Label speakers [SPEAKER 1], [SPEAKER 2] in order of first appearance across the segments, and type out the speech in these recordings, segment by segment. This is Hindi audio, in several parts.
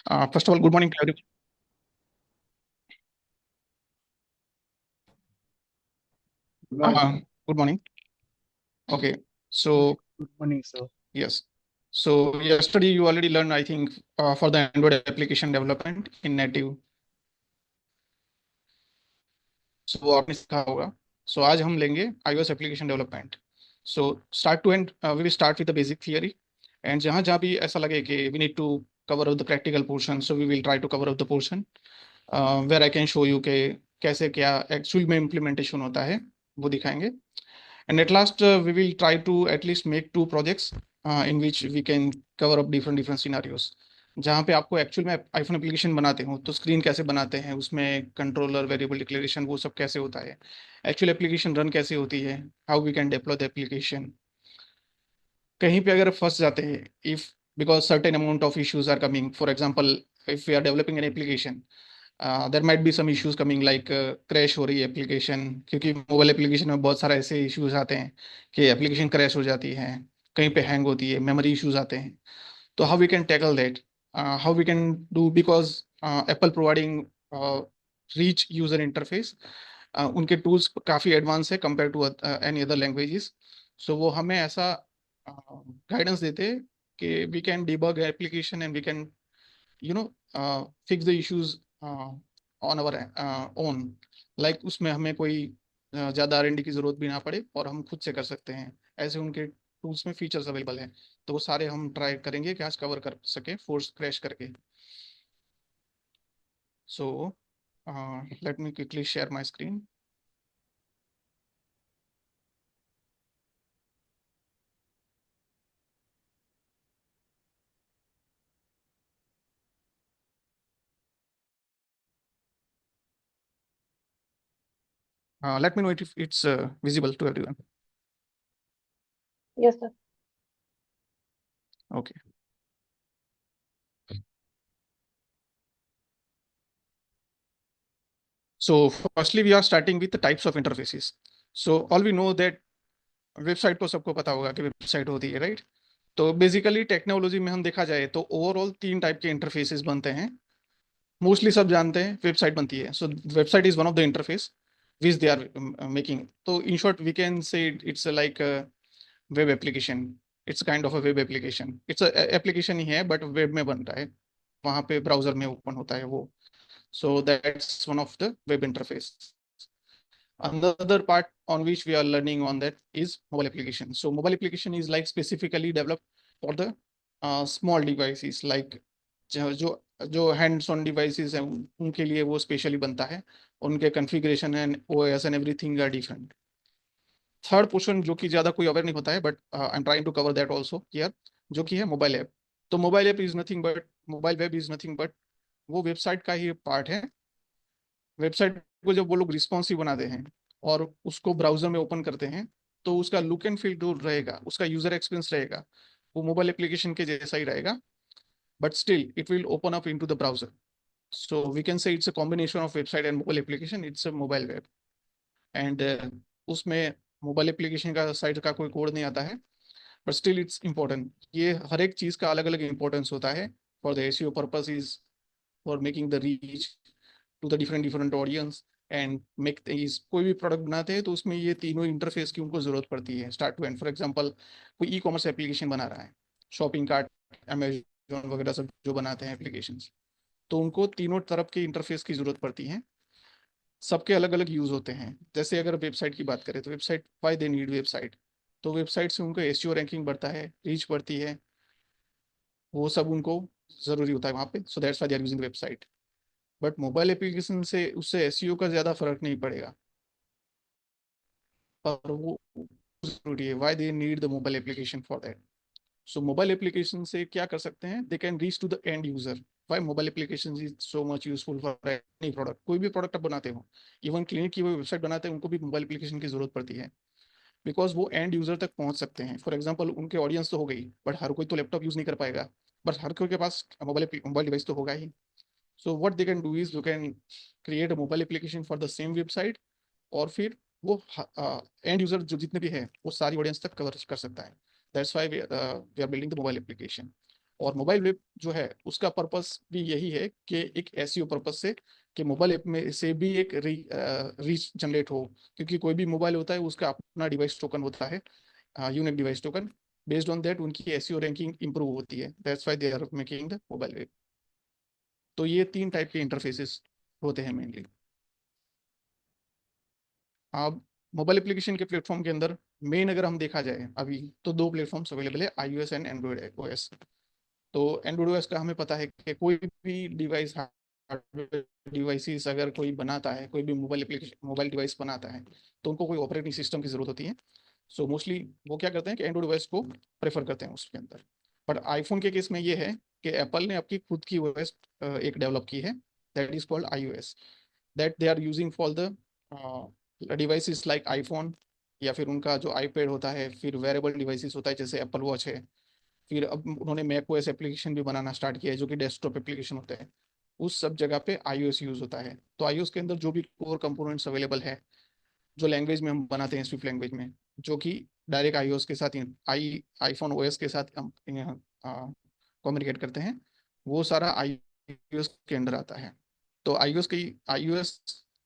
[SPEAKER 1] First of all, good morning to everyone.
[SPEAKER 2] Good morning.
[SPEAKER 1] Good morning. Okay, so
[SPEAKER 2] Good morning, sir.
[SPEAKER 1] yes, so yesterday you already learned, I think, for the Android application development in native. So वो आपने सीखा होगा. So आज हम लेंगे iOS application development. So start to end, we will start with the basic theory. And जहाँ जहाँ भी ऐसा लगे कि we need to cover up the practical portion, so we will try to cover up the portion where I can show you कि कैसे क्या एक्चुअल में implementation होता है वो दिखाएंगे. And at last, we will try to at least make two projects in which we can cover up different scenarios. जहाँ पे आपको एक्चुअल में आईफोन एप्लीकेशन बनाते हो तो स्क्रीन कैसे बनाते हैं, उसमें कंट्रोलर वेरिएबल डिक्लेरेशन वो सब कैसे होता है, एक्चुअल एप्लीकेशन रन कैसे होती है, how we can deploy the application. कहीं पे अगर फंस जाते हैं, if because certain amount of issues are coming, for example if we are developing an application, there might be some issues coming like crash हो रही है एप्लीकेशन, क्योंकि मोबाइल एप्लीकेशन में बहुत सारे ऐसे इश्यूज आते हैं कि एप्लीकेशन क्रैश हो जाती है, कहीं पे हैंग होती है, मेमोरी इश्यूज आते हैं. तो how we can tackle that, how we can do, because Apple providing rich user interface, उनके टूल्स काफ़ी एडवांस है compare to any other languages. So वो हमें ऐसा गाइडेंस देते हैं कि we can debug application and we can you know fix the issues on our own. Like उसमें हमें कोई ज़्यादा R&D की ज़रूरत भी ना पड़े और हम खुद से कर सकते हैं. ऐसे उनके टूल्स में फीचर्स अवेलेबल हैं, तो वो सारे हम ट्राई करेंगे कि आज कवर कर सके फोर्स क्रैश करके. So let me quickly share my screen. Let me know if it's visible to everyone.
[SPEAKER 3] Yes, sir.
[SPEAKER 1] Okay. So firstly, we are starting with the types of interfaces. So all we know that website तो सबको पता होगा कि वेबसाइट होती है, राइट. तो बेसिकली टेक्नोलॉजी में हम देखा जाए तो ओवरऑल तीन टाइप के इंटरफेसेस बनते हैं. मोस्टली सब जानते हैं वेबसाइट बनती है. So website is one of the interface which they are making. तो in short we can say it's like web application. It's kind of a web application. It's application ही है बट वेब में बन रहा है, वहाँ पे ब्राउजर में ओपन होता है वो. So that's one of the web interface. Another part on which we are learning on that is mobile application. So mobile application is like specifically developed for the small devices, like जो जो हैंड्स ऑन डिवाइसेस हैं उनके लिए वो स्पेशली बनता है. उनके configuration and OS and everything are different. Third portion जो कि ज़्यादा कोई अवेयर नहीं होता है but I am trying to cover that also here, जो कि है मोबाइल ऐप. तो mobile app is nothing but, mobile web is nothing but वो वेबसाइट का ही पार्ट है. वेबसाइट को जब वो लोग रिस्पॉन्सिव बनाते हैं और उसको ब्राउजर में ओपन करते हैं तो उसका लुक एंड फील जो रहेगा, उसका यूजर एक्सपीरियंस रहेगा, वो मोबाइल एप्लीकेशन के जैसा ही रहेगा, but still it will open up into the browser. So we can say it's a combination of website and mobile application. It's a mobile web. And उसमें मोबाइल एप्लीकेशन का साइट का कोई कोड नहीं आता है, बट स्टिल इट्स इंपॉर्टेंट. ये हर एक चीज़ का अलग अलग इंपॉर्टेंस होता है for the SEO purpose, is for making the reach to the different audience and make is. कोई भी प्रोडक्ट बनाते हैं तो उसमें ये तीनों इंटरफेस की उनको जरूरत पड़ती है start to end. For example कोई ई कॉमर्स एप्लीकेशन बना रहा है, शॉपिंग कार्ट, अमेजोन वगैरह सब जो बनाते हैं एप्लीकेशंस, तो उनको तीनों तरफ के इंटरफेस की जरूरत पड़ती है. सबके अलग अलग यूज होते हैं. जैसे अगर वेबसाइट की बात करें तो website, why they need website, तो वेबसाइट से उनको एसईओ रैंकिंग बढ़ता है, रीच बढ़ती है, वो सब उनको जरूरी होता है वहाँ पे. So that's why they are using website. But mobile application से उससे एसईओ का ज़्यादा फर्क नहीं पड़ेगा, पर वो जरूरी है. Why they need the mobile application for that. So mobile application से क्या कर सकते हैं, they can reach to the end user. Why mobile application is so much useful for any product. कोई भी प्रोडक्ट आप बनाते हो, इवन क्लिनिक की वो वेबसाइट बनाते हैं, उनको भी मोबाइल एप्लीकेशन की जरूरत पड़ती है, बिकॉज वो एंड यूजर तक पहुंच सकते हैं. फॉर एग्जाम्पल उनके ऑडियंस तो हो गई, बट हर कोई तो लैपटॉप यूज नहीं कर पाएगा, बट हर कोई के पास मोबाइल मोबाइल डिवाइस तो होगा ही. So what they can do is you can create a mobile application for the same website, और फिर वो एंड यूजर जो जितने भी है वो सारी ऑडियंस तक कवर कर सकता है. That's why we are building the mobile application. और मोबाइल वेब जो है उसका पर्पस भी यही है कि एक एसईओ पर्पस से, कि मोबाइल ऐप में से भी एक रीच जनरेट हो, क्योंकि कोई भी मोबाइल होता है उसका अपना डिवाइस टोकन होता है, unique device token. Based on that उनकी एसईओ रैंकिंग इंप्रूव होती है, that's why they are making the mobile web. तो ये 3 टाइप के इंटरफेसेस होते हैं मेनली। अब मोबाइल एप्लीकेशन के प्लेटफॉर्म के अंदर मेन अगर हम देखा जाए अभी, तो 2 प्लेटफॉर्म्स अवेलेबल है, iOS एंड एंड्रॉइड ओएस। तो एंड्रॉइड ओएस का हमें पता है कि कोई भी डिवाइस, हार्डवेयर डिवाइसेस अगर कोई बनाता है, कोई भी मोबाइल एप्लीकेशन मोबाइल डिवाइस बनाता है, तो उनको कोई ऑपरेटिंग सिस्टम की जरूरत होती है। सो मोस्टली वो क्या करते हैं कि एंड्रॉइड ओएस को प्रेफर करते हैं उसके अंदर। बट आईफोन के केस में ये है कि एप्पल ने अपनी खुद की ओएस एक डेवलप की है, that is called iOS, that they are using for the devices like iPhone, या फिर उनका जो आईपैड होता है, फिर वेरेबल डिवाइसेस होता है जैसे एप्पल वॉच है। फिर अब उन्होंने मैक ओएस एप्लीकेशन भी बनाना स्टार्ट किया है जो कि डेस्कटॉप एप्लीकेशन होते हैं। उस सब जगह पे iOS यूज होता है। तो iOS के अंदर जो भी कोर कंपोनेंट्स अवेलेबल है, जो लैंग्वेज में हम बनाते हैं स्विफ्ट लैंग्वेज में, जो कि डायरेक्ट iOS के साथ आईफोन ओएस के साथ हम कम्युनिकेट करते हैं, वो सारा iOS के अंदर आता है। तो iOS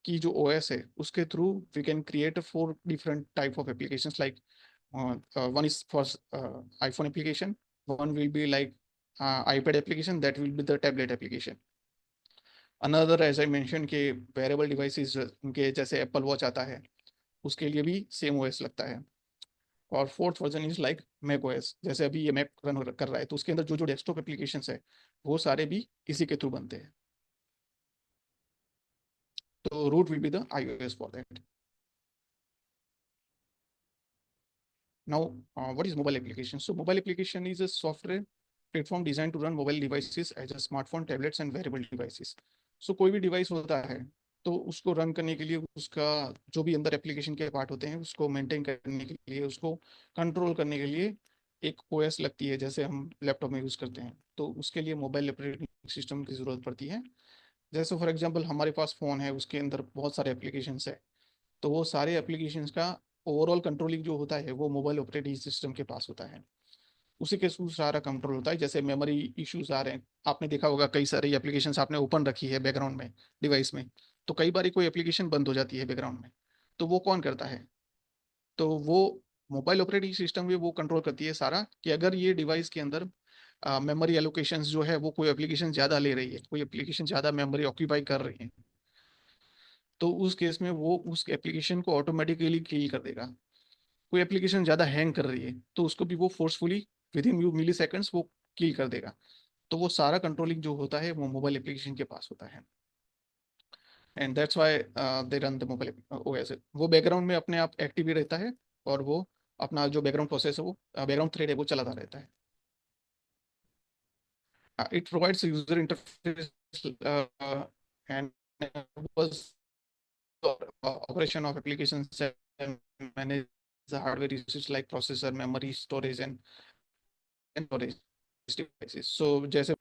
[SPEAKER 1] की जो ओएस है उसके through we can create 4 different type of applications, like one is for iPhone application, one will be like iPad application, that will be the tablet application. Another, as I mentioned, के wearable devices उनके जैसे एप्पल वॉच आता है, उसके लिए भी सेम ओएस लगता है। और fourth version is like Mac OS, जैसे अभी ये मैक रन कर रहा है, तो उसके अंदर जो जो डेस्कटॉप एप्लीकेशंस है वो सारे भी इसी के थ्रू बनते हैं। तो route will be the iOS for that. Now, what is mobile application? So, mobile application is a software platform designed to run mobile devices as a smartphone, tablets and wearable devices. So, कोई भी डिवाइस होता है तो उसको रन करने के लिए, उसका जो भी अंदर एप्लीकेशन के पार्ट होते हैं उसको मेंटेन करने के लिए, उसको कंट्रोल करने के लिए एक ओएस लगती है, जैसे हम लैपटॉप में यूज करते हैं, तो उसके लिए मोबाइल ऑपरेटिंग सिस्टम की जरूरत पड़ती है। जैसे फॉर एग्जांपल हमारे पास फोन है, उसके अंदर बहुत सारे एप्लीकेशंस है, तो वो सारे एप्लीकेशंस का ओवरऑल कंट्रोलिंग जो होता है वो मोबाइल ऑपरेटिंग सिस्टम के पास होता है। उसी के थ्रू सारा कंट्रोल होता है। जैसे मेमोरी इश्यूज आ रहे हैं, आपने देखा होगा कई सारी एप्लीकेशंस आपने ओपन रखी है बैकग्राउंड में डिवाइस में, तो कई बार कोई एप्लीकेशन बंद हो जाती है बैकग्राउंड में, तो वो कौन करता है? तो वो मोबाइल ऑपरेटिंग सिस्टम भी वो कंट्रोल करती है सारा, कि अगर ये डिवाइस के अंदर मेमोरी एलोकेशंस जो है, वो कोई एप्लीकेशन ज़्यादा ले रही है, कोई एप्लीकेशन ज़्यादा मेमोरी ऑक्यूपाई कर रही है, तो उस केस में वो उस एप्लीकेशन को ऑटोमेटिकली किल कर देगा। कोई एप्लीकेशन ज़्यादा हैंग कर रही है तो उसको भी वो forcefully within milliseconds वो किल कर देगा। तो वो सारा कंट्रोलिंग जो होता है वो मोबाइल एप्लीकेशन के पास होता है। And that's why they run the mobile OS. वो बैकग्राउंड में अपने आप एक्टिव ही रहता है, और वो अपना जो बैकग्राउंड प्रोसेस है, वो बैकग्राउंड थ्रेड है, वो चलाता रहता है। It provides user interface and operation of applications and manage the hardware usage like processor, memory, storage and storage devices. So जैसे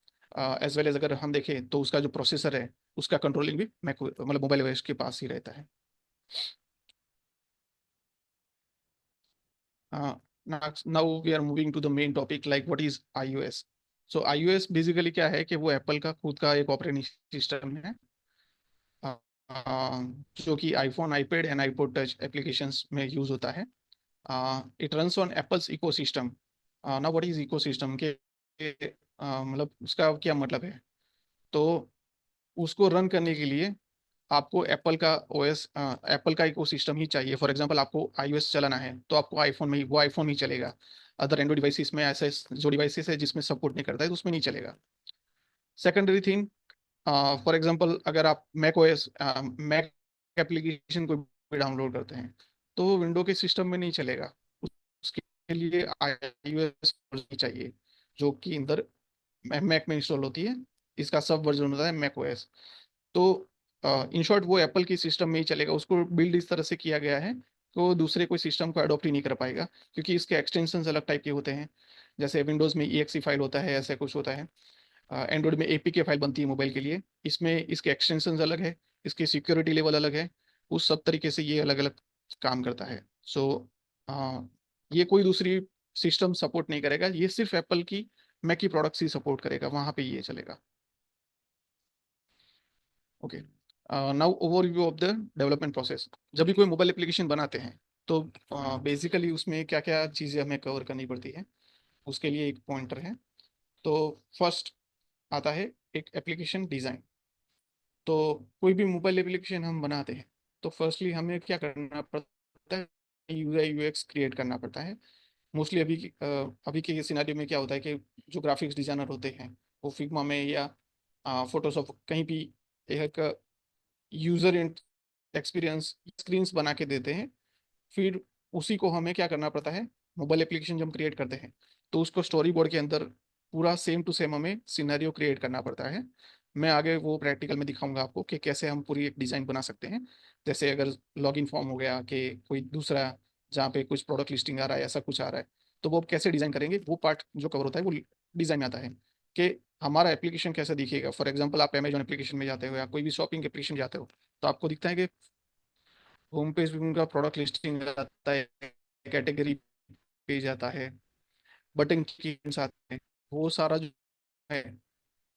[SPEAKER 1] एज वेल एज अगर हम देखें तो उसका जो प्रोसेसर है उसका कंट्रोलिंग भी मैक मतलब मोबाइल ओएस के पास ही रहता है। Now we are moving to the main topic, like what is iOS। So iOS basically क्या है कि वो एप्पल का खुद का एक ऑपरेटिंग सिस्टम है, अ, जो कि iPhone, iPad and iPod touch applications में यूज होता है। It runs on apples ecosystem. ना व्हाट इज इकोसिस्टम के मतलब उसका क्या मतलब है? तो उसको रन करने के लिए आपको एप्पल का ओएस, एप्पल का इकोसिस्टम ही चाहिए। फॉर एग्जांपल आपको iOS चलाना है तो आपको आईफोन में ही वो आईफोन ही चलेगा। अदर एंड्रॉइड डिवाइसेस में ऐसे जो डिवाइसेस है जिसमें सपोर्ट नहीं करता है तो उसमें नहीं चलेगा। सेकेंडरी थिंग, फॉर एग्जांपल अगर आप मैक ओएस मैक एप्लीकेशन को भी डाउनलोड करते हैं तो वो विंडो के सिस्टम में नहीं चलेगा। उसके लिए iOS वर्जन चाहिए, जो कि अंदर मैक में इंस्टॉल होती है। इसका सब वर्जन होता है मैक ओएस। तो इन शॉर्ट वो एप्पल की सिस्टम में ही चलेगा। उसको बिल्ड इस तरह से किया गया है तो दूसरे कोई सिस्टम को अडॉप्ट ही नहीं कर पाएगा, क्योंकि इसके एक्सटेंशन अलग टाइप के होते हैं। जैसे विंडोज़ में EXE फाइल होता है, ऐसा कुछ होता है। एंड्रॉइड में APK फाइल बनती है मोबाइल के लिए, इसमें इसके एक्सटेंशन अलग है, इसकी सिक्योरिटी लेवल अलग है। उस सब तरीके से ये अलग अलग काम करता है। सो ये कोई दूसरी सिस्टम सपोर्ट नहीं करेगा, ये सिर्फ एप्पल की मैक की प्रोडक्ट्स ही सपोर्ट करेगा, वहाँ पे ये चलेगा। Okay, now overview of the development process. जब भी कोई मोबाइल एप्लीकेशन बनाते हैं तो बेसिकली उसमें क्या क्या चीज़ें हमें कवर करनी पड़ती है, उसके लिए एक पॉइंटर है। तो फर्स्ट आता है एक एप्लीकेशन डिज़ाइन। तो कोई भी मोबाइल एप्लीकेशन हम बनाते हैं तो फर्स्टली हमें क्या करना पड़ता है, यूआई यूएक्स क्रिएट करना पड़ता है। मोस्टली अभी के सिनेरियो में क्या होता है कि जो ग्राफिक्स डिजाइनर होते हैं वो फिग्मा में या फोटोशॉप कहीं भी एक यूजर एक्सपीरियंस स्क्रीन्स बना के देते हैं। फिर उसी को हमें क्या करना पड़ता है, मोबाइल एप्लीकेशन जब हम क्रिएट करते हैं तो उसको स्टोरी बोर्ड के अंदर पूरा सेम टू सेम हमें सिनेरियो क्रिएट करना पड़ता है। मैं आगे वो प्रैक्टिकल में दिखाऊंगा आपको कि कैसे हम पूरी एक डिज़ाइन बना सकते हैं। जैसे अगर लॉगिन फॉर्म हो गया कि कोई दूसरा जहाँ पे कुछ प्रोडक्ट लिस्टिंग आ रहा है, ऐसा कुछ आ रहा है, तो वो कैसे डिज़ाइन करेंगे, वो पार्ट जो कवर होता है वो डिज़ाइन में आता है कि हमारा एप्लीकेशन कैसा दिखेगा। फॉर एग्जाम्पल आप अमेजोन एप्लीकेशन में जाते हो या कोई भी शॉपिंग एप्लीकेशन जाते हो तो आपको दिखता है कि होम पेज पे उनका प्रोडक्ट लिस्टिंग आता है, कैटेगरी पेज आता है, बटन की आते हैं, वो सारा जो है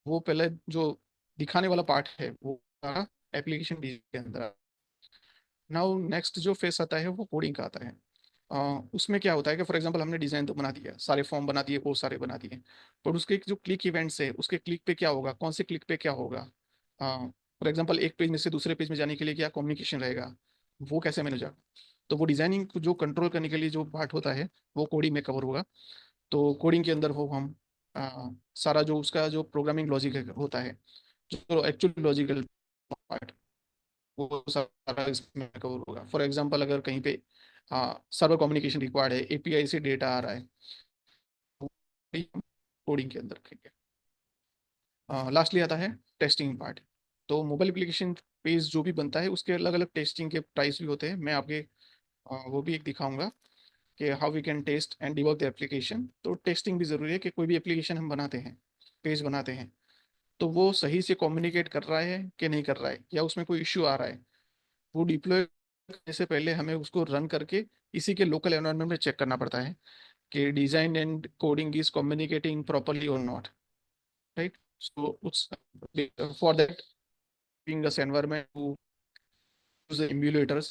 [SPEAKER 1] वो पहले जो दिखाने वाला पार्ट है वो सारा एप्लीकेशन के अंदर। नाउ नेक्स्ट जो फेस आता है वो कोडिंग का आता है। उसमें क्या होता है कि फॉर एग्जांपल हमने डिजाइन तो बना दिया, सारे फॉर्म बना दिए, बहुत सारे बना दिए, पर उसके जो क्लिक इवेंट्स है उसके क्लिक पे क्या होगा, कौन से क्लिक पे क्या होगा, फॉर एग्जांपल एक पेज में से दूसरे पेज में जाने के लिए क्या कम्युनिकेशन रहेगा, वो कैसे मैनेज होगा। तो वो डिजाइनिंग को जो कंट्रोल करने के लिए जो पार्ट होता है वो कोडिंग में कवर होगा। तो कोडिंग के अंदर वो हम सारा जो उसका जो प्रोग्रामिंग लॉजिक होता है, जो एक्चुअल लॉजिकल पार्ट, वो सारा इसमें कवर होगा। फॉर एग्जांपल अगर कहीं पे सर्वर कम्युनिकेशन रिक्वायर्ड है, एपीआई से डेटा आ रहा है, कोडिंग के अंदर रखेंगे। लास्टली आता है टेस्टिंग पार्ट। तो मोबाइल एप्लीकेशन पेज जो भी बनता है उसके अलग अलग टेस्टिंग के प्राइस भी होते हैं। मैं आपके वो भी एक दिखाऊंगा कि how we can test and debug the application. तो टेस्टिंग भी जरूरी है कि कोई भी एप्लीकेशन हम बनाते हैं, पेज बनाते हैं, तो वो सही से कम्युनिकेट कर रहा है कि नहीं कर रहा है, या उसमें कोई इश्यू आ रहा है। वो डिप्लॉय करने से पहले हमें उसको रन करके इसी के लोकल एनवायरनमेंट में चेक करना पड़ता है कि design and coding is communicating properly और नॉट, राइट। सो उस for that being this environment to use the emulators,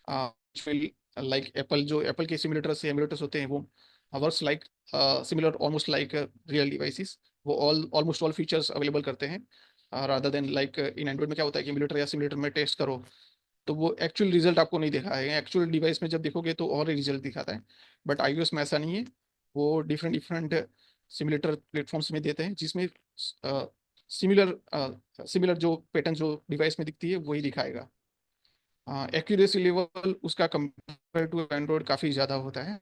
[SPEAKER 1] which will like Apple, जो Apple के simulators होते हैं वो works like similar almost like real devices। वो almost all features available करते हैं, rather than like in Android में क्या होता है कि emulator या simulator में टेस्ट करो तो वो एक्चुअल रिजल्ट आपको नहीं दिखा है, एक्चुअल डिवाइस में जब देखोगे तो और रिजल्ट दिखाता है। बट iOS में ऐसा नहीं है, वो डिफरेंट डिफरेंट सिमुलेटर प्लेटफॉर्म्स में देते हैं जिसमें सिमिलर सिमिलर जो पैटर्न जो डिवाइस में दिखती है वही दिखाएगा। एक्यूरेसी लेवल उसका कंपेयर टू एंड्रॉइड काफ़ी ज़्यादा होता है।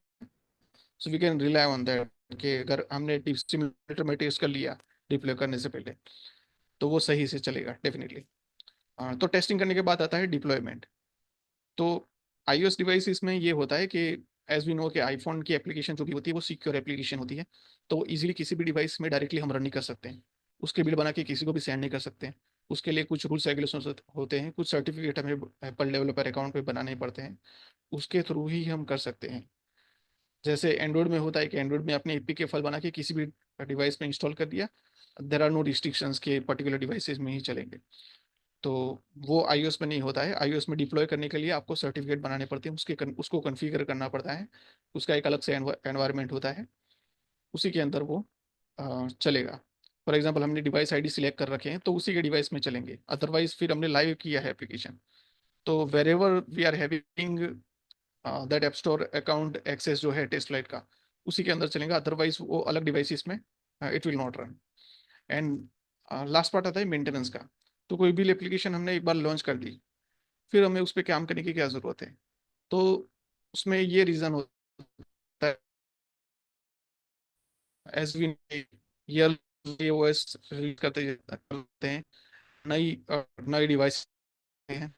[SPEAKER 1] So we can rely on that कि अगर हमने सिमुलेटर में टेस्ट कर लिया डिप्लॉय करने से पहले तो वो सही से चलेगा डेफिनेटली। तो टेस्टिंग करने के बाद आता है डिप्लॉयमेंट। तो iOS डिवाइसेस में ये होता है कि एज वी नो कि आईफोन की एप्लीकेशन जो भी होती है वो सिक्योर एप्लीकेशन होती है, तो इजीली किसी भी डिवाइस में डायरेक्टली हम रन नहीं कर सकते हैं, उसके बिल बना के किसी को भी सेंड नहीं कर सकते हैं। उसके लिए कुछ रूल्स रेगुलेशन होते हैं, कुछ सर्टिफिकेट हमें एप्पल डेवलपर अकाउंट पे बनाने पड़ते हैं, उसके थ्रू ही हम कर सकते हैं। जैसे एंड्रॉइड में होता है कि एंड्रॉइड में अपने एपीके फाइल बना के किसी भी डिवाइस में इंस्टॉल कर दिया, देर आर नो रिस्ट्रिक्शंस के पर्टिकुलर डिवाइसेस में ही चलेंगे। तो वो iOS में नहीं होता है। iOS में डिप्लॉय करने के लिए आपको सर्टिफिकेट बनाने पड़ते हैं, उसको कॉन्फ़िगर करना पड़ता है, उसका एक अलग से एनवायरनमेंट होता है, उसी के अंदर वो चलेगा। फॉर एग्जांपल हमने डिवाइस आईडी सिलेक्ट कर रखे हैं तो उसी के डिवाइस में चलेंगे, अदरवाइज फिर हमने लाइव किया है एप्लीकेशन तो wherever we are having that app store account access जो है टेस्ट फ्लाइट का, उसी के अंदर चलेगा, अदरवाइज वो अलग डिवाइसेस में it will not run. And last part आता है मेंटेनेंस का। तो कोई भी एप्लीकेशन हमने एक बार लॉन्च कर दी, फिर हमें उस पर काम करने की क्या ज़रूरत है। तो उसमें ये रीज़न होता है as we year OS release करते हैं, नई नई डिवाइस हैं,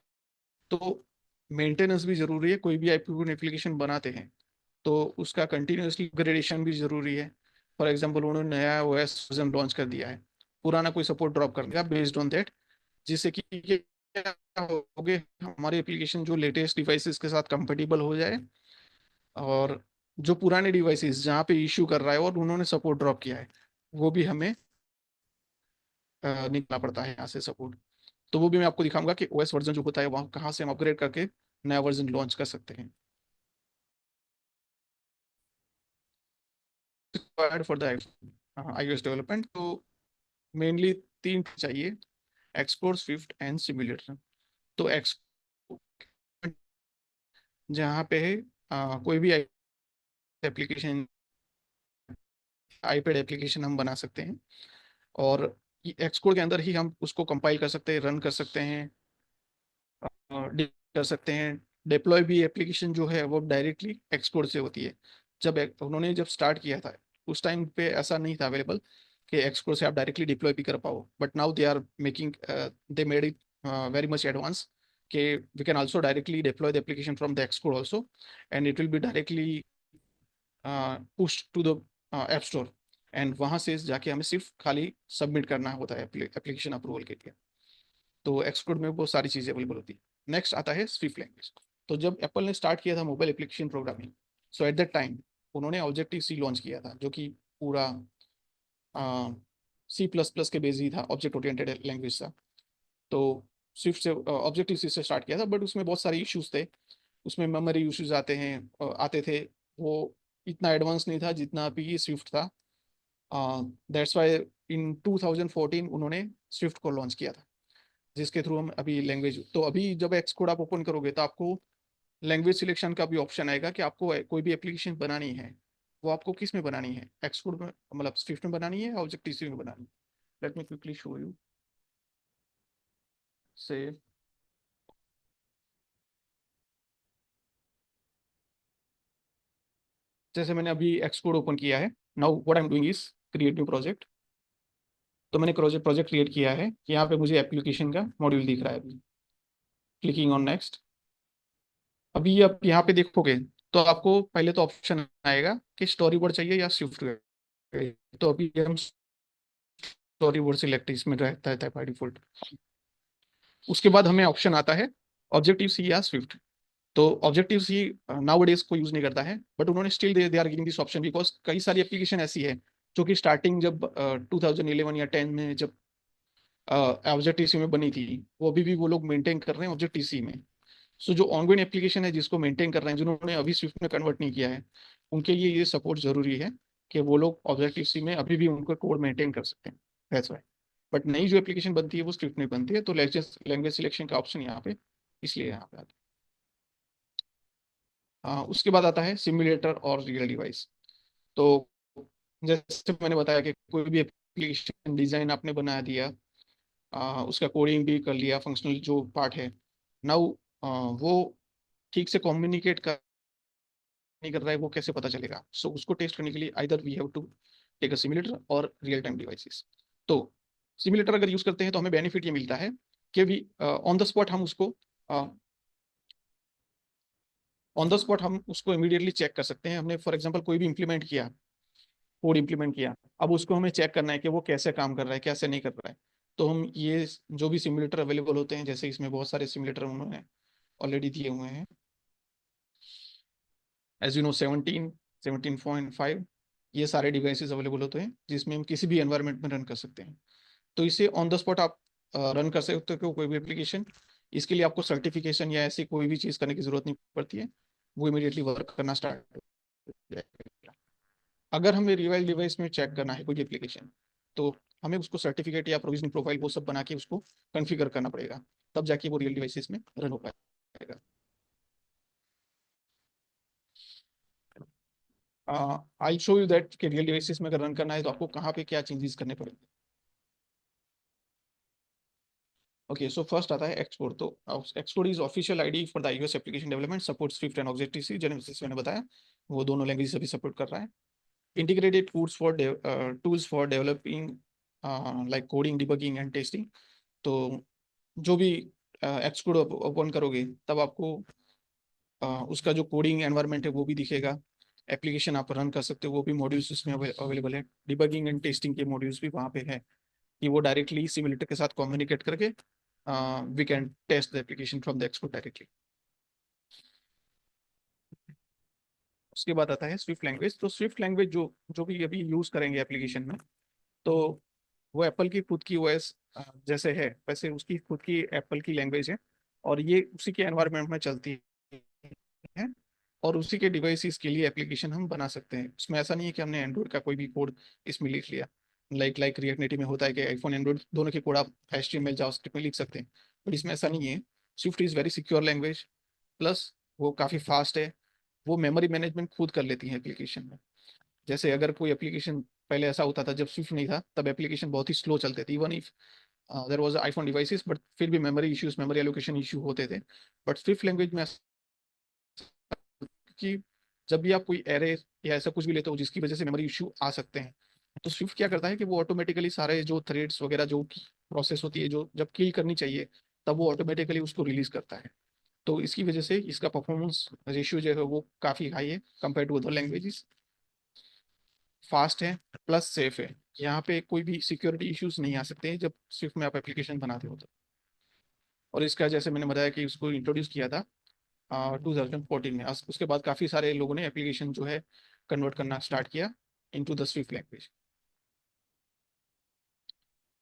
[SPEAKER 1] तो मेंटेनेंस भी ज़रूरी है। कोई भी एप्लीकेशन बनाते हैं तो उसका कंटिन्यूसली अपग्रेडेशन भी ज़रूरी है। फॉर एग्जांपल उन्होंने नया ओएस वर्जन लॉन्च कर दिया है, पुराना कोई सपोर्ट ड्रॉप कर देगा बेस्ड ऑन दैट, जिससे कि क्या होगे हमारी एप्लीकेशन जो लेटेस्ट डिवाइसेस के साथ कंपेटिबल हो जाए, और जो पुराने डिवाइसेस जहाँ पे इशू कर रहा है और उन्होंने सपोर्ट ड्रॉप किया है वो भी हमें निकालना पड़ता है यहाँ से सपोर्ट। तो वो भी मैं आपको दिखाऊंगा कि ओएस वर्जन जो होता है वहाँ कहाँ से हम अपग्रेड करके नया वर्जन लॉन्च कर सकते हैं। Required for the iOS development, तो मेनली तीन चाहिए: एक्सप्लोर, स्विफ्ट एंड सिमुलेटर। तो एक्स जहाँ पे कोई भी एप्लीकेशन, आईपैड एप्लीकेशन हम बना सकते हैं, और एक्सकोड के अंदर ही हम उसको कंपाइल कर सकते हैं, रन कर सकते हैं, कर सकते हैं। डिप्लॉय भी एप्लीकेशन जो है वो डायरेक्टली एक्सकोड से होती है। उन्होंने जब स्टार्ट किया था उस टाइम पे ऐसा नहीं था अवेलेबल कि एक्सकोड से आप डायरेक्टली डिप्लॉय भी कर पाओ, but now they are making, they made it very much advance, कि we can also directly deploy the application from the Xcode also, and it will be directly push to the app store, and वहां से जाके हमें सिर्फ खाली सबमिट करना होता है एप्लीकेशन अप्रूवल के लिए। तो एक्सकोड में बहुत सारी चीज़ें अवेलेबल होती है। नेक्स्ट आता है स्विफ्ट लैंग्वेज। तो जब एप्पल ने स्टार्ट किया था mobile application programming, so at that time उन्होंने ऑब्जेक्टिव सी लॉन्च किया था, जो कि पूरा C++ के बेस ही था, ऑब्जेक्ट ओरिएंटेड लैंग्वेज था। तो स्विफ्ट से, ऑब्जेक्टिव सी से स्टार्ट किया था, बट उसमें बहुत सारे इश्यूज थे। उसमें मेमोरी इश्यूज आते थे। वो इतना एडवांस नहीं था जितना अभी ये स्विफ्ट था। दैट्स वाई इन 2014 उन्होंने स्विफ्ट को लॉन्च किया था, जिसके थ्रू हम अभी लैंग्वेज, तो अभी जब एक्स कोड आप ओपन करोगे तो आपको लैंग्वेज सिलेक्शन का भी ऑप्शन आएगा कि आपको कोई भी एप्लीकेशन बनानी है, वो आपको किस में बनानी है, एक्स कोड में, मतलब स्विफ्ट में बनानी है, ऑब्जेक्टिव सी में बनानी है। Late me quickly show you से। जैसे मैंने अभी एक्स कोड ओपन किया है, now what I am doing is create new project. तो मैंने प्रोजेक्ट प्रोजेक्ट क्रिएट किया है, यहाँ पे मुझे एप्लीकेशन का मॉड्यूल दिख रहा है अभी। Clicking on next. अभी आप यहाँ पे देखोगे तो आपको पहले तो ऑप्शन आएगा कि स्टोरी बोर्ड चाहिए या स्विफ्ट। तो अभी हम स्टोरी बोर्ड सिलेक्ट इसमें रहता है बाय डिफॉल्ट। उसके बाद हमें ऑप्शन आता है ऑब्जेक्टिव सी या स्विफ्ट। तो ऑब्जेक्टिव सी नाउ डेज को यूज नहीं करता है, बट उन्होंने still they are giving this option, because कई सारी एप्लीकेशन ऐसी है जो कि स्टार्टिंग जब 2011 या 10 में जब ऑब्जेक्टिव सी में बनी थी, वो अभी भी वो लोग मेंटेन कर रहे हैं ऑब्जेक्टिव सी में। सो जो ऑनगोइंग एप्लीकेशन है जिसको मेंटेन कर रहे हैं, जिन्होंने अभी स्विफ्ट में कन्वर्ट नहीं किया है, उनके लिए ये सपोर्ट जरूरी है कि वो लोग ऑब्जेक्टिव सी में अभी भी उनका कोड मेंटेन कर सकते हैं। That's why. बट नई जो एप्लीकेशन बनती है वो स्विफ्ट में बनती है, तो लैंग्वेज लैंग्वेज सिलेक्शन का ऑप्शन यहाँ पे इसलिए यहाँ पे आता है। उसके बाद आता है सिमुलेटर और रियल डिवाइस। तो जैसे मैंने बताया कि कोई भी एप्लीकेशन डिजाइन आपने बना दिया, उसका कोडिंग भी कर लिया, फंक्शनल जो पार्ट है, नाउ वो ठीक से कम्युनिकेट कर नहीं कर रहा है, वो कैसे पता चलेगा? सो उसको टेस्ट करने के लिए either we have to take a simulator और रियल टाइम डिवाइसेस। तो सिमुलेटर अगर यूज करते हैं तो हमें बेनिफिट ये मिलता है कि भी ऑन द स्पॉट हम उसको इमीडिएटली चेक कर सकते हैं। हमने फॉर एग्जांपल कोई भी इंप्लीमेंट किया, कोड इंप्लीमेंट किया, अब उसको हमें चेक करना है कि वो कैसे काम कर रहा है, कैसे नहीं कर रहा है। तो हम ये जो भी सिमुलेटर अवेलेबल होते हैं, जैसे इसमें बहुत सारे सिमुलेटर उन्होंने ऑलरेडी दिए हुए हैं, एज यू नो 17, 17.5, ये सारे डिवाइसेस अवेलेबल होते हैं जिसमें हम किसी भी एनवायरनमेंट में रन कर सकते हैं। तो इसे ऑन द स्पॉट आप रन कर सकते हो कोई भी एप्लीकेशन। इसके लिए आपको सर्टिफिकेशन या ऐसी कोई भी चीज़ करने की जरूरत नहीं पड़ती है, वो इमीडिएटली वर्क करना स्टार्ट हो जाएगा। अगर हमें रियल डिवाइस में चेक करना है कोई एप्लीकेशन, तो हमें उसको सर्टिफिकेट या प्रोविजनिंग प्रोफाइल वो सब बना के उसको कॉन्फ़िगर करना पड़ेगा, तब जाके वो रियल डिवाइसेस में रन हो पाएगा। आई शो यू दैट कि रियल डिवाइसेस में अगर रन करना है तो आपको कहाँ पे क्या चेंजेस करने पड़ेंगे। ओके, सो फर्स्ट आता है एक्सपोर्ट। तो export is official ID for the iOS application development, support Swift and objective C, जैसे मैंने बताया वो दोनों लैंग्वेज अभी सपोर्ट कर रहा है। Integrated tools for developing, like coding, debugging and testing. तो जो भी एक्सकोड ओपन करोगे तब आपको उसका जो कोडिंग एनवायरनमेंट है वो भी दिखेगा। एप्लीकेशन आप रन कर सकते हो, वो भी मॉड्यूल्स उसमें अवेलेबल है। डिबगिंग एंड टेस्टिंग के मॉड्यूल्स भी वहाँ पे है, कि वो डायरेक्टली सिमुलेटर के साथ कम्युनिकेट करके we can test the application from the export directly. उसके बाद आता है स्विफ्ट लैंग्वेज। तो स्विफ्ट लैंग्वेज जो जो भी अभी यूज करेंगे एप्लीकेशन में, तो वो एप्पल की खुद की ओएस जैसे है वैसे उसकी खुद की एप्पल की लैंग्वेज है, और ये उसी के एनवायरनमेंट में चलती है, और उसी के डिवाइसेस के लिए एप्लीकेशन हम बना सकते हैं। उसमें ऐसा नहीं है कि हमने एंड्रॉइड का कोई भी कोड इसमें लिख लिया, लाइक रिएक्ट नेटिव में होता है कि आईफोन एंड्रॉइड दोनों के कोड आप HTML जावास्क्रिप्ट में लिख सकते हैं, बट इसमें ऐसा नहीं है। Swift is very secure language, plus वो काफ़ी फास्ट है। वो मेमोरी मैनेजमेंट खुद कर लेती है एप्लीकेशन में। जैसे अगर कोई एप्लीकेशन, पहले ऐसा होता था जब स्विफ्ट नहीं था तब एप्लीकेशन बहुत ही स्लो चलते थे, even if there was iPhone devices, but फिर भी memory issues, memory allocation issue होते थे। बट स्विफ्ट लैंग्वेज में कि जब भी आप कोई एरे या ऐसा कुछ भी लेते हो जिसकी वजह से मेमोरी इशू आ सकते हैं, तो स्विफ्ट क्या करता है कि वो ऑटोमेटिकली सारे जो थ्रेड्स वगैरह जो प्रोसेस होती है जो जब किल करनी चाहिए, तब वो ऑटोमेटिकली उसको रिलीज करता है। तो इसकी वजह से इसका परफॉर्मेंस रेशियो जो है वो काफ़ी हाई है compare to other languages. Fast है, प्लस सेफ है। यहाँ पे कोई भी सिक्योरिटी इश्यूज नहीं आ सकते हैं जब स्विफ्ट में आप एप्लीकेशन बनाते हो तो। और इसका जैसे मैंने बताया कि उसको इंट्रोड्यूस किया था 2014 में, उसके बाद काफ़ी सारे लोगों ने एप्लीकेशन जो है कन्वर्ट करना स्टार्ट किया into the Swift language.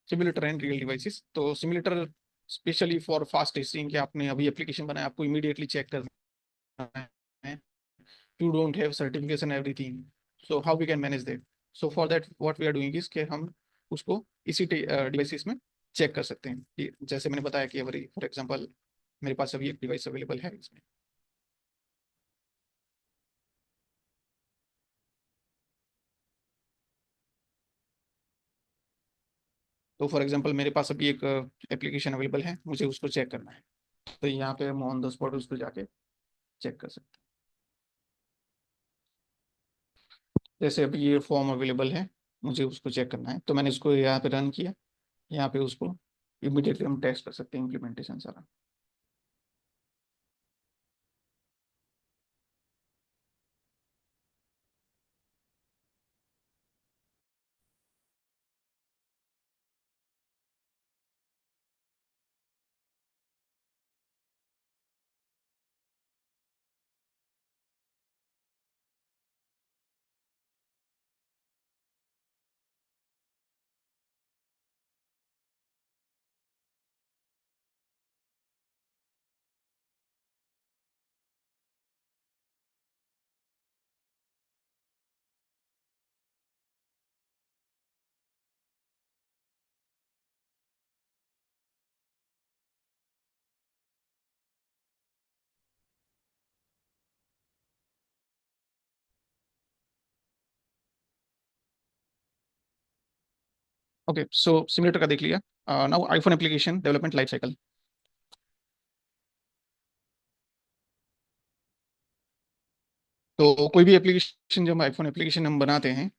[SPEAKER 1] Simulator and real devices, तो simulator specially for fast testing, कि आपने अभी एप्लीकेशन बनाया, आपको इमीडिएटली चेक करना है, you don't have certification everything, so how we can manage that. So for that what we are doing is कि हम उसको इसी डिवाइसेस में चेक कर सकते हैं जैसे मैंने बताया कि अभी फॉर एग्जांपल मेरे पास अभी एक डिवाइस अवेलेबल है इसमें। तो फॉर एग्जांपल मेरे पास अभी एक एप्लीकेशन अवेलेबल है, मुझे उसको चेक करना है, तो यहाँ पे हम ऑन द स्पॉट उसको जाके चेक कर सकते हैं। जैसे अभी ये फॉर्म अवेलेबल है, मुझे उसको चेक करना है, तो मैंने इसको यहाँ पे रन किया। यहाँ पे उसको इमीडिएटली हम टेस्ट कर सकते हैं इम्प्लीमेंटेशन सारा। ओके, सो सिमुलेटर का देख लिया। Now iPhone application development life cycle. तो कोई भी एप्लीकेशन, जब आईफोन एप्लीकेशन हम बनाते हैं,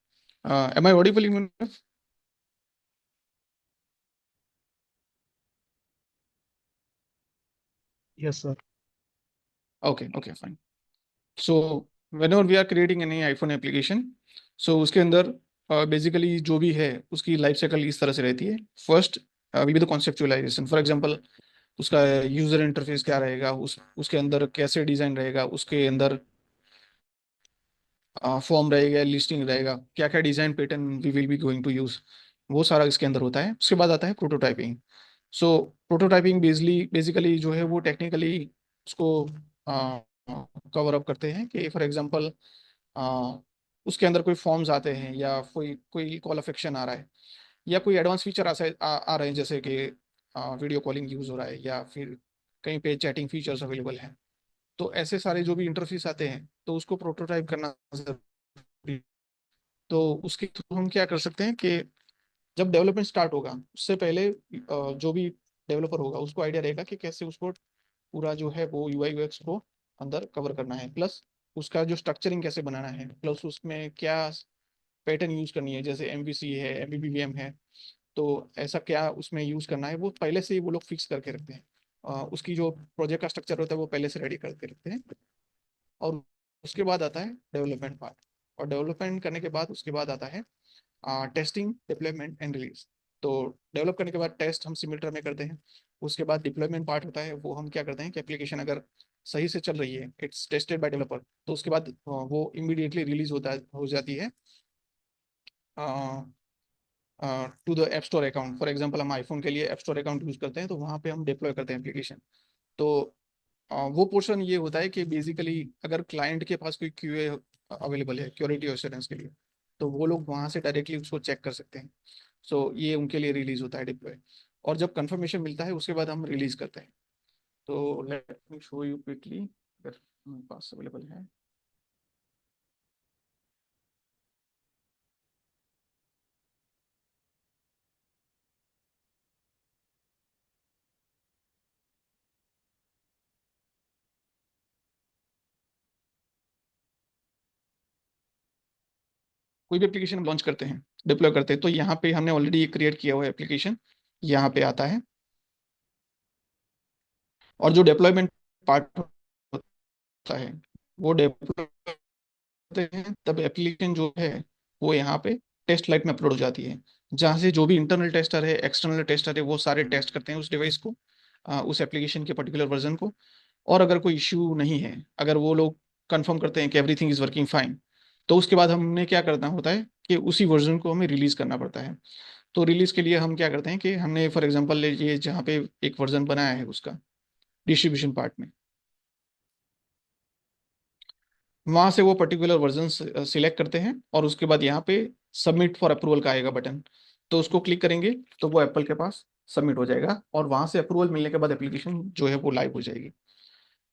[SPEAKER 1] am I audible?
[SPEAKER 2] Yes, sir.
[SPEAKER 1] Okay okay fine. So whenever we are creating any iPhone application, so उसके अंदर बेसिकली जो भी है उसकी लाइफ साइकिल इस तरह से रहती है। First we be the conceptualisation, for example उसका यूजर इंटरफेस क्या रहेगा, उसके अंदर कैसे डिजाइन रहेगा, उसके अंदर फॉर्म रहेगा, लिस्टिंग रहेगा, क्या क्या design pattern we will be going to use, वो सारा इसके अंदर होता है। उसके बाद आता है प्रोटोटाइपिंग। सो प्रोटोटाइपिंग बेसिकली जो है वो टेक्निकली उसको कवर अप करते हैं कि फॉर एग्जांपल उसके अंदर कोई फॉर्म्स आते हैं, या कोई कोई कॉल अफेक्शन आ रहा है, या कोई एडवांस फीचर आ रहे हैं, जैसे कि वीडियो कॉलिंग यूज हो रहा है, या फिर कहीं पे चैटिंग फीचर्स अवेलेबल हैं। तो ऐसे सारे जो भी इंटरफेस आते हैं तो उसको प्रोटोटाइप करना जरूरी है। तो उसके थ्रू हम क्या कर सकते हैं कि जब डेवलपमेंट स्टार्ट होगा उससे पहले जो भी डेवलपर होगा उसको आइडिया रहेगा कि कैसे उसको पूरा जो है वो यूआई यूएक्स को अंदर कवर करना है, प्लस उसका जो स्ट्रक्चरिंग कैसे बनाना है, प्लस उसमें क्या पैटर्न यूज करनी है, जैसे एमवीसी है, एमबीबीएम है, तो ऐसा क्या उसमें यूज करना है वो पहले से ही वो लोग फिक्स करके रखते हैं। उसकी जो प्रोजेक्ट का स्ट्रक्चर होता है वो पहले से रेडी करके रखते हैं। और उसके बाद आता है डेवलपमेंट पार्ट, और डेवलपमेंट करने के बाद उसके बाद आता है टेस्टिंग, डिप्लॉयमेंट एंड रिलीज। तो डेवलप करने के बाद टेस्ट हम सिमुलेटर में करते हैं। उसके बाद डिप्लॉयमेंट पार्ट होता है, वो हम क्या करते हैं कि एप्लीकेशन अगर सही से चल रही है, इट्स टेस्टेड बाय डेवलपर, तो उसके बाद वो इमीडिएटली रिलीज हो जाती है to the app store account. For example हम आईफोन के लिए ऐप स्टोर अकाउंट यूज करते हैं, तो वहाँ पे हम डिप्लॉय करते हैं एप्लीकेशन। तो वो पोर्शन ये होता है कि बेसिकली अगर क्लाइंट के पास कोई क्यूए अवेलेबल है क्यूरिटी एश्योरेंस के लिए, तो वो लोग वहाँ से डायरेक्टली उसको चेक कर सकते हैं। सो ये उनके लिए रिलीज होता है डिप्लॉय। और जब कंफर्मेशन मिलता है उसके बाद हम रिलीज करते हैं। तो let me show you quickly, अगर हमारे पास अवेलेबल है। कोई भी एप्लीकेशन लॉन्च करते हैं, डिप्लॉय करते हैं, तो यहाँ पे हमने ऑलरेडी क्रिएट किया हुआ एप्लीकेशन यहाँ पे आता है। और जो डिप्लॉयमेंट पार्ट होता है, वो डिप्लॉय करते हैं, तब एप्लीकेशन जो है वो यहाँ पे टेस्ट लाइट में अपलोड हो जाती है, जहाँ से जो भी इंटरनल टेस्टर है एक्सटर्नल टेस्टर है वो सारे टेस्ट करते हैं उस डिवाइस को, उस एप्लीकेशन के पर्टिकुलर वर्जन को। और अगर कोई इश्यू नहीं है, अगर वो लोग कंफर्म करते हैं कि एवरीथिंग इज वर्किंग फाइन, तो उसके बाद हमने क्या करना होता है कि उसी वर्जन को हमें रिलीज करना पड़ता है। तो रिलीज के लिए हम क्या करते हैं कि हमने फॉर एग्जांपल ये जहाँ पे एक वर्जन बनाया है उसका डिस्ट्रीब्यूशन पार्ट में, वहां से वो पर्टिकुलर वर्जन सिलेक्ट करते हैं और उसके बाद यहाँ पे सबमिट फॉर अप्रूवल का आएगा बटन। तो उसको क्लिक करेंगे तो वो एप्पल के पास सबमिट हो जाएगा और वहां से अप्रूवल मिलने के बाद एप्लीकेशन जो है वो लाइव हो जाएगी।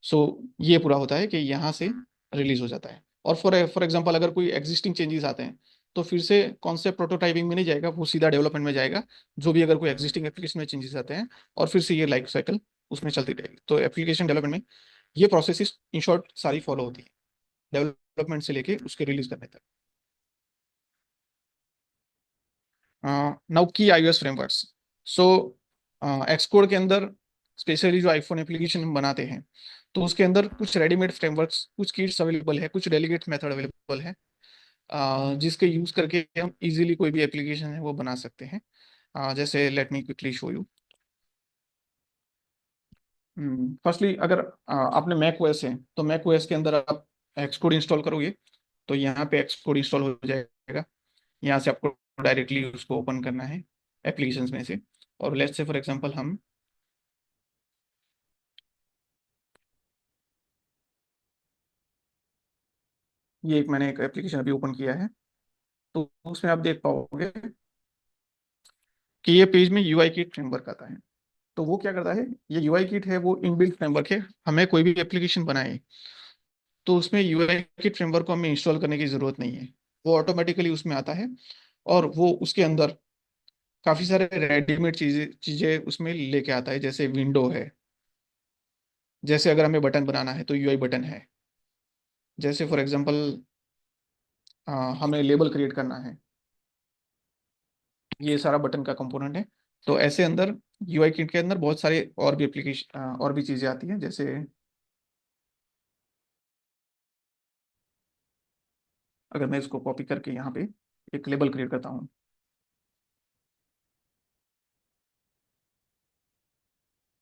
[SPEAKER 1] सो ये पूरा होता है कि यहाँ से रिलीज हो जाता है। और फॉर एग्जांपल अगर कोई एग्जिस्टिंग चेंजेस आते हैं, तो फिर से कॉन्सेप्ट प्रोटोटाइपिंग में नहीं जाएगा, वो सीधा डेवलपमेंट में जाएगा, जो भी अगर कोई एग्जिस्टिंग एप्लीकेशन में चेंजेस आते हैं, और फिर से ये लाइफ साइकिल उसमें चलती रहेगी। तो एप्लीकेशन डेवलपमेंट में ये प्रोसेस इन शॉर्ट सारी फॉलो होती है, डेवलपमेंट से लेके उसके रिलीज करने तक। नाउ की iOS फ्रेमवर्क्स। सो एक्सकोड के अंदर स्पेशली जो आईफोन एप्लीकेशन हम बनाते हैं, तो उसके अंदर कुछ रेडीमेड फ्रेमवर्क्स, कुछ किट्स अवेलेबल है, कुछ डेलीगेट मेथड अवेलेबल है, जिसके यूज करके हम इजीली कोई भी एप्लीकेशन है वो बना सकते हैं। जैसे late me quickly show you. Firstly अगर आपने मैक ओएस है, तो मैक ओएस के अंदर आप एक्सकोड इंस्टॉल करोगे, तो यहाँ पे एक्सकोड इंस्टॉल हो जाएगा। यहाँ से आपको डायरेक्टली उसको ओपन करना है एप्लीकेशंस में से। और लेट्स से फॉर एग्जांपल हम ये एक मैंने एक एप्लीकेशन अभी ओपन किया है, तो उसमें आप देख पाओगे कि ये पेज में यूआई किट फ्रेमवर्क आता है। तो वो क्या करता है, ये यूआई किट है वो इनबिल्ट फ्रेमवर्क है। हमें कोई भी एप्लीकेशन बनाए तो उसमें यूआई किट फ्रेमवर्क को हमें इंस्टॉल करने की जरूरत नहीं है, वो ऑटोमेटिकली उसमें आता है। और वो उसके अंदर काफी सारे रेडीमेड चीजें चीजें उसमें लेके आता है, जैसे विंडो है, जैसे अगर हमें बटन बनाना है तो यूआई बटन है, जैसे फॉर एग्जांपल हमें लेबल क्रिएट करना है, ये सारा बटन का कंपोनेंट है। तो ऐसे अंदर यूआई किट के अंदर बहुत सारे और भी एप्लीकेशन और भी चीजें आती हैं, जैसे अगर मैं इसको कॉपी करके यहाँ पे एक लेबल क्रिएट करता हूँ,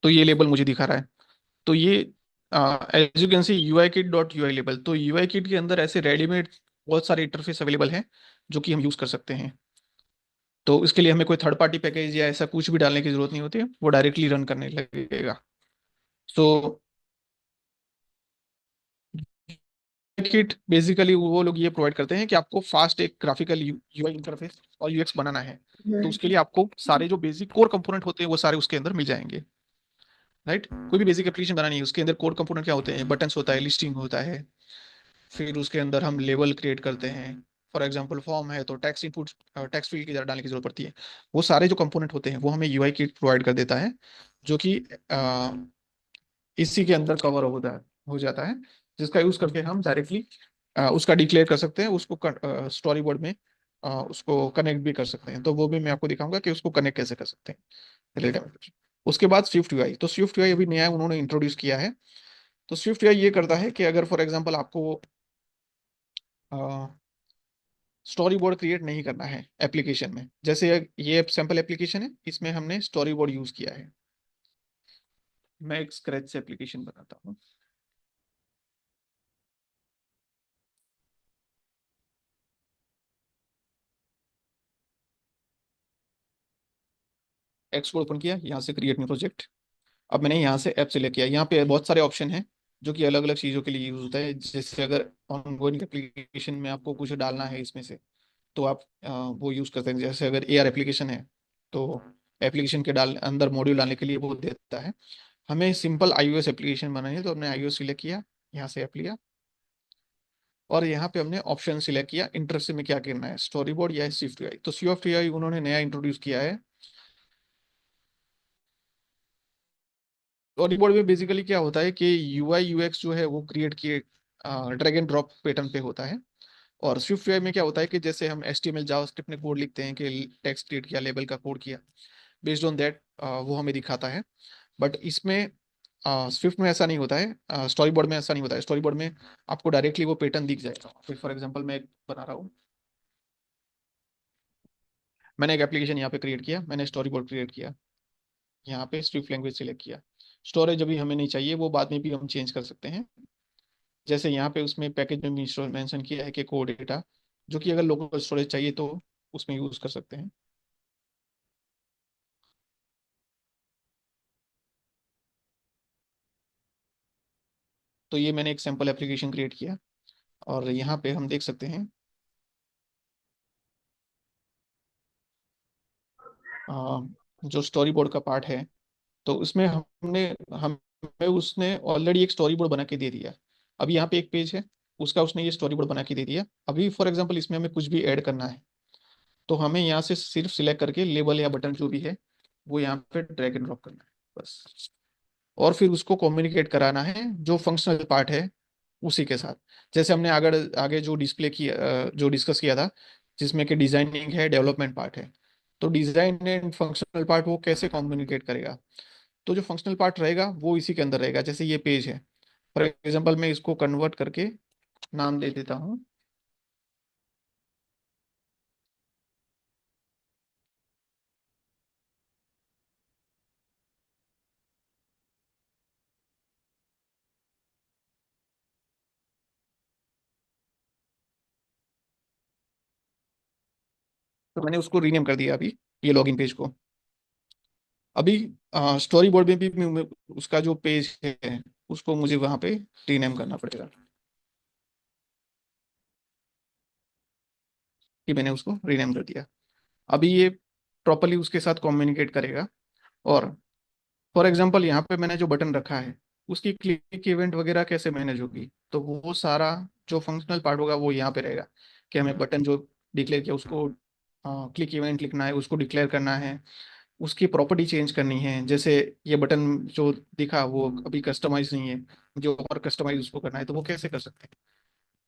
[SPEAKER 1] तो ये लेबल मुझे दिखा रहा है। तो ये as you can see UI kit dot UI label. तो यूआई किट के अंदर ऐसे रेडीमेड बहुत सारे इंटरफेस अवेलेबल हैं जो कि हम यूज कर सकते हैं। तो इसके लिए हमें कोई थर्ड पार्टी पैकेज या ऐसा कुछ भी डालने की जरूरत नहीं होती है, वो डायरेक्टली रन करने लगेगा। सो किट बेसिकली वो लोग ये प्रोवाइड करते हैं कि आपको फास्ट एक ग्राफिकल यूआई इंटरफेस और यूएक्स बनाना है, तो उसके लिए आपको सारे जो बेसिक कोर कंपोनेंट होते हैं वो सारे उसके अंदर मिल जाएंगे। राइट, कोई भी बेसिक एप्लीकेशन बनानी है उसके अंदर कोर कंपोनेंट क्या होते हैं, बटन्स होता है, लिस्टिंग होता है, फिर उसके अंदर हम लेबल क्रिएट करते हैं। फॉर एग्जांपल फॉर्म है तो टैक्स इनपुट, टैक्स फील्ड की डालने की जरूरत पड़ती है। वो सारे जो कंपोनेंट होते हैं वो हमें यूआई किट प्रोवाइड कर देता है, जो कि इसी के अंदर कवर होता है, हो जाता है, जिसका यूज करके हम डायरेक्टली उसका डिक्लेयर कर सकते हैं, उसको स्टोरी बोर्ड में उसको कनेक्ट भी कर सकते हैं। तो वो भी मैं आपको दिखाऊंगा कि उसको कनेक्ट कैसे कर सकते हैं रियल टाइम। उसके बाद स्विफ्ट यूआई। तो स्विफ्ट यूआई अभी नया उन्होंने इंट्रोड्यूस किया है। तो स्विफ्ट यूआई ये करता है कि अगर फॉर एग्जांपल आपको स्टोरी बोर्ड क्रिएट नहीं करना है एप्लीकेशन में, जैसे ये सैम्पल एप्लीकेशन है, इसमें हमने स्टोरी बोर्ड यूज किया है। मैं एक स्क्रैच से एप्लीकेशन बनाता हूँ। एक्स कोड ओपन किया, यहाँ से क्रिएट न्यू प्रोजेक्ट। अब मैंने यहाँ से ऐप सिलेक्ट किया। यहाँ पे बहुत सारे ऑप्शन हैं जो कि अलग अलग चीज़ों के लिए यूज होता है। जैसे अगर ऑनगोइंग एप्लीकेशन में आपको कुछ डालना है इसमें से, तो आप वो यूज करते हैं। जैसे अगर एआर एप्लीकेशन है, तो एप्लीकेशन के डाल अंदर मॉड्यूल डालने के लिए वो देता है। हमें सिंपल iOS एप्लीकेशन बनानी है, तो हमने iOS सिलेक्ट किया, यहाँ से ऐप लिया, और यहाँ पे हमने ऑप्शन सिलेक्ट किया इंटरेस्ट में क्या करना है, स्टोरी बोर्ड या स्विफ्ट यूआई। तो स्विफ्ट यूआई उन्होंने नया इंट्रोड्यूस किया है। स्टोरी बोर्ड में बेसिकली क्या होता है कि यूआई यूएक्स जो है वो क्रिएट किए ड्रैग एंड ड्रॉप पैटर्न पे होता है। और स्विफ्ट यूआई में क्या होता है कि जैसे हम एचटीएमएल जावास्क्रिप्ट में कोड लिखते हैं कि टेक्स्ट क्रिएट किया, लेबल का कोड किया, बेस्ड ऑन दैट वो हमें दिखाता है। बट इसमें स्विफ्ट में ऐसा नहीं होता है, स्टोरी बोर्ड में ऐसा नहीं होता है। स्टोरी बोर्ड में आपको डायरेक्टली वो पैटर्न दिख जाएगा। फिर फॉर एग्जांपल मैं एक बना रहा हूँ, मैंने एक एप्लीकेशन यहाँ पे क्रिएट किया, मैंने स्टोरी बोर्ड क्रिएट किया, यहाँ पे स्विफ्ट लैंग्वेज सिलेक्ट किया। स्टोरेज अभी हमें नहीं चाहिए, वो बाद में भी हम चेंज कर सकते हैं। जैसे यहाँ पे उसमें पैकेज में भी मेंशन किया है कि कोड डेटा, जो कि अगर लोकल स्टोरेज चाहिए तो उसमें यूज कर सकते हैं। तो ये मैंने एक सैम्पल एप्लीकेशन क्रिएट किया, और यहाँ पे हम देख सकते हैं अ, जो स्टोरी बोर्ड का पार्ट है, तो उसमें हमने हमें उसने ऑलरेडी एक स्टोरी बोर्ड बना के दे दिया। अभी यहाँ पे एक पेज है, उसका उसने ये स्टोरी बोर्ड बना के दे दिया। अभी फॉर एग्जांपल इसमें हमें कुछ भी ऐड करना है, तो हमें यहाँ से सिर्फ सिलेक्ट करके लेबल या बटन जो भी है वो यहाँ पे ड्रैग एंड ड्रॉप करना है, बस। और फिर उसको कम्युनिकेट कराना है जो फंक्शनल पार्ट है उसी के साथ। जैसे हमने आगे आगे जो डिस्प्ले किया, जो डिस्कस किया था, जिसमें कि डिजाइनिंग है, डेवलपमेंट पार्ट है। तो डिजाइन एंड फंक्शनल पार्ट वो कैसे कम्युनिकेट करेगा? तो जो फंक्शनल पार्ट रहेगा वो इसी के अंदर रहेगा। जैसे ये पेज है, फॉर एग्जांपल मैं इसको कन्वर्ट करके नाम दे देता हूँ। तो मैंने उसको रीनेम कर दिया अभी, ये लॉगिन पेज को। अभी स्टोरी बोर्ड में भी उसका जो पेज है उसको मुझे वहां पे रीनेम करना पड़ेगा, कि मैंने उसको रीनेम कर दिया। अभी ये प्रॉपरली उसके साथ कम्युनिकेट करेगा। और फॉर एग्जांपल यहाँ पे मैंने जो बटन रखा है, उसकी क्लिक इवेंट वगैरह कैसे मैनेज होगी, तो वो सारा जो फंक्शनल पार्ट होगा वो यहाँ पे रहेगा। कि हमें बटन जो डिक्लेयर किया उसको क्लिक इवेंट लिखना है, उसको डिक्लेयर करना है, उसकी प्रॉपर्टी चेंज करनी है। जैसे ये बटन जो दिखा वो अभी कस्टमाइज नहीं है, जो और कस्टमाइज उसको करना है, तो वो कैसे कर सकते हैं?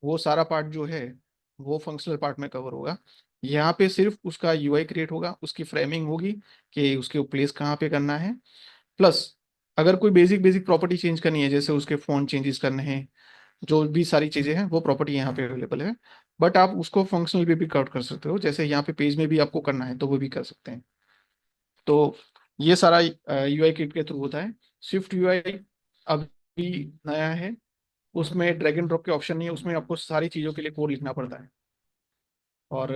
[SPEAKER 1] वो सारा पार्ट जो है वो फंक्शनल पार्ट में कवर होगा। यहाँ पे सिर्फ उसका यूआई क्रिएट होगा, उसकी फ्रेमिंग होगी कि उसके प्लेस कहाँ पे करना है। प्लस अगर कोई बेसिक बेसिक प्रॉपर्टी चेंज करनी है, जैसे उसके फॉन्ट चेंजेस करने हैं, जो भी सारी चीजें हैं वो प्रॉपर्टी यहाँ पे अवेलेबल है। बट आप उसको फंक्शनल पे भी कट कर सकते हो, जैसे यहाँ पे पेज में भी आपको करना है तो वो भी कर सकते हैं। तो ये सारा यूआई किट के थ्रू होता है। स्विफ्ट यूआई अभी नया है, उसमें ड्रैग एंड ड्रॉप के ऑप्शन नहीं है, उसमें आपको सारी चीज़ों के लिए कोड लिखना पड़ता है। और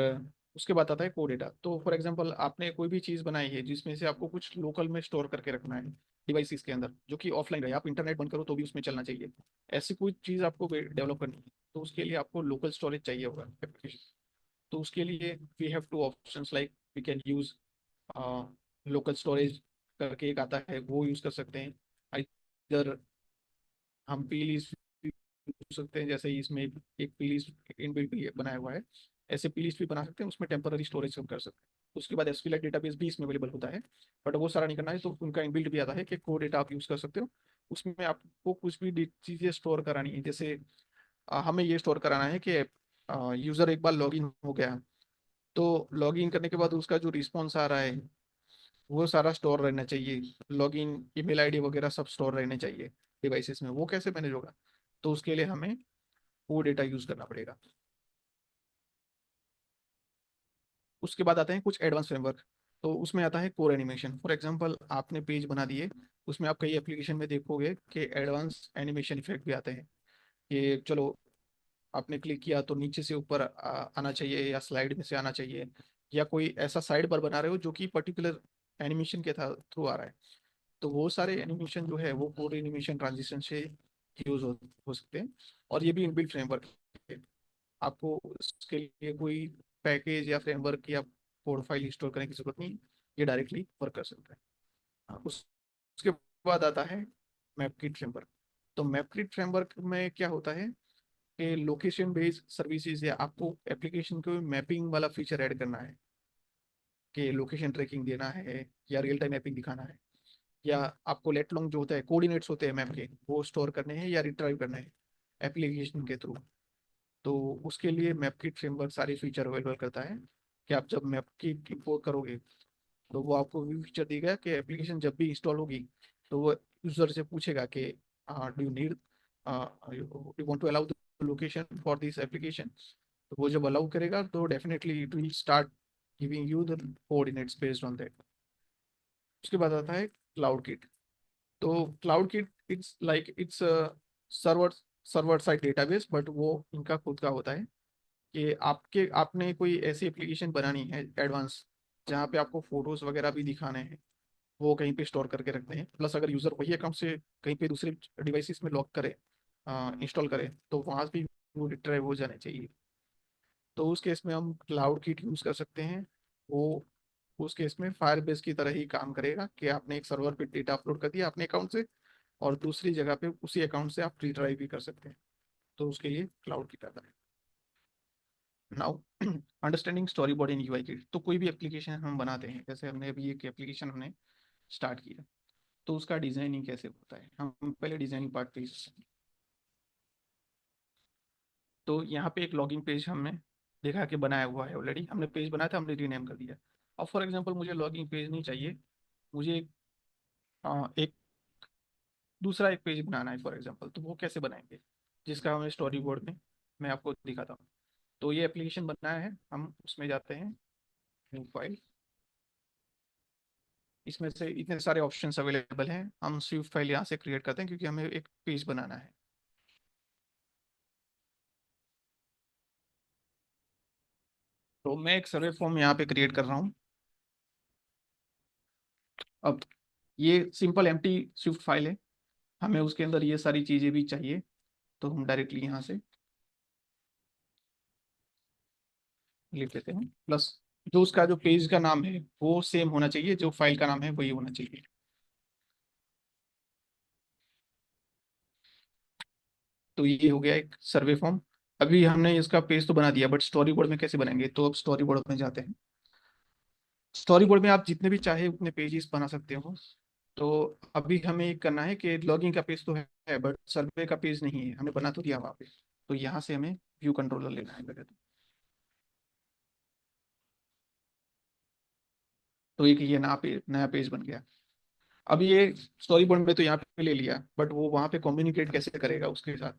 [SPEAKER 1] उसके बाद आता है कोड डेटा। तो फॉर एग्जांपल आपने कोई भी चीज़ बनाई है जिसमें से आपको कुछ लोकल में स्टोर करके रखना है डिवाइसेस के अंदर, जो कि ऑफलाइन रहे, आप इंटरनेट बंद करो तो भी उसमें चलना चाहिए, ऐसी कोई चीज़ आपको डेवलप करनी है, तो उसके लिए आपको लोकल स्टोरेज चाहिए होगा एप्लीकेशन। तो उसके लिए we have two options, like we can use local storage करके एक आता है, वो यूज कर सकते हैं। इधर हम पी लिस्ट यूज सकते हैं, जैसे इसमें एक पी लिस्ट इनबिल्ट बनाया हुआ है, ऐसे पी लिस्ट भी बना सकते हैं, उसमें टेम्पररी स्टोरेज हम कर सकते हैं। उसके बाद एसक्यूएल डेटाबेस भी इसमें अवेलेबल होता है, बट वो सारा नहीं करना है तो उनका इनबिल्ट भी आता है कि कोड डेटा आप यूज कर सकते हो। उसमें आपको कुछ भी चीजें स्टोर करानी है, जैसे हमें ये स्टोर कराना है कि यूजर एक बार लॉगिन हो गया, तो लॉगिन करने के बाद उसका जो रिस्पॉन्स आ रहा है वो सारा स्टोर रहना चाहिए। लॉगिन ईमेल आईडी वगैरह सब स्टोर रहने चाहिए डिवाइसेस में। वो कैसे मैनेज होगा? तो उसके लिए हमें वो डेटा यूज करना पड़ेगा। उसके बाद आते हैं कुछ एडवांस फ्रेमवर्क। तो उसमें आता है कोर एनिमेशन। फॉर एग्जांपल आपने पेज बना दिए, उसमें आप कई एप्लीकेशन में देखोगे कि एडवांस एनिमेशन इफेक्ट भी आते हैं। कि चलो आपने क्लिक किया तो नीचे से ऊपर आना चाहिए, या स्लाइड में से आना चाहिए, या कोई ऐसा साइड बार बना रहे हो जो कि पर्टिकुलर एनिमेशन के थ्रू आ रहा है, तो वो सारे एनिमेशन जो है वो कोड एनिमेशन ट्रांजिशन से यूज हो सकते हैं। और ये भी इनबिल्ट फ्रेमवर्क है, आपको इसके लिए कोई पैकेज या फ्रेमवर्क या कोड फाइल इंस्टॉल करने की जरूरत नहीं है, ये डायरेक्टली वर्क कर सकता है। उसके बाद आता है मैपकिट फ्रेमवर्क। तो मैपकिट फ्रेमवर्क में क्या होता है कि लोकेशन बेस्ड सर्विसेज या आपको एप्लीकेशन को मैपिंग वाला फीचर ऐड करना है, कि लोकेशन ट्रैकिंग देना है या रियल टाइम मैपिंग दिखाना है, या आपको लेट लॉन्ग जो होता है कोऑर्डिनेट्स होते हैं मैप के वो स्टोर करने हैं या रिट्राइव करना है एप्लीकेशन के थ्रू। तो उसके लिए मैपकिट फ्रेमवर्क सारे फीचर अवेलेबल करता है, कि आप जब मैपकिट इंपोर्ट करोगे तो वो आपको भी फीचर देगा कि एप्लीकेशन जब भी इंस्टॉल होगी तो वो यूजर से पूछेगा कि do you need you want to allow the location for this application. तो वो जब अलाउ करेगा तो definitely it will start giving you the coordinates based on that. उसके बाद आता है क्लाउड किट। तो cloud kit it's like it's server server side database, but वो इनका खुद का होता है, कि आपने कोई ऐसी एप्लीकेशन बनानी है एडवांस जहाँ पे आपको फोटोज वगैरह भी दिखाने हैं, वो कहीं पे स्टोर करके रखते हैं। प्लस अगर यूजर वही अकाउंट से कहीं पे दूसरे डिवाइसेस में लॉग करे, इंस्टॉल करे, तो वहाँ भी वो रिट्राइव हो जाने चाहिए। तो उस केस में हम क्लाउड किट यूज कर सकते हैं। वो उस केस में फायरबेस की तरह ही काम करेगा, कि आपने एक सर्वर पे डेटा अपलोड कर दिया अपने अकाउंट से, और दूसरी जगह पे उसी अकाउंट से आप रिट्राइव भी कर सकते हैं। तो उसके लिए क्लाउड किट आता है। नाउ अंडरस्टैंडिंग स्टोरी बोर्ड इन यूआई किट। तो कोई भी एप्लीकेशन हम बनाते हैं, जैसे हमने अभी एक एप्लीकेशन हमने स्टार्ट किया, तो उसका डिजाइनिंग कैसे होता है, हम पहले डिजाइनिंग पार्ट पे। तो यहाँ पे एक लॉगिंग पेज हमने देखा कि बनाया हुआ है ऑलरेडी, हमने पेज बनाया था, हमने रीनेम कर दिया। अब फॉर एग्जांपल मुझे लॉगिंग पेज नहीं चाहिए, मुझे एक दूसरा एक पेज बनाना है फॉर एग्जांपल, तो वो कैसे बनाएंगे, जिसका हमें स्टोरी बोर्ड में मैं आपको दिखाता हूँ। तो ये एप्लीकेशन बनाया है, हम उसमें जाते हैं, न्यू फाइल। इसमें से इतने सारे ऑप्शंस अवेलेबल हैं, हम स्विफ्ट फाइल यहाँ से क्रिएट करते हैं क्योंकि हमें एक पेज बनाना है। तो मैं एक सर्वे फॉर्म यहाँ पे क्रिएट कर रहा हूँ। अब ये सिंपल एम्प्टी स्विफ्ट फाइल है, हमें उसके अंदर ये सारी चीज़ें भी चाहिए, तो हम डायरेक्टली यहाँ से लिख लेते हैं। प्लस जो उसका जो पेज का नाम है वो सेम होना चाहिए, जो फाइल का नाम है वही होना चाहिए। तो ये हो गया एक सर्वे फॉर्म। अभी हमने इसका पेज तो बना दिया, बट स्टोरी बोर्ड में कैसे बनाएंगे, तो अब स्टोरी बोर्ड में जाते हैं। स्टोरी बोर्ड में आप जितने भी चाहे उतने पेजेस बना सकते हो। तो अभी हमें एक करना है कि लॉगिंग का पेज तो है बट सर्वे का पेज नहीं है, हमने बना तो दिया वहाँ पे। तो यहाँ से हमें व्यू कंट्रोलर लेना है पहले। तो एक ये नया पेज बन गया। अब ये स्टोरी बोर्ड में तो यहाँ पे ले लिया, बट वो वहाँ पे कम्युनिकेट कैसे करेगा उसके साथ,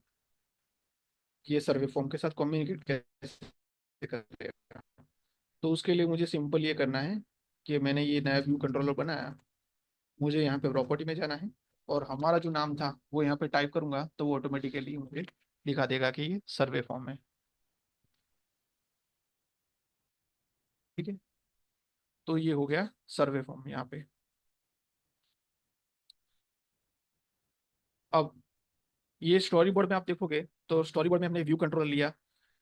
[SPEAKER 1] ये सर्वे फॉर्म के साथ कम्युनिकेट कैसे करेगा। तो उसके लिए मुझे सिंपल ये करना है कि मैंने ये नया व्यू कंट्रोलर बनाया, मुझे यहाँ पे प्रॉपर्टी में जाना है, और हमारा जो नाम था वो यहाँ पे टाइप करूंगा तो वो ऑटोमेटिकली मुझे दिखा देगा कि ये सर्वे फॉर्म है। ठीक है, तो ये हो गया सर्वे फॉर्म यहाँ पे। अब ये स्टोरी बोर्ड में आप देखोगे, तो स्टोरी बोर्ड में हमने व्यू कंट्रोल लिया।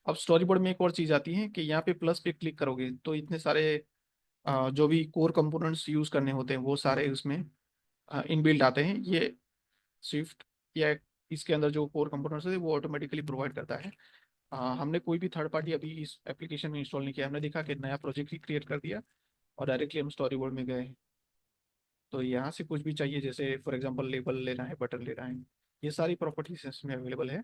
[SPEAKER 1] अब स्टोरी बोर्ड में एक और चीज़ आती है कि यहाँ पे प्लस पे क्लिक करोगे तो इतने सारे जो भी कोर कंपोनेंट्स यूज करने होते हैं वो सारे उसमें इनबिल्ट आते हैं। ये स्विफ्ट या इसके अंदर जो कोर कंपोनेंट्स होते हैं वो ऑटोमेटिकली प्रोवाइड करता है। हमने कोई भी थर्ड पार्टी अभी इस एप्लीकेशन में इंस्टॉल नहीं किया, हमने देखा कि नया प्रोजेक्ट ही क्रिएट कर दिया और डायरेक्टली हम स्टोरी बोर्ड में गए। तो यहाँ से कुछ भी चाहिए, जैसे फॉर एग्जांपल लेबल लेना है, बटन लेना है, ये सारी प्रॉपर्टीज इसमें अवेलेबल है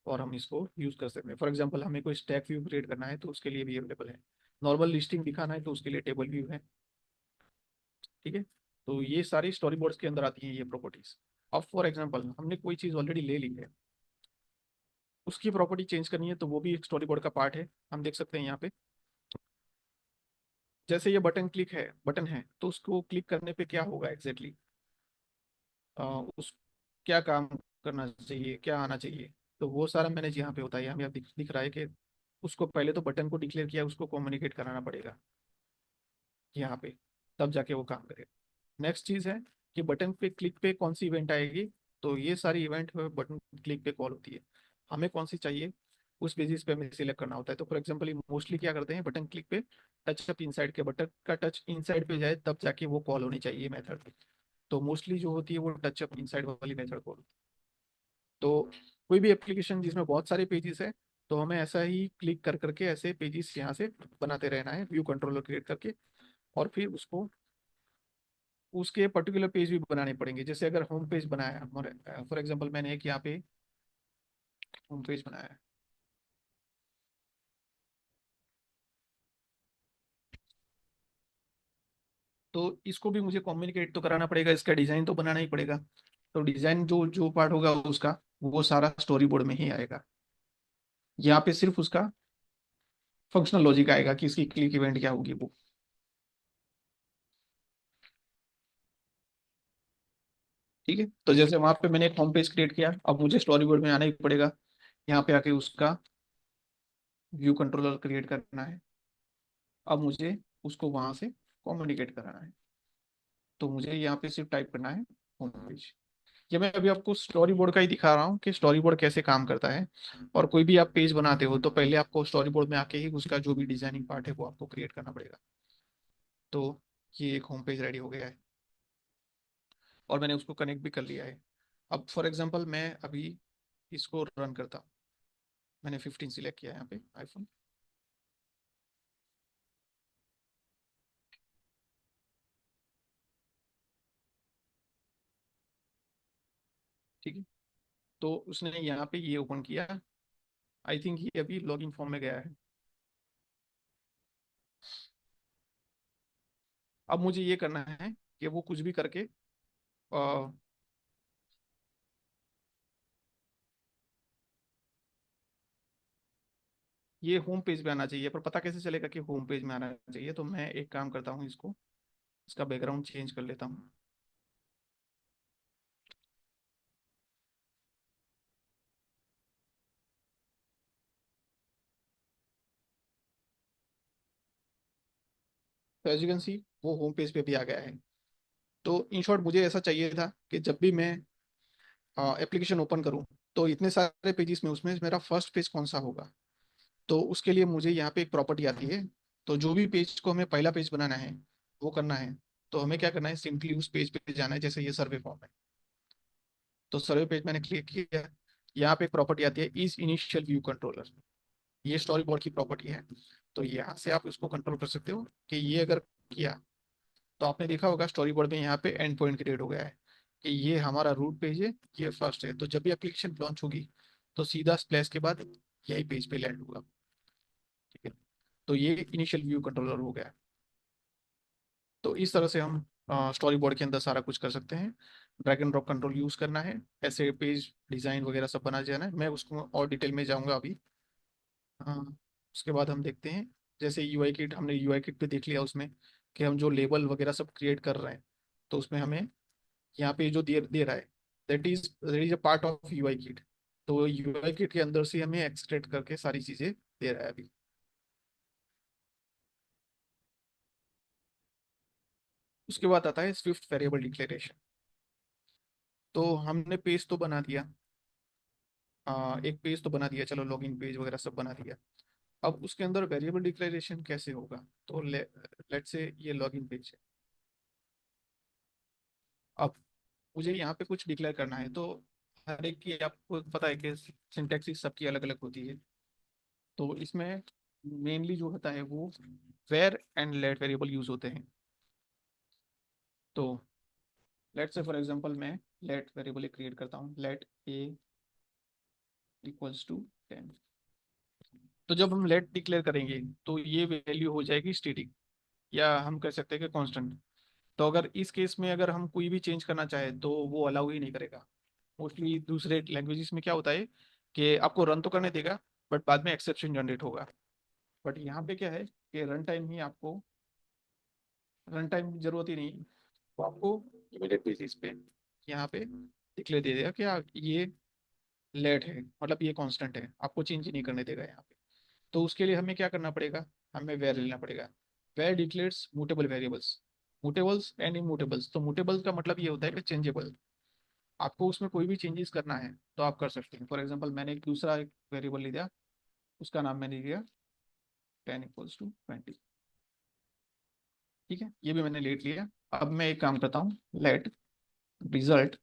[SPEAKER 1] और हम इसको यूज कर सकते हैं। फॉर एग्जांपल हमें कोई स्टैक व्यू क्रिएट करना है तो उसके लिए भी अवेलेबल है, नॉर्मल लिस्टिंग दिखाना है तो उसके लिए टेबल व्यू है। ठीक है, तो ये सारी स्टोरी बोर्ड्स के अंदर आती हैं ये प्रॉपर्टीज। अब फॉर एग्जांपल हमने कोई चीज़ ऑलरेडी ले ली है, उसकी प्रॉपर्टी चेंज करनी है, तो वो भी एक स्टोरी बोर्ड का पार्ट है। हम देख सकते हैं यहाँ पे, जैसे ये बटन है तो उसको क्लिक करने पे क्या होगा एग्जैक्टली उस क्या काम करना चाहिए, क्या आना चाहिए, तो वो सारा मैंने यहाँ पे बताया। हमें अब दिख रहा है कि उसको पहले तो बटन को डिक्लेयर किया, उसको कम्युनिकेट कराना पड़ेगा यहाँ पे। तब जाके वो काम करेगा। नेक्स्ट चीज़ है कि बटन पे क्लिक पे कौन सी इवेंट आएगी। तो ये सारी इवेंट बटन क्लिक पे कॉल होती है। हमें कौन सी चाहिए उस बेसिस पे हमें सिलेक्ट करना होता है। तो फॉर एग्जांपल मोस्टली क्या करते हैं, बटन क्लिक पे टच अप इनसाइड के बटन का टच इनसाइड पे जाए तब जाके वो कॉल होनी चाहिए मेथड। तो मोस्टली जो होती है वो टच अप इनसाइड वाली मेथड कॉल। तो कोई भी एप्लीकेशन जिसमें बहुत सारे पेजेस है, तो हमें ऐसा ही क्लिक कर करके ऐसे पेजेस यहाँ से बनाते रहना है, व्यू कंट्रोलर क्रिएट करके। और फिर उसको उसके पर्टिकुलर पेज भी बनाने पड़ेंगे। जैसे अगर होम पेज बनाया, फॉर एग्जांपल मैंने एक यहाँ पे होम पेज बनाया है, तो इसको भी मुझे कम्युनिकेट तो कराना पड़ेगा, इसका डिजाइन तो बनाना ही पड़ेगा। तो डिजाइन जो जो पार्ट होगा उसका, वो सारा स्टोरी बोर्ड में ही आएगा। यहाँ पे सिर्फ उसका फंक्शनल लॉजिक आएगा कि इसकी क्लिक इवेंट क्या होगी वो। ठीक है, तो जैसे वहां पे मैंने एक होम पेज क्रिएट किया, अब मुझे स्टोरी बोर्ड में आना ही पड़ेगा। यहाँ पे आके उसका व्यू कंट्रोलर क्रिएट करना है। अब मुझे उसको वहां से कम्युनिकेट कराना है। तो मुझे यहाँ पे सिर्फ टाइप करना है होम पेज। ये मैं अभी आपको स्टोरी बोर्ड का ही दिखा रहा हूँ कि स्टोरी बोर्ड कैसे काम करता है। और कोई भी आप पेज बनाते हो तो पहले आपको स्टोरी बोर्ड में आके ही उसका जो भी डिजाइनिंग पार्ट है वो आपको क्रिएट करना पड़ेगा। तो ये एक होम पेज रेडी हो गया है और मैंने उसको कनेक्ट भी कर लिया है। अब फॉर एग्जांपल मैं अभी इसको रन करता हूँ। मैंने 15 सिलेक्ट किया है यहाँ पे आईफोन। ठीक है, तो उसने यहाँ पे ये ओपन किया। आई थिंक ये अभी लॉगिन फॉर्म में गया है। अब मुझे ये करना है कि वो कुछ भी करके अ, ये होम पेज पे आना चाहिए, पर पता कैसे चलेगा कि होम पेज में आना चाहिए। तो मैं एक काम करता हूँ, इसको इसका बैकग्राउंड चेंज कर लेता हूँ। तो एज यू कैन सी वो होम पेज पे भी आ गया है। तो इन शॉर्ट मुझे ऐसा चाहिए था कि जब भी मैं एप्लीकेशन ओपन करूँ तो इतने सारे पेजेस में उसमें मेरा फर्स्ट पेज कौन सा होगा। तो उसके लिए मुझे यहाँ पे एक प्रॉपर्टी आती है। तो जो भी पेज को हमें पहला पेज बनाना है वो करना है, तो हमें क्या करना है, सिंपली उस पेज पे जाना है। जैसे ये सर्वे फॉर्म है, तो सर्वे पेज मैंने क्लिक किया। यहाँ पे एक प्रॉपर्टी आती है इज इनिशियल व्यू कंट्रोलर। ये स्टोरी बोर्ड की प्रॉपर्टी है। तो यहाँ से आप इसको कंट्रोल कर सकते हो कि ये अगर किया, तो आपने देखा होगा स्टोरी बोर्ड में यहाँ पे एंड पॉइंट क्रिएट हो गया है कि ये हमारा रूट पेज है, ये फर्स्ट है। तो जब भी एप्लीकेशन लॉन्च होगी तो सीधा स्प्लैश के बाद यही पेज पे लैंड होगा। ठीक है, तो ये इनिशियल व्यू कंट्रोलर हो गया। तो इस तरह से हम स्टोरी बोर्ड के अंदर सारा कुछ कर सकते हैं। Drag and drop control use करना है, ऐसे पेज डिजाइन वगैरह सब बना जाना है। मैं उसको और डिटेल में जाऊंगा अभी। हाँ, उसके बाद हम देखते हैं। जैसे यूआई किट, हमने यूआई किट पे देख लिया उसमें कि हम जो लेबल वगैरह सब क्रिएट कर रहे हैं, तो उसमें हमें यहाँ पे जो दे रहा है, that is a part of UI kit. तो यूआई किट के अंदर से हमें एक्सट्रैक्ट करके सारी चीजें दे रहा है अभी। उसके बाद आता है स्विफ्ट वेरिएबल डिक्लेरेशन। तो हमने पेज तो बना दिया, एक पेज तो बना दिया, चलो लॉगिन पेज वगैरह सब बना दिया। अब उसके अंदर वेरिएबल डिक्लेरेशन कैसे होगा। तो लेट से ये लॉगिन पेज है। अब मुझे यहाँ पे कुछ डिक्लेयर करना है। तो हर एक की आपको पता है कि सिंटैक्स सबकी अलग अलग होती है। तो इसमें मेनली जो होता है वो var and let variable use होते हैं। तो लेट से फॉर एग्जांपल मैं लेट वेरिएबल क्रिएट करता हूँ, लेट ए इक्वल्स टू 10। तो जब हम लेट डिक्लेयर करेंगे तो ये वैल्यू हो जाएगी स्टैटिक, या हम कह सकते हैं कि कांस्टेंट। तो अगर इस केस में अगर हम कोई भी चेंज करना चाहे तो वो अलाउ ही नहीं करेगा। मोस्टली दूसरे लैंग्वेजेस में क्या होता है कि आपको रन तो करने देगा, बट बाद में एक्सेप्शन जनरेट होगा। बट यहाँ पे क्या है कि रन टाइम ही आपको, रन टाइम की जरूरत ही नहीं, वो आपको इमीडिएट बेसिस पे यहाँ पे डिक्लेयर दे देगा कि ये लेट है, मतलब ये कांस्टेंट है, आपको चेंज ही नहीं करने देगा यहाँ पे। तो उसके लिए हमें क्या करना पड़ेगा, हमें वेर लेना पड़ेगा। Var declares mutable variables. Mutables and immutables. तो मुटेबल्स का मतलब ये होता है कि चेंजेबल, आपको उसमें कोई भी चेंजेस करना है तो आप कर सकते हैं। फॉर एग्जांपल मैंने एक दूसरा एक वेरिएबल ले लिया, उसका नाम मैंने लिया 10 = 20। ठीक है, ये भी मैंने लेट लिया। अब मैं एक काम करता हूँ, लेट रिजल्ट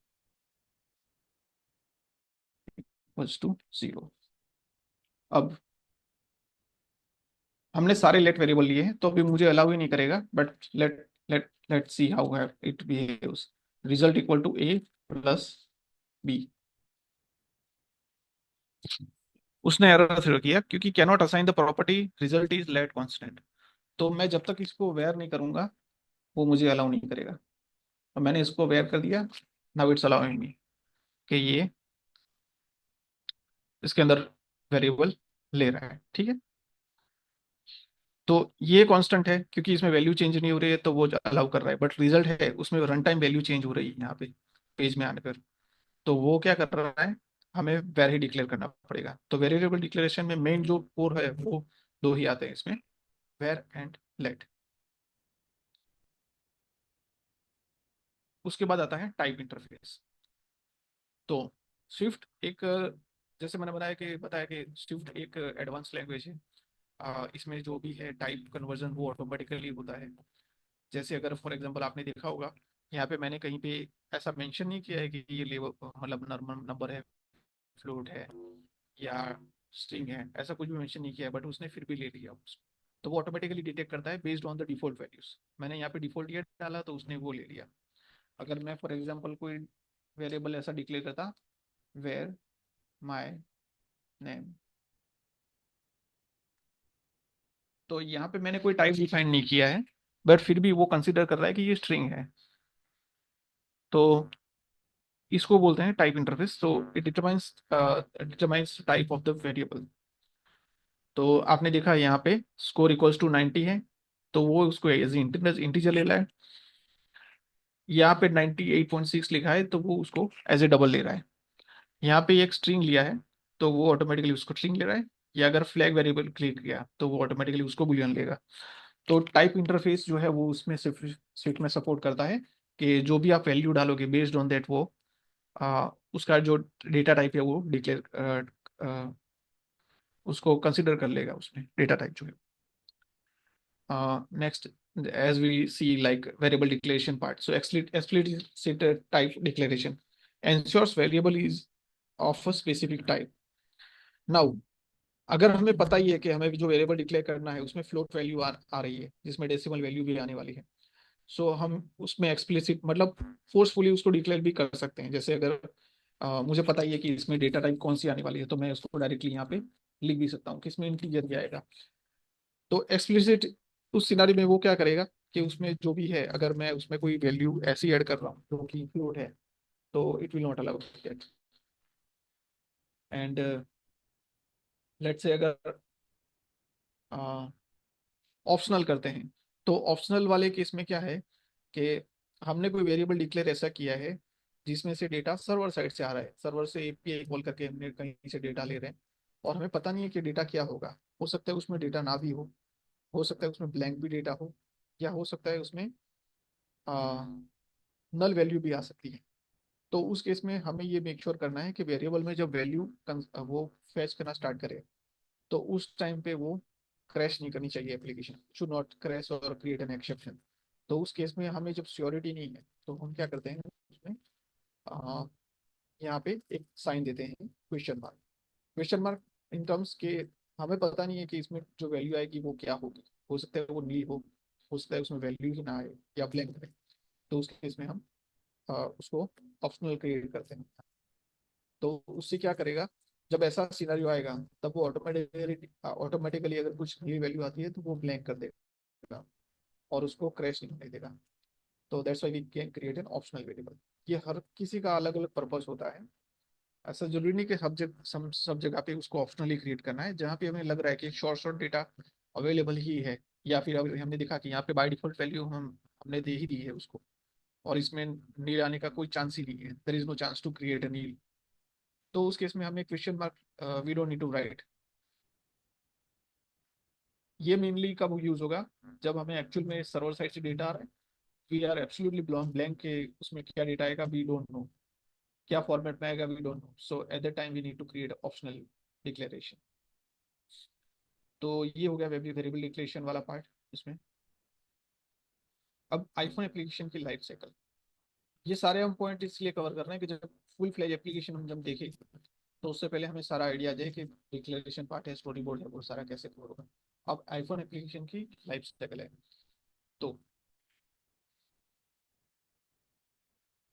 [SPEAKER 1] = 0। अब हमने सारे लेट वेरिएबल लिए हैं तो अभी मुझे अलाउ ही नहीं करेगा, but let see how have it behaves. Result = a + b। उसने एरर थ्रो किया क्योंकि cannot assign the property result is let constant. तो मैं जब तक इसको वेयर नहीं करूंगा वो मुझे अलाउ नहीं करेगा। और मैंने इसको वेयर कर दिया, नाउ इट्स अलाउइंग मी कि ये इसके अंदर वेरिएबल ले रहा है। ठीक है, तो ये कांस्टेंट है क्योंकि इसमें वैल्यू चेंज नहीं हो रही है तो वो अलाउ कर रहा है। बट रिजल्ट है उसमें रन टाइम वैल्यू चेंज हो रही है यहाँ पे पेज में आने पर। तो वो क्या कर रहा है, हमें वेर ही डिक्लेयर करना पड़ेगा। तो वेरिएबल डिक्लेरेशन में मेन जो कोर है वो दो ही आते हैं इसमें, वेर एंड लेट। उसके बाद आता है टाइप इंटरफेस। तो स्विफ्ट एक, जैसे मैंने बताया कि स्विफ्ट एक एडवांस लैंग्वेज है। इसमें जो भी है टाइप कन्वर्जन वो ऑटोमेटिकली होता है। जैसे अगर फॉर एग्जांपल आपने देखा होगा, यहाँ पे मैंने कहीं पे ऐसा मेंशन नहीं किया है कि ये लेवल मतलब नॉर्मल नंबर है, फ्लोट है या स्ट्रिंग है, ऐसा कुछ भी मेंशन नहीं किया है, बट उसने फिर भी ले लिया उसको। तो वो ऑटोमेटिकली डिटेक्ट करता है based on the default values. मैंने यहाँ पे डिफॉल्ट ईयर डाला तो उसने वो ले लिया। अगर मैं फॉर एग्जांपल कोई वेरिएबल ऐसा डिक्लेयर करता, वेयर माई नेम, तो यहाँ पे मैंने कोई टाइप डिफाइन नहीं किया है, बट फिर भी वो कंसिडर कर रहा है कि ये स्ट्रिंग है। तो इसको बोलते हैं टाइप इंटरफेस। तो it determines type of the variable. तो आपने देखा यहाँ पे स्कोर = 90 है, तो वो उसको एज इंटीजर ले रहा है। यहाँ पे 98.6 लिखा है तो वो उसको एज ए डबल ले रहा है। यहाँ पे एक स्ट्रिंग लिया है तो वो ऑटोमेटिकली उसको स्ट्रिंग ले रहा है। या अगर फ्लैग वेरिएबल क्लिक किया तो वो ऑटोमेटिकली उसको बुलियन लेगा। तो टाइप इंटरफेस जो है वो उसमें स्विफ्ट में सपोर्ट करता है कि जो भी आप वैल्यू डालोगे बेस्ड ऑन दैट वो उसका जो डेटा टाइप है वो डिक्लेयर उसको कंसिडर कर लेगा उसमें डेटा टाइप जो है। Next, as we see like variable declaration part. So explicit type declaration ensures variable is of a specific type. Now, अगर हमें पता ही है कि हमें जो वेरिएबल डिक्लेयर करना है उसमें फ्लोट वैल्यू आ रही है जिसमें डेसिमल वैल्यू भी आने वाली है, सो हम उसमें एक्सप्लिसिट मतलब फोर्सफुली उसको डिक्लेयर भी कर सकते हैं। जैसे अगर मुझे पता ही है कि इसमें डेटा टाइप कौन सी आने वाली है तो मैं उसको डायरेक्टली यहाँ पे लिख भी सकता हूँ कि इसमें इंटीजर भी आएगा। तो एक्सप्लिसिट उस सिनारी में वो क्या करेगा कि उसमें जो भी है अगर मैं उसमें कोई वैल्यू ऐसी ऐड कर रहा हूँ जो कि फ्लोट है तो it will not allow that. And let's say अगर ऑप्शनल करते हैं, तो ऑप्शनल वाले केस में क्या है कि हमने कोई वेरिएबल डिक्लेयर ऐसा किया है जिसमें से डेटा सर्वर साइड से आ रहा है, सर्वर से एपीआई कॉल करके हमने कहीं से डेटा ले रहे हैं और हमें पता नहीं है कि डेटा क्या होगा। हो सकता है उसमें डेटा ना भी हो सकता है उसमें ब्लैंक भी डेटा हो, या हो सकता है उसमें नल वैल्यू भी आ सकती है। तो उस केस में हमें ये मेक श्योर करना है कि वेरिएबल में जब वैल्यू वो फैच करना स्टार्ट करे तो उस टाइम पे वो क्रैश नहीं करनी चाहिए, एप्लीकेशन शुड नॉट क्रैश और क्रिएट एन एक्सेप्शन। तो उस केस में हमें जब श्योरिटी नहीं है तो हम क्या करते हैं उसमें अ, यहाँ पे एक साइन देते हैं क्वेश्चन मार्क इन टर्म्स के हमें पता नहीं है कि इसमें जो वैल्यू आएगी वो क्या होगी। हो सकता है वो नील हो सकता है उसमें वैल्यू ही ना आए या ब्लैंक रहे। तो उस केस में हम उसको ऑप्शनल क्रिएट करते हैं। तो उससे क्या करेगा, जब ऐसा सिनेरियो आएगा तब वो ऑटोमेटिकली अगर कुछ नई वैल्यू आती है तो वो ब्लैंक कर देगा और उसको क्रैश नहीं होने देगा। तो that's why we can create an optional variable. ये हर किसी का अलग अलग पर्पस होता है। ऐसा जरूरी नहीं कि सब जगह पे उसको ऑप्शनली क्रिएट करना है। जहाँ पे हमें लग रहा है कि शॉर्ट शॉर्ट डेटा अवेलेबल ही है, या फिर अभी हमने देखा कि यहाँ पे बाय डिफॉल्ट वैल्यू हमने दे ही दी है उसको और इसमें नील आने का कोई चांस ही नहीं है, there is no chance to create a nil. तो उस केस में हमें question mark we don't need to write. ये मेनली कब यूज होगा, जब हमें एक्चुअल में सर्वर साइड से डेटा आ रहा है वी आर एब्सोल्युटली ब्लैंक के उसमें क्या डेटा आएगा वी डोंट नो, क्या फॉर्मेट में आएगा we don't know, so at the time we need to create optional declaration. तो ये हो गया वेरिएबल डिक्लेरेशन वाला पार्ट इसमें। अब आईफोन एप्लीकेशन की लाइफ साइकिल, ये सारे हम पॉइंट इसलिए कवर कर रहे हैं कि जब फुल फ्लैज एप्लीकेशन हम जब देखें तो उससे पहले हमें सारा आइडिया दे कि डिक्लेरेशन पार्ट है, स्टोरी बोर्ड है, वो सारा कैसे कवर होगा। अब आईफोन एप्लीकेशन की लाइफ साइकिल है। तो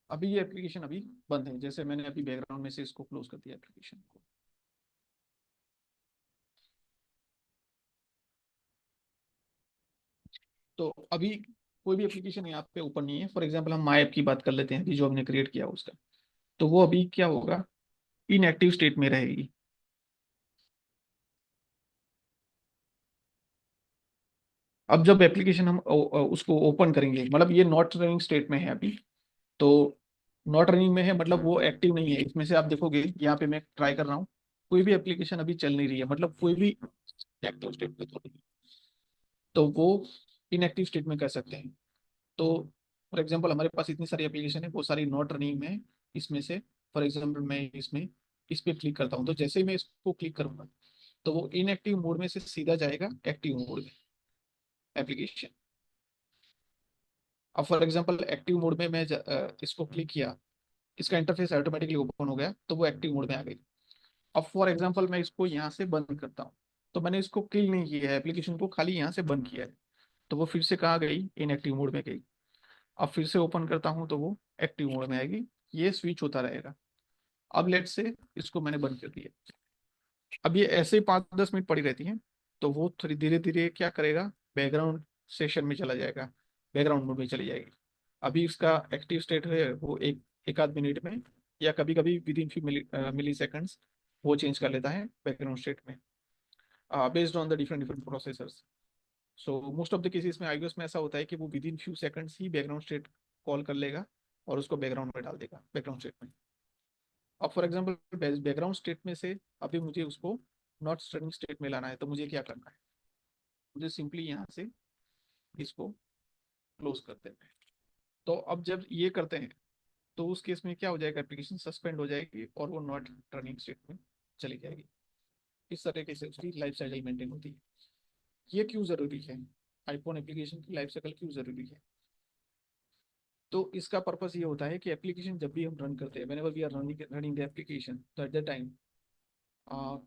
[SPEAKER 1] अभी ये एप्लीकेशन अभी बंद है, जैसे मैंने अभी बैकग्राउंड में से इसको क्लोज कर दिया एप्लीकेशन को। तो अभी कोई भी एप्लीकेशन यहाँ पे ओपन नहीं है। फॉर एग्जांपल हम माई ऐप की बात कर लेते हैं, अभी जो हमने क्रिएट किया उसका, तो वो अभी क्या होगा, इनएक्टिव स्टेट में रहेगी। अब जब एप्लीकेशन हम उसको ओपन करेंगे, मतलब ये नॉट रनिंग स्टेट में है अभी। तो नॉट रनिंग में है मतलब वो एक्टिव नहीं है। इसमें से आप देखोगे यहाँ पे मैं ट्राई कर रहा हूँ, कोई भी एप्लीकेशन अभी चल नहीं रही है, मतलब कोई भी एक्टिव स्टेट में तो नहीं है। तो वो इनएक्टिव स्टेट में कह सकते हैं। तो फॉर एग्जांपल हमारे पास इतनी सारी एप्लीकेशन है, वो सारी नॉट रनिंग में है। इसमें से फॉर एग्जांपल मैं इसमें इस पे क्लिक करता हूँ, तो जैसे ही मैं इसको क्लिक करूंगा तो वो इनएक्टिव मोड में से सीधा जाएगा एक्टिव मोड में एप्लीकेशन। अब फॉर एग्जांपल एक्टिव मोड में मैं इसको क्लिक किया, इसका इंटरफेस ऑटोमेटिकली ओपन हो गया, तो वो एक्टिव मोड में आ गई। अब फॉर एग्जांपल मैं इसको यहाँ से बंद करता हूँ, तो मैंने इसको किल नहीं किया है एप्लीकेशन को, खाली यहाँ से बंद किया है, तो वो फिर से कहाँ गई, इनएक्टिव मोड में गई। अब फिर से ओपन करता हूँ तो वो एक्टिव मोड में आएगी। ये स्विच होता रहेगा। अब लेट से इसको मैंने बंद कर दिया, अब ये ऐसे ही 5-10 मिनट पड़ी रहती हैं, तो वो थोड़ी धीरे धीरे क्या करेगा, बैकग्राउंड सेशन में चला जाएगा, बैकग्राउंड मोड में चली जाएगी। अभी इसका एक्टिव स्टेट है वो एक आध मिनट में, या कभी कभी within few milliseconds वो चेंज कर लेता है बैकग्राउंड स्टेट में, based on the different different processors. So most of the cases में iOS में ऐसा होता है कि वो विद इन फ्यू सेकंड्स ही बैकग्राउंड स्टेट कॉल कर लेगा और उसको बैकग्राउंड में डाल देगा, बैकग्राउंड स्टेट में। अब फॉर एग्जांपल बैकग्राउंड स्टेट में से अभी मुझे उसको नॉट रनिंग स्टेट में लाना है, तो मुझे क्या करना है, मुझे सिंपली यहाँ से इसको क्लोज कर देना है। तो अब जब ये करते हैं तो उस केस में क्या हो जाएगा, एप्लीकेशन सस्पेंड हो जाएगी और वो नॉट रनिंग स्टेट में चली जाएगी। इस तरीके से उसकी लाइफ साइकिल मेंटेन होती है। ये क्यों जरूरी है, आईफोन एप्लीकेशन की लाइफ साइकिल क्यों जरूरी है? तो इसका पर्पस ये होता है कि एप्लीकेशन जब भी हम रन करते हैं, whenever we are running the application, तो एट द टाइम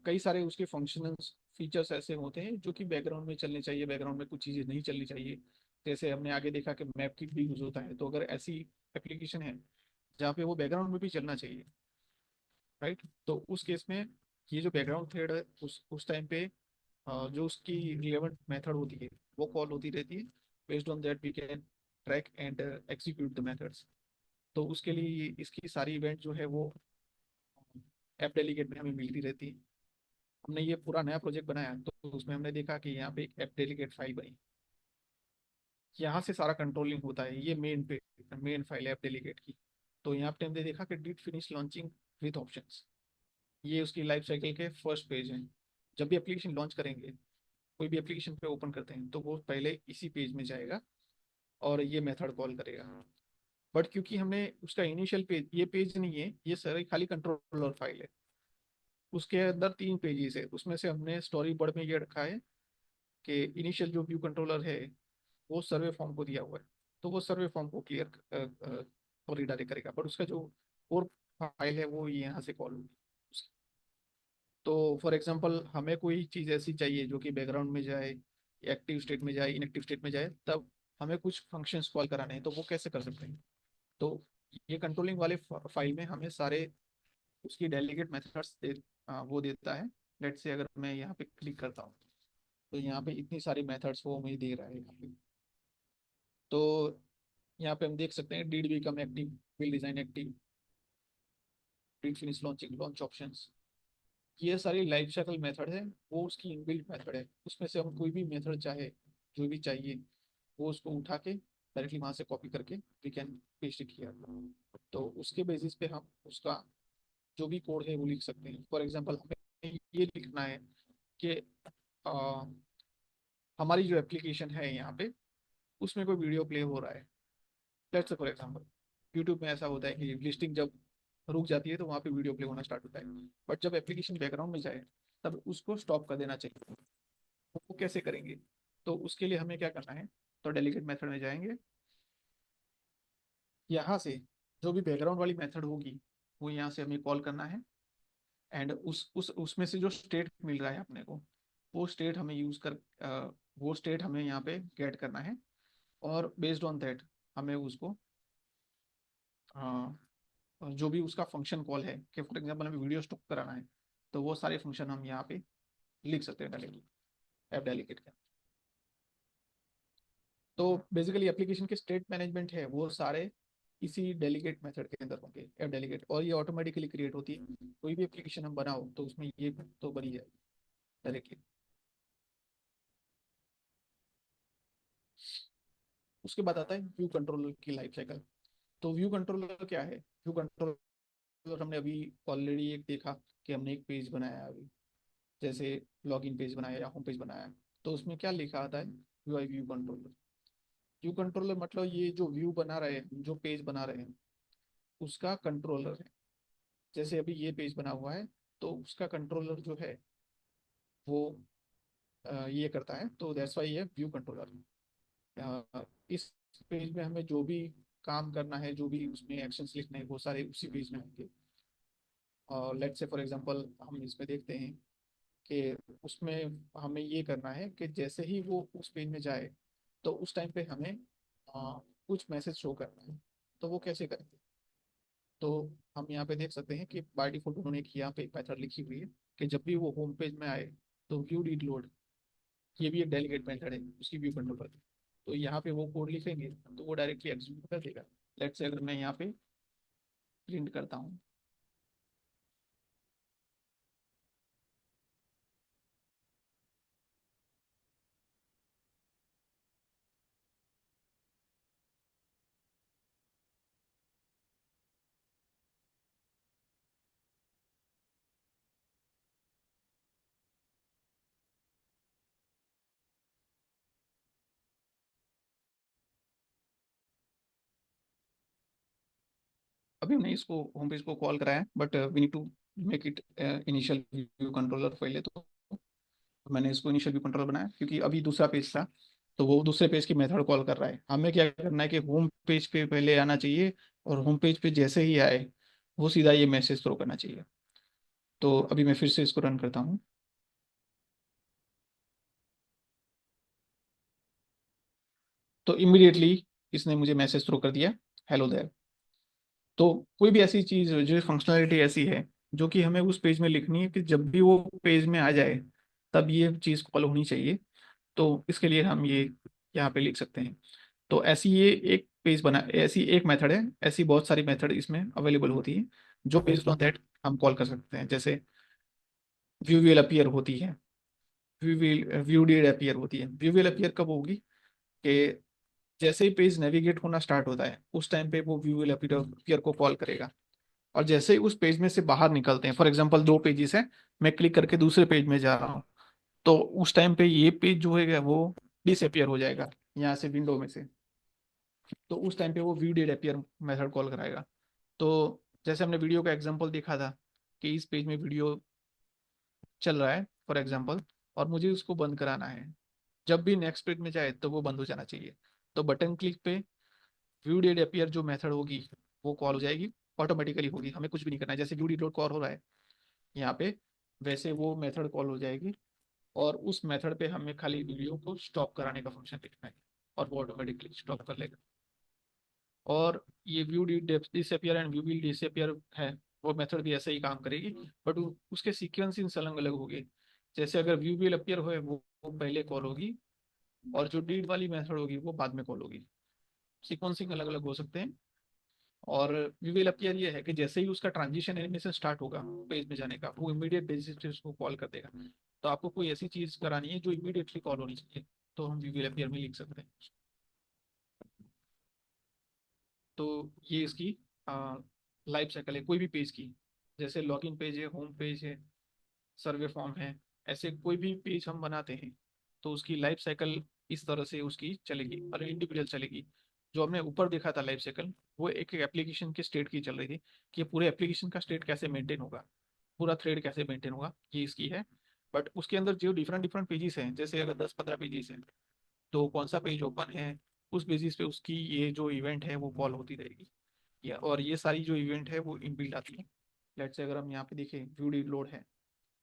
[SPEAKER 1] कई सारे उसके फंक्शनल्स फीचर्स ऐसे होते हैं जो कि बैकग्राउंड में चलने चाहिए, बैकग्राउंड में कुछ चीज़ें नहीं चलनी चाहिए। जैसे हमने आगे देखा कि मैप किट भी यूज होता है, तो अगर ऐसी एप्लीकेशन है जहाँ पे वो बैकग्राउंड में भी चलना चाहिए, राइट, तो उस केस में ये जो बैकग्राउंड थ्रेड है उस टाइम पे जो उसकी रिलेवेंट मेथड होती है वो कॉल होती रहती है। Based on that we can track and execute the methods. तो उसके लिए इसकी सारी इवेंट जो है वो ऐप डेलीगेट में हमें मिलती रहती है। हमने ये पूरा नया प्रोजेक्ट बनाया तो उसमें हमने देखा कि यहाँ पे एक ऐप डेलीगेट फाइल बनी, यहाँ से सारा कंट्रोलिंग होता है। ये मेन फाइल है ऐप डेलीगेट की। तो यहाँ पे हमने देखा कि did finish launching with options, ये उसकी लाइफ साइकिल के फर्स्ट पेज हैं। जब भी एप्लीकेशन लॉन्च करेंगे, कोई भी एप्लीकेशन पे ओपन करते हैं, तो वो पहले इसी पेज में जाएगा और ये मेथड कॉल करेगा। बट क्योंकि हमने उसका इनिशियल पेज, ये पेज नहीं है, ये सारी खाली कंट्रोलर फाइल है। उसके अंदर 3 पेजेस है, उसमें से हमने स्टोरी बोर्ड में ये रखा है कि इनिशियल जो व्यू कंट्रोलर है वो सर्वे फॉर्म को दिया हुआ है, तो वो सर्वे फॉर्म को क्लियर और रिडायरेक्ट करेगा। बट उसका जो कोर फाइल है वो यहाँ से कॉल होगी। तो फॉर एग्जांपल हमें कोई चीज़ ऐसी चाहिए जो कि बैकग्राउंड में जाए, एक्टिव स्टेट में जाए, इनएक्टिव स्टेट में जाए, तब हमें कुछ फंक्शंस कॉल कराने हैं, तो वो कैसे कर सकते हैं? तो ये कंट्रोलिंग वाले फाइल में हमें सारे उसकी डेलीगेट मेथड्स वो देता है। लेट से अगर मैं यहाँ पे क्लिक करता हूँ तो यहाँ पे इतनी सारी मेथड्स वो हमें दे रहा है यहाँ पे। तो यहाँ पे हम देख सकते हैं did become active, will resign active, did finish launching, launch options. ये सारी लाइफ साइकिल मेथड है, वो उसकी इनबिल्ट मेथड है। उसमें से हम कोई भी मेथड चाहे, जो भी चाहिए, वो उसको उठा के डायरेक्टली वहां से कॉपी करके we can paste it here. तो उसके बेसिस पे हम उसका जो भी कोड है वो लिख सकते हैं। फॉर एग्जांपल हमें ये लिखना है कि हमारी जो एप्लीकेशन है यहाँ पे उसमें कोई वीडियो प्ले हो रहा है, let's say for example YouTube में ऐसा होता है कि लिस्टिंग जब रुक जाती है तो वहाँ पे वीडियो प्ले होना स्टार्ट होता है, बट जब एप्लीकेशन बैकग्राउंड में जाए तब उसको स्टॉप कर देना चाहिए। तो वो कैसे करेंगे? तो उसके लिए हमें क्या करना है, तो डेलीगेट मेथड में जाएंगे, यहाँ से जो भी बैकग्राउंड वाली मेथड होगी वो यहाँ से हमें कॉल करना है, एंड उस उसमें से जो स्टेट मिल रहा है अपने को, वो स्टेट हमें यूज कर वो स्टेट हमें यहाँ पे गेट करना है, और बेस्ड ऑन दैट हमें उसको जो भी उसका फंक्शन कॉल है, कि फॉर एग्जांपल हमें वीडियो स्टॉप कराना है, तो वो सारे फंक्शन हम यहाँ पे लिख सकते हैं डेलीगेट, ऐप डेलीगेट के। तो बेसिकली एप्लीकेशन के स्टेट मैनेजमेंट है वो सारे इसी डेलीगेट मेथड के अंदर होंगे, ऐप डेलीगेट, और ये ऑटोमेटिकली क्रिएट होती है। कोई भी एप्लीकेशन हम बनाओ तो उसमें ये तो बनी जाए डायरेक्टली। उसके बाद आता है व्यू कंट्रोलर की लाइफ साइकिल। तो व्यू कंट्रोलर क्या है? व्यू कंट्रोलर हमने अभी ऑलरेडी एक देखा कि हमने एक पेज बनाया अभी, जैसे लॉगिन पेज बनाया या होम पेज बनाया, तो उसमें क्या लिखा आता है? UI view controller. View controller मतलब ये जो व्यू बना रहे हैं, जो पेज बना रहे हैं, उसका कंट्रोलर है। जैसे अभी ये पेज बना हुआ है, तो उसका कंट्रोलर जो है वो ये करता है, तो दैट्स वाई ये व्यू कंट्रोलर। इस पेज में हमें जो भी काम करना है, जो भी उसमें एक्शंस लिखने हैं, वो सारे उसी पेज में होंगे। और लेट्स से फॉर एग्जांपल हम इसमें देखते हैं कि उसमें हमें ये करना है कि जैसे ही वो उस पेज में जाए तो उस टाइम पे हमें कुछ मैसेज शो करना है। तो वो कैसे करेंगे? तो हम यहाँ पे देख सकते हैं कि बाय डिफॉल्ट उन्होंने एक यहाँ पे एक मेथड लिखी हुई है कि जब भी वो होम पेज में आए तो व्यू डीड लोड, ये भी एक डेलीगेट मेथड है उसकी व्यू कंट्रोलर। तो यहाँ पे वो कोड लिखेंगे तो वो डायरेक्टली एग्जीक्यूट कर देगा। लेट्स से अगर मैं यहाँ पे प्रिंट करता हूँ, अभी हमने इसको होम पेज को कॉल कराया, but we need to make it initial view controller पहले। तो मैंने इसको इनिशियल व्यू कंट्रोलर बनाया क्योंकि अभी दूसरा पेज था, तो वो दूसरे पेज की मेथड कॉल कर रहा है। हमें क्या करना है कि होम पेज पे पहले आना चाहिए, और होम पेज पे जैसे ही आए वो सीधा ये मैसेज थ्रो करना चाहिए। तो अभी मैं फिर से इसको रन करता हूँ, तो इमिडिएटली इसने मुझे मैसेज थ्रो कर दिया, हेलो देयर। तो कोई भी ऐसी चीज़ जो फंक्शनलिटी ऐसी है जो कि हमें उस पेज में लिखनी है कि जब भी वो पेज में आ जाए तब ये चीज़ कॉल होनी चाहिए, तो इसके लिए हम ये यहाँ पे लिख सकते हैं। तो ऐसी ये एक पेज बना, ऐसी एक मेथड है, ऐसी बहुत सारी मेथड इसमें अवेलेबल होती है जो बेस्ड ऑन दैट हम कॉल कर सकते हैं। जैसे व्यू विल अपीयर होती है, व्यू डिड अपीयर होती है। व्यू विल अपीयर कब होगी? कि जैसे ही पेज नेविगेट होना स्टार्ट होता है उस टाइम पे वो व्यू विल अपीयर को कॉल करेगा। और जैसे ही उस पेज में से बाहर निकलते हैं, फॉर एग्जांपल दो पेजेस हैं, मैं क्लिक करके दूसरे पेज में जा रहा हूँ, तो उस टाइम पे ये पेज जो है वो डिसअपियर हो जाएगा यहाँ से विंडो में से। तो उस टाइम पे वो view did appear method call कराएगा। तो जैसे हमने वीडियो का एग्जांपल देखा था कि इस पेज में वीडियो चल रहा है फॉर एग्जांपल, और मुझे उसको बंद कराना है, जब भी नेक्स्ट पेज में जाए तो वो बंद हो जाना चाहिए। तो बटन क्लिक पे व्यू डिड अपीयर जो मेथड होगी वो कॉल हो जाएगी, ऑटोमेटिकली होगी, हमें कुछ भी नहीं करना है। जैसे व्यू डिड कॉल हो रहा है यहाँ पे, वैसे वो मेथड कॉल हो जाएगी, और उस मेथड पे हमें खाली वीडियो को स्टॉप कराने का फंक्शन लिखना है, और वो ऑटोमेटिकली स्टॉप कर लेगा। और ये view disappear and view will disappear है, वो मेथड भी ऐसे ही काम करेगी, बट उसके सीक्वेंसिंग अलग अलग होगी। जैसे अगर व्यू विल अपीयर हो वो पहले कॉल होगी, और जो डीड वाली मेथड होगी वो बाद में कॉल होगी। सीक्वेंसिंग अलग अलग हो सकते हैं। और व्यू विल अपीयर ये है कि जैसे ही उसका ट्रांजिशन एनिमेशन स्टार्ट होगा पेज में जाने का, वो इमीडिएट बेसिस पे उसको कॉल कर देगा। तो आपको कोई ऐसी चीज करानी है जो इमीडिएटली कॉल होनी चाहिए, तो हम व्यू विल अपीयर में लिख सकते हैं। तो ये इसकी लाइफ साइकिल है कोई भी पेज की। जैसे लॉगिन पेज है, होम पेज है, सर्वे फॉर्म है, ऐसे कोई भी पेज हम बनाते हैं तो उसकी लाइफ साइकिल इस तरह से उसकी चलेगी और इंडिविजुअल चलेगी। जो हमने ऊपर देखा था लाइफ साइकिल, वो एक एप्लीकेशन के स्टेट की चल रही थी कि ये पूरे एप्लीकेशन का स्टेट कैसे मेंटेन होगा, पूरा थ्रेड कैसे मेंटेन होगा, ये इसकी है। बट उसके अंदर जो डिफरेंट डिफरेंट पेजेस हैं, जैसे अगर 10-15 पेजेस हैं, तो कौन सा पेज ओपन है, उस बेसिस पे उसकी ये जो इवेंट है वो कॉल होती रहेगी। या और ये सारी जो इवेंट है वो इनबिल्ट आती है। लेट्स से अगर हम यहाँ पे देखें, व्यू डीड लोड है,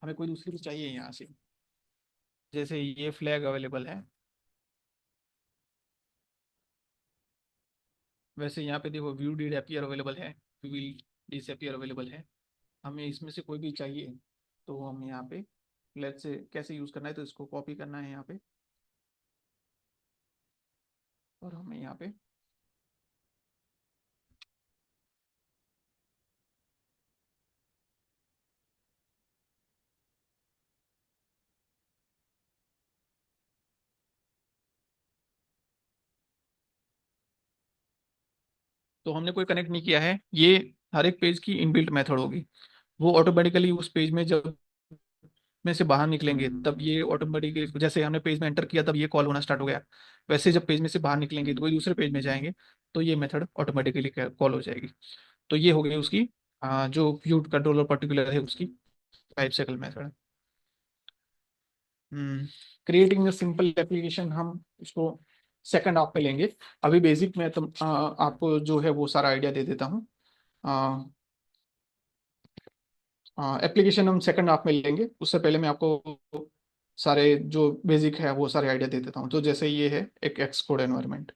[SPEAKER 1] हमें कोई दूसरी भी चाहिए यहाँ से, जैसे ये फ्लैग अवेलेबल है, वैसे यहाँ पे देखो व्यू डीड अपीयर अवेलेबल है, विल डिसअपीयर अवेलेबल है। हमें इसमें से कोई भी चाहिए, तो हम यहाँ पे लेट्स से कैसे यूज़ करना है, तो इसको कॉपी करना है यहाँ पे, और हमें यहाँ पे, तो हमने कोई कनेक्ट नहीं किया है, ये हर एक पेज की इनबिल्ट मेथड होगी। वो ऑटोमेटिकली उस पेज में जब में से बाहर निकलेंगे, तब ये ऑटोमेटिकली, जैसे हमने पेज में एंटर किया तब ये कॉल होना स्टार्ट हो गया, वैसे जब पेज में से बाहर निकलेंगे तो कोई दूसरे पेज में जाएंगे, तो ये मेथड ऑटोमेटिकली कॉल हो जाएगी। तो ये हो गई उसकी जो व्यू कंट्रोलर पर्टिकुलर है उसकी life cycle method. Creating a simple application, हम इसको सेकंड हाफ में लेंगे। अभी बेसिक में तुम आपको जो है वो सारा आइडिया दे देता हूँ। एप्लीकेशन हम सेकंड हाफ में लेंगे, उससे पहले मैं आपको सारे जो बेसिक है वो सारे आइडिया दे देता हूँ। तो जैसे ये है एक एक्स कोड एनवायरनमेंट।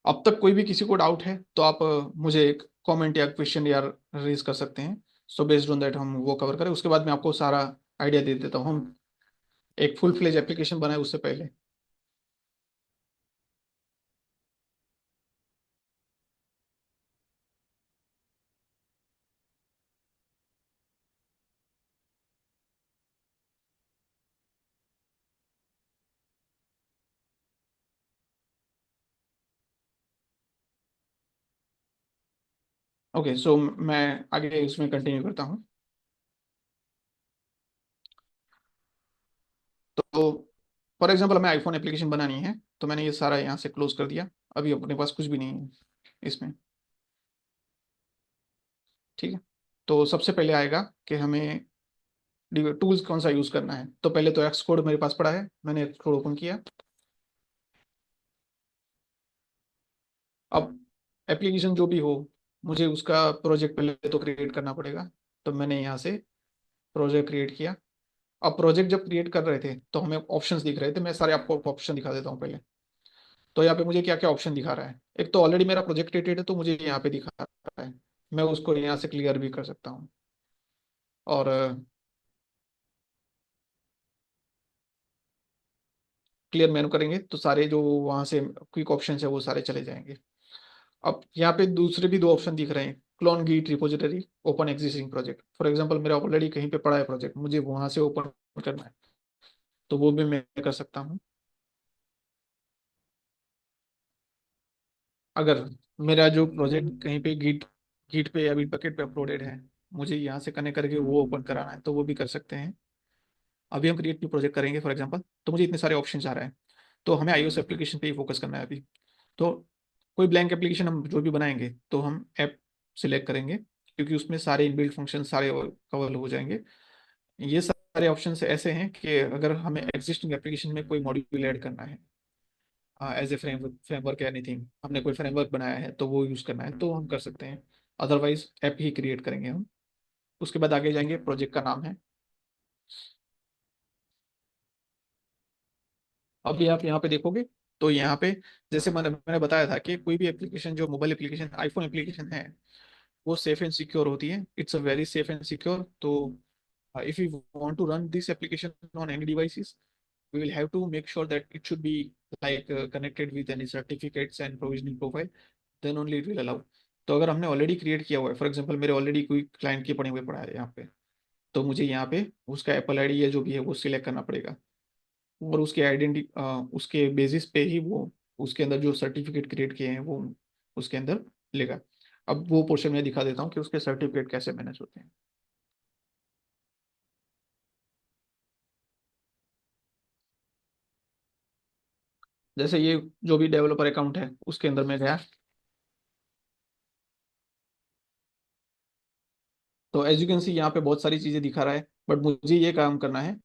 [SPEAKER 1] अब तक कोई भी किसी को डाउट है तो आप मुझे एक कमेंट या क्वेश्चन या रेज कर सकते हैं। सो बेस्ड ऑन दैट हम वो कवर करें, उसके बाद मैं आपको सारा आइडिया दे देता हूँ। हम एक फुल फ्लेज एप्लीकेशन बनाए उससे पहले। ओके, सो मैं आगे इसमें कंटिन्यू करता हूँ। तो फॉर एग्जांपल हमें आईफोन एप्लीकेशन बनानी है, तो मैंने ये सारा यहाँ से क्लोज कर दिया। अभी अपने पास कुछ भी नहीं है इसमें। ठीक है, तो सबसे पहले आएगा कि हमें टूल्स कौन सा यूज करना है। तो पहले तो एक्स कोड मेरे पास पड़ा है, मैंने एक्स कोड ओपन किया। अब एप्लीकेशन जो भी हो, मुझे उसका प्रोजेक्ट पहले तो क्रिएट करना पड़ेगा। तो मैंने यहाँ से प्रोजेक्ट क्रिएट किया। अब प्रोजेक्ट जब क्रिएट कर रहे थे तो हमें ऑप्शंस दिख रहे थे, मैं सारे आपको ऑप्शन दिखा देता हूँ पहले। तो यहाँ पे मुझे क्या क्या ऑप्शन दिखा रहा है, एक तो ऑलरेडी मेरा प्रोजेक्ट क्रिएटेड है तो मुझे यहाँ पे दिखा रहा है, मैं उसको यहाँ से क्लियर भी कर सकता हूँ। और क्लियर मेनू करेंगे तो सारे जो वहाँ से क्विक ऑप्शन है वो सारे चले जाएंगे। अब यहाँ पे दूसरे भी दो ऑप्शन दिख रहे हैं, clone git repository, open existing project. For example मेरा ऑलरेडी कहीं पे पड़ा है प्रोजेक्ट, मुझे वहां से ओपन करना है, तो वो भी मैं कर सकता हूँ। अगर मेरा जो प्रोजेक्ट कहीं पे गिट गिट पे या बिट बकेट पे अपलोडेड है, मुझे यहाँ से कनेक्ट करके वो ओपन कराना है, तो वो भी कर सकते हैं। अभी हम क्रिएट न्यू प्रोजेक्ट करेंगे फॉर एग्जांपल, तो मुझे इतने सारे ऑप्शन आ रहे हैं। तो हमें iOS एप्लीकेशन पे ही फोकस करना है अभी। तो कोई ब्लैंक एप्लीकेशन हम जो भी बनाएंगे तो हम ऐप सिलेक्ट करेंगे, क्योंकि उसमें सारे इनबिल्ट फंक्शन सारे कवर हो जाएंगे। ये सारे ऑप्शन ऐसे हैं कि अगर हमें एग्जिस्टिंग एप्लीकेशन में कोई मॉड्यूल ऐड करना है, एज ए फ्रेमवर्क या एनीथिंग, हमने कोई फ्रेमवर्क बनाया है तो वो यूज़ करना है तो हम कर सकते हैं। अदरवाइज ऐप ही क्रिएट करेंगे हम। उसके बाद आगे जाएंगे, प्रोजेक्ट का नाम है। अभी आप यहाँ पे देखोगे तो यहाँ पे जैसे मैंने बताया था कि कोई भी एप्लीकेशन जो मोबाइल एप्लीकेशन आईफोन एप्लीकेशन है वो सेफ एंड सिक्योर होती है, it's a very safe and secure. तो if we want to run this application on any devices, we will have to make sure that it should be like connected with any certificates and provisioning profile, then only it will allow। तो अगर हमने ऑलरेडी क्रिएट किया हुआ है, फॉर एग्जांपल मेरे ऑलरेडी कोई क्लाइंट के पड़े हुए पड़ा है यहाँ पे, तो मुझे यहाँ पे उसका एप्पल आईडी या जो भी है वो सिलेक्ट करना पड़ेगा, और उसके आइडेंटिटी उसके बेसिस पे ही वो उसके अंदर जो सर्टिफिकेट क्रिएट किए हैं वो उसके अंदर लेगा। अब वो पोर्शन में दिखा देता हूँ कि उसके सर्टिफिकेट कैसे मैनेज होते हैं। जैसे ये जो भी डेवलपर अकाउंट है उसके अंदर मैं गया। तो एज यू कैन सी यहाँ पे बहुत सारी चीजें दिखा रहा है, बट मुझे ये काम करना है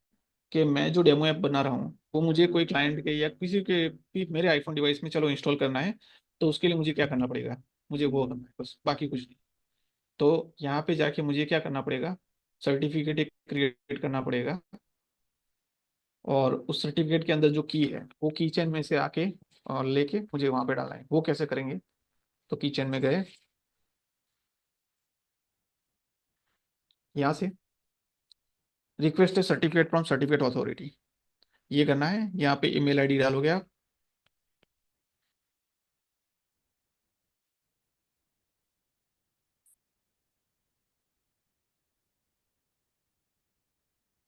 [SPEAKER 1] कि मैं जो डेमो ऐप बना रहा हूँ वो मुझे कोई क्लाइंट के या किसी के भी मेरे आईफोन डिवाइस में चलो इंस्टॉल करना है। तो उसके लिए मुझे क्या करना पड़ेगा, मुझे वो करना है बस, बाकी कुछ नहीं। तो यहाँ पे जाके मुझे क्या करना पड़ेगा, सर्टिफिकेट एक क्रिएट करना पड़ेगा। और उस सर्टिफिकेट के अंदर जो की है वो की चेन में से आके और लेके मुझे वहां पे डालना है। वो कैसे करेंगे, तो की चेन में गए, यहाँ से रिक्वेस्ट है सर्टिफिकेट फ्रॉम सर्टिफिकेट अथॉरिटी, ये करना है। यहाँ पे ईमेल आईडी डालोगे आप।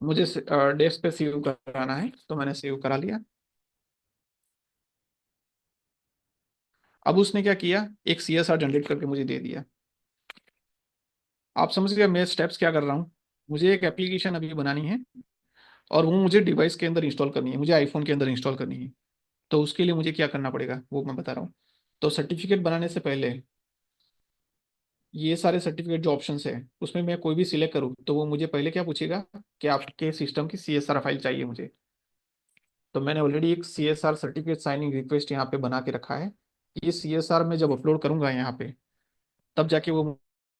[SPEAKER 1] मुझे डेस्क पे सेव कराना है तो मैंने सेव करा लिया। अब उसने क्या किया, एक सीएसआर जनरेट करके मुझे दे दिया। आप समझ गए मैं स्टेप्स क्या कर रहा हूँ। मुझे एक एप्लीकेशन अभी बनानी है और वो मुझे डिवाइस के अंदर इंस्टॉल करनी है, मुझे आईफोन के अंदर इंस्टॉल करनी है। तो उसके लिए मुझे क्या करना पड़ेगा वो मैं बता रहा हूँ। तो सर्टिफिकेट बनाने से पहले ये सारे सर्टिफिकेट जो ऑप्शंस है उसमें मैं कोई भी सिलेक्ट करूँ तो वो मुझे पहले क्या पूछेगा कि आपके सिस्टम की सीएसआर फाइल चाहिए मुझे। तो मैंने ऑलरेडी एक सीएसआर सर्टिफिकेट साइनिंग रिक्वेस्ट यहाँ पे बना के रखा है। ये सीएसआर में जब अपलोड करूंगा यहाँ पे तब जाके वो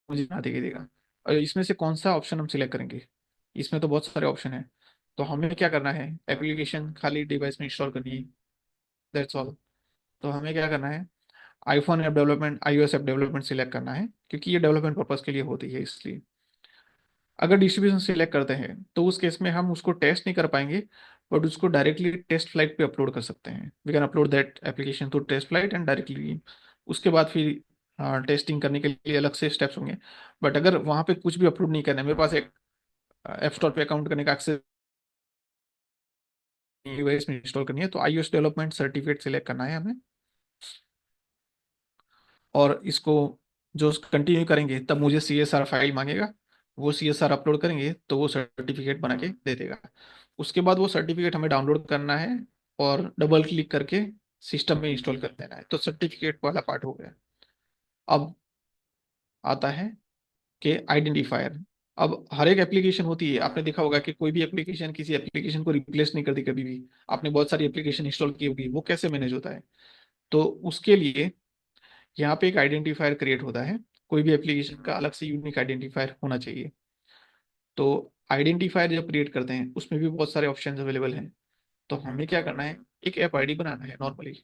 [SPEAKER 1] मुझे बना के देगा। और इसमें से कौन सा ऑप्शन हम सिलेक्ट करेंगे, इसमें तो बहुत सारे ऑप्शन है। तो हमें क्या करना है, एप्लीकेशन खाली डिवाइस में इंस्टॉल करनी है, दैट्स ऑल। तो हमें क्या करना है, iPhone app development, iOS app development select करना है क्योंकि ये डेवलपमेंट पर्पज के लिए होती है इसलिए। अगर डिस्ट्रीब्यूशन सिलेक्ट करते हैं तो उस केस में हम उसको टेस्ट नहीं कर पाएंगे, बट उसको डायरेक्टली टेस्ट फ्लाइट पे अपलोड कर सकते हैं। We can upload that application to test flight and directly उसके बाद फिर टेस्टिंग करने के लिए अलग से स्टेप्स होंगे। बट अगर वहाँ पे कुछ भी अपलोड नहीं करना है, मेरे पास एक ऐप स्टोर पे अकाउंट करने का एक्सेस डिवाइस में इंस्टॉल करनी है, तो आईओएस डेवलपमेंट सर्टिफिकेट सिलेक्ट करना है हमें। और इसको जो कंटिन्यू करेंगे तब मुझे सीएसआर फाइल मांगेगा, वो सीएसआर अपलोड करेंगे तो वो सर्टिफिकेट बना के दे देगा। उसके बाद वो सर्टिफिकेट हमें डाउनलोड करना है और डबल क्लिक करके सिस्टम में इंस्टॉल कर देना है। तो सर्टिफिकेट वाला पार्ट हो गया। अब आता है कि आइडेंटिफायर। अब हर एक एप्लीकेशन होती है, आपने देखा होगा कि कोई भी एप्लीकेशन किसी एप्लीकेशन को रिप्लेस नहीं करती कभी भी। आपने बहुत सारी एप्लीकेशन इंस्टॉल की होगी, वो कैसे मैनेज होता है। तो उसके लिए यहाँ पे एक आइडेंटिफायर क्रिएट होता है। कोई भी एप्लीकेशन का अलग से यूनिक आइडेंटिफायर होना चाहिए। तो आइडेंटिफायर जब क्रिएट करते हैं उसमें भी बहुत सारे ऑप्शंस अवेलेबल हैं। तो हमें क्या करना है, एक ऐप आईडी बनाना है नॉर्मली।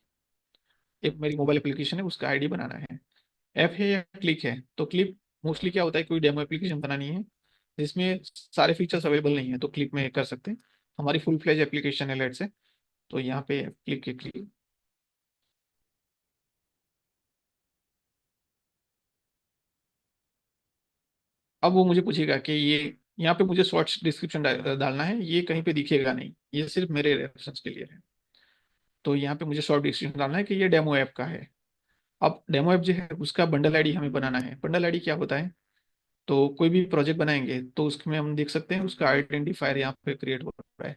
[SPEAKER 1] एक मेरी मोबाइल एप्लीकेशन है उसका आईडी बनाना है। ऐप है या क्लिक है, तो क्लिक मोस्टली क्या होता है, कोई डेमो एप्लीकेशन बनानी है जिसमें सारे फीचर्स अवेलेबल नहीं है तो क्लिक में कर सकते हैं। हमारी फुल फ्लेज एप्लीकेशन है लेट से, तो यहाँ पे क्लिक के क्लिक। अब वो मुझे पूछेगा कि ये यहाँ पे मुझे शॉर्ट डिस्क्रिप्शन डालना है, ये कहीं पे दिखेगा नहीं, ये सिर्फ मेरे रेफरेंस के लिए है। तो यहाँ पे मुझे शॉर्ट डिस्क्रिप्शन डालना है कि ये डेमो ऐप का है। अब डेमो ऐप जो है उसका बंडल आईडी हमें बनाना है। बंडल आईडी क्या होता है, तो कोई भी प्रोजेक्ट बनाएंगे तो उसमें हम देख सकते हैं उसका आइडेंटिफायर यहाँ पे क्रिएट हो रहा है।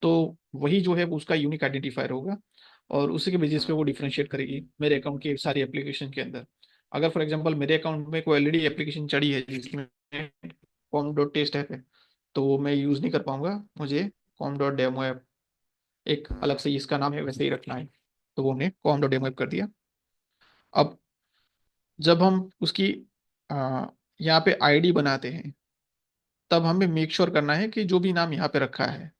[SPEAKER 1] तो वही जो है वो उसका यूनिक आइडेंटिफायर होगा और उसी के बेसिस पे वो डिफरेंशिएट करेगी मेरे अकाउंट के सारी एप्लीकेशन के अंदर। अगर फॉर एग्जांपल मेरे अकाउंट में कोई ऑलरेडी एप्लीकेशन चढ़ी है जिसमें कॉम डॉट टेस्ट ऐप है, तो वो मैं यूज़ नहीं कर पाऊंगा। मुझे कॉम डॉट डेमो ऐप एक अलग से इसका नाम है वैसे ही रखना है। तो वो हमने कॉम डॉट डेमो ऐप कर दिया। अब जब हम उसकी आ, यहाँ पे आईडी बनाते हैं तब हमें मेक श्योर करना है कि जो भी नाम यहाँ पे रखा है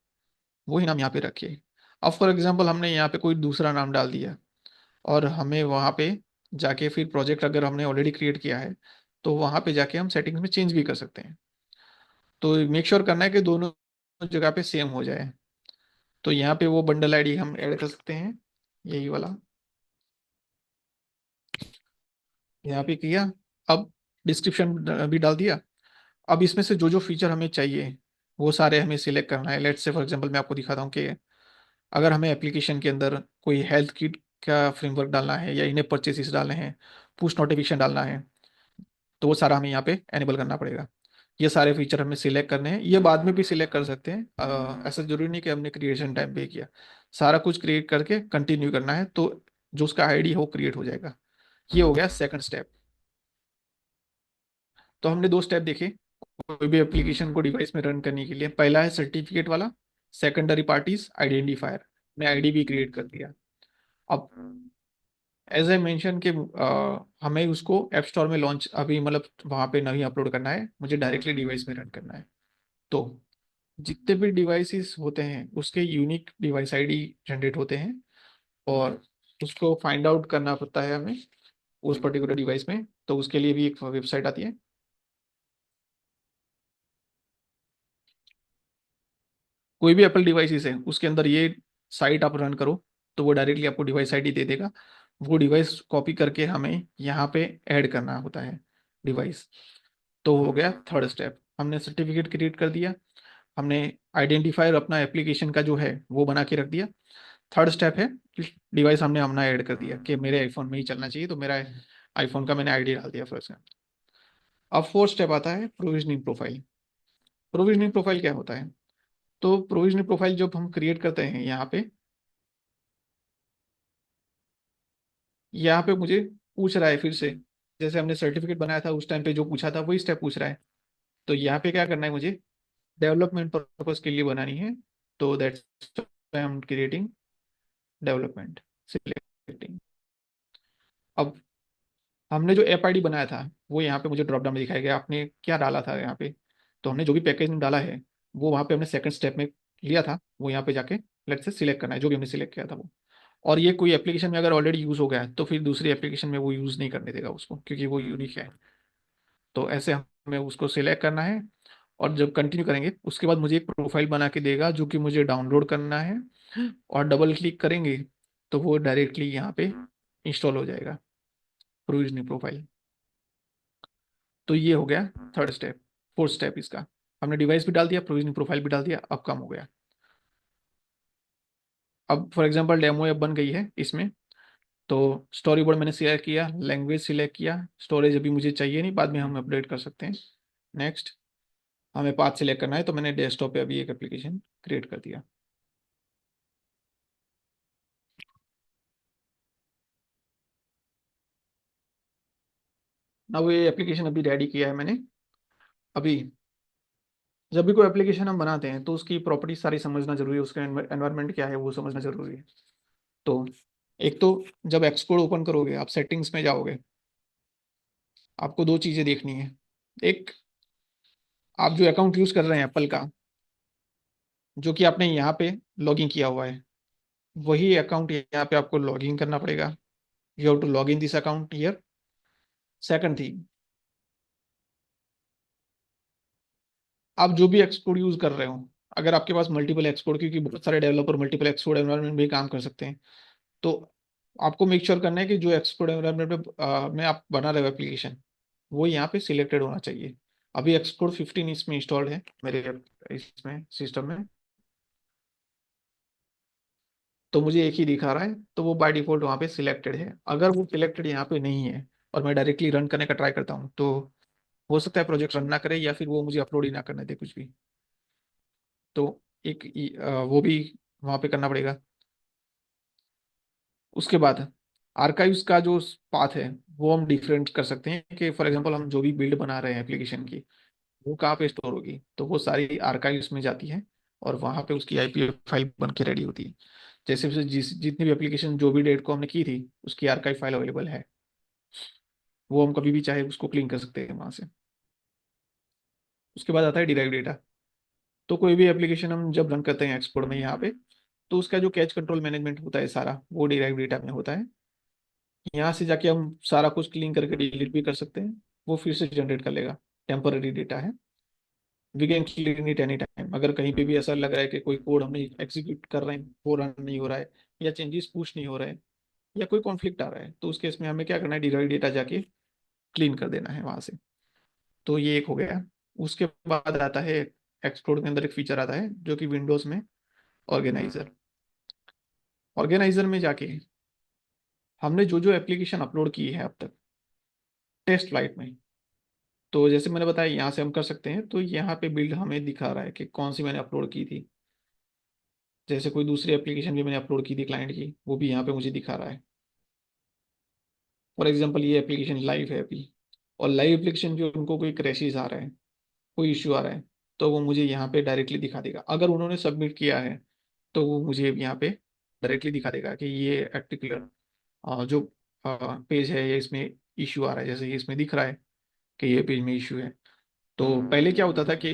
[SPEAKER 1] वही नाम यहाँ पे रखिए। अब फॉर एग्जांपल हमने यहाँ पे कोई दूसरा नाम डाल दिया और हमें वहाँ पे जाके फिर प्रोजेक्ट अगर हमने ऑलरेडी क्रिएट किया है तो वहाँ पे जाके हम सेटिंग्स में चेंज भी कर सकते हैं। तो मेक श्योर करना है कि दोनों जगह पे सेम हो जाए। तो यहाँ पे वो बंडल आईडी हम ऐड कर सकते हैं, यही वाला यहाँ पे किया। अब डिस्क्रिप्शन भी डाल दिया। अब इसमें से जो जो फीचर हमें चाहिए वो सारे हमें सिलेक्ट करना है। लेट्स से फॉर एग्जांपल मैं आपको दिखाता हूँ कि अगर हमें एप्लीकेशन के अंदर कोई हेल्थ किट का फ्रेमवर्क डालना है या इन्हें परचेसेस डालने हैं, पुश नोटिफिकेशन डालना है, तो वो सारा हमें यहाँ पे एनेबल करना पड़ेगा। ये सारे फीचर हमें सिलेक्ट करने हैं, ये बाद में भी सिलेक्ट कर सकते हैं। ऐसा जरूरी नहीं कि हमने क्रिएशन टाइम पे ही किया। सारा कुछ क्रिएट करके कंटिन्यू करना है, तो जो उसका आईडी है वो क्रिएट हो जाएगा। ये हो गया सेकंड स्टेप। तो हमने दो स्टेप देखे कोई भी एप्लीकेशन को डिवाइस में रन करने के लिए। पहला है सर्टिफिकेट वाला, सेकेंडरी पार्टीज आइडेंटिफायर, ने आईडी भी क्रिएट कर दिया। अब एज ए मेंशन कि हमें उसको ऐप स्टोर में लॉन्च अभी मतलब वहां पे नहीं अपलोड करना है, मुझे डायरेक्टली डिवाइस में रन करना है। तो जितने भी डिवाइसेस होते हैं उसके यूनिक डिवाइस आईडी जनरेट होते हैं, और उसको फाइंड आउट करना पड़ता है हमें उस पर्टिकुलर डिवाइस में। तो उसके लिए भी एक वेबसाइट आती है। कोई भी एप्पल डिवाइसेस है उसके अंदर ये साइट आप रन करो, तो वो डायरेक्टली आपको डिवाइस आईडी दे देगा। वो डिवाइस कॉपी करके हमें यहाँ पे ऐड करना होता है डिवाइस। तो हो गया थर्ड स्टेप, हमने सर्टिफिकेट क्रिएट कर दिया, हमने आइडेंटिफायर अपना एप्लीकेशन का जो है वो बना के रख दिया। थर्ड स्टेप है डिवाइस हमने अपना ऐड कर दिया कि मेरे आईफोन में ही चलना चाहिए, तो मेरा आईफोन का मैंने आईडी डाल दिया फर्स्ट। अब फोर्थ स्टेप आता है प्रोविजनिंग प्रोफाइल। प्रोविजनिंग प्रोफाइल क्या होता है? तो प्रोविजनिंग प्रोफाइल जब हम क्रिएट करते हैं यहाँ पे मुझे पूछ रहा है फिर से, जैसे हमने सर्टिफिकेट बनाया था उस टाइम पे जो पूछा था वही स्टेप पूछ रहा है। तो यहाँ पे क्या करना है मुझे, डेवलपमेंट पर्पज के लिए बनानी है। तो that's I am creating development, selecting. अब हमने जो ऐप आईडी बनाया था वो यहाँ पे मुझे ड्रॉप डाउन में दिखाया गया, आपने क्या डाला था यहाँ पे। तो हमने जो भी पैकेज डाला है वो वहाँ पे हमने सेकंड स्टेप में लिया था, वो यहाँ पे जाके लेट से सिलेक्ट करना है जो भी हमने सिलेक्ट किया था वो। और ये कोई एप्लीकेशन में अगर ऑलरेडी यूज हो गया है तो फिर दूसरी एप्लीकेशन में वो यूज नहीं करने देगा उसको, क्योंकि वो यूनिक है। तो ऐसे हमें उसको सिलेक्ट करना है, और जब कंटिन्यू करेंगे उसके बाद मुझे एक प्रोफाइल बना के देगा जो कि मुझे डाउनलोड करना है, और डबल क्लिक करेंगे तो वो डायरेक्टली यहाँ पे इंस्टॉल हो जाएगा प्रोविजनिंग प्रोफाइल। तो ये हो गया थर्ड स्टेप। फोर्थ स्टेप इसका, हमने डिवाइस भी डाल दिया, प्रोविजनिंग प्रोफाइल भी डाल दिया, अब काम हो गया। अब फॉर एग्जांपल डेमो ऐप बन गई है इसमें। तो स्टोरी बोर्ड मैंने सिलेक्ट किया, लैंग्वेज सिलेक्ट किया, स्टोरेज अभी मुझे चाहिए नहीं, बाद में हम अपडेट कर सकते हैं। नेक्स्ट, हमें पाथ सिलेक्ट करना है, तो मैंने डेस्कटॉप पे अभी एक एप्लीकेशन क्रिएट कर दिया। ना वो ये एप्लीकेशन अभी रेडी किया है मैंने। अभी जब भी कोई एप्लीकेशन हम बनाते हैं तो उसकी प्रॉपर्टीज सारी समझना जरूरी है, उसका एनवायरनमेंट क्या है वो समझना जरूरी है। तो एक तो जब एक्सकोड ओपन करोगे, आप सेटिंग्स में जाओगे, आपको दो चीजें देखनी है। एक, आप जो अकाउंट यूज कर रहे हैं एप्पल का, जो कि आपने यहाँ पे लॉगिन किया हुआ है, वही अकाउंट यहाँ पे आपको लॉगिन करना पड़ेगा। You have to log in this account here. Second thing, आप जो भी एक्सकोड यूज कर रहे हो, अगर आपके पास मल्टीपल एक्सकोड, क्योंकि बहुत सारे डेवलपर मल्टीपल एक्सकोड एनवायरनमेंट में भी काम कर सकते हैं, तो आपको मेक श्योर करना है कि जो एक्सकोड एनवायरनमेंट में आप बना रहे हो एप्लीकेशन, वो यहाँ पे सिलेक्टेड होना चाहिए। अभी एक्सकोड 15 इसमें इंस्टॉल्ड है मेरे इसमें सिस्टम में, तो मुझे एक ही दिखा रहा है, तो वो बाय डिफॉल्ट वहाँ पे सिलेक्टेड है। अगर वो सिलेक्टेड यहाँ पे नहीं है और मैं डायरेक्टली रन करने का ट्राई करता हूँ, तो हो सकता है प्रोजेक्ट रन ना करे या फिर वो मुझे अपलोड ही ना करने दे कुछ भी। तो एक वो भी वहाँ पे करना पड़ेगा। उसके बाद आर्काइव्स का जो पाथ है वो हम डिफरेंट कर सकते हैं कि फॉर एग्जांपल हम जो भी बिल्ड बना रहे हैं एप्लीकेशन की, वो कहाँ पे स्टोर होगी, तो वो सारी आर्काइव्स में जाती है, और वहाँ पे उसकी आईपी फाइल बन के रेडी होती है। जैसे जैसे जितनी भी एप्लीकेशन जो भी डेट को हमने की थी उसकी आर्काइव फाइल अवेलेबल है, वो हम कभी भी चाहे उसको क्लीन कर सकते हैं वहाँ से। उसके बाद आता है डिराइव डेटा। तो कोई भी एप्लीकेशन हम जब रन करते हैं एक्सपोर्ट में यहाँ पे, तो उसका जो कैच कंट्रोल मैनेजमेंट होता है सारा वो डिराइव डेटा में होता है। यहाँ से जाके हम सारा कुछ क्लीन करके डिलीट भी कर सकते हैं, वो फिर से जनरेट कर लेगा। टेम्पररी डेटा है, we can clean it any time. अगर कहीं पे भी ऐसा लग रहा है कि कोई कोड हमने एग्जीक्यूट कर रहे हैं वो रन नहीं हो रहा है, या चेंजेस पुश नहीं हो रहे हैं, या कोई कॉन्फ्लिक्ट आ रहा है, तो उस केस में हमें क्या करना है, डिराइव डेटा जाके क्लीन कर देना है वहां से। तो ये एक हो गया। उसके बाद आता है एक्सप्लोर के अंदर एक फीचर आता है जो कि विंडोज में ऑर्गेनाइजर। ऑर्गेनाइजर में जाके हमने जो जो एप्लीकेशन अपलोड की है अब तक टेस्ट फ्लाइट में, तो जैसे मैंने बताया यहाँ से हम कर सकते हैं। तो यहाँ पे बिल्ड हमें दिखा रहा है कि कौन सी मैंने अपलोड की थी। जैसे कोई दूसरी एप्लीकेशन भी मैंने अपलोड की थी क्लाइंट की, वो भी यहाँ पे मुझे दिखा रहा है। फॉर एग्जाम्पल ये एप्लीकेशन लाइव है अभी, और लाइव एप्लीकेशन भी उनको कोई क्रैशेस आ रहा है, कोई इश्यू आ रहा है, तो वो मुझे यहाँ पे डायरेक्टली दिखा देगा। अगर उन्होंने सबमिट किया है तो वो मुझे यहाँ पे डायरेक्टली दिखा देगा कि ये पर्टिकुलर जो पेज है ये इसमें इश्यू आ रहा है, जैसे ये इसमें दिख रहा है कि ये पेज में इश्यू है। तो पहले क्या होता था कि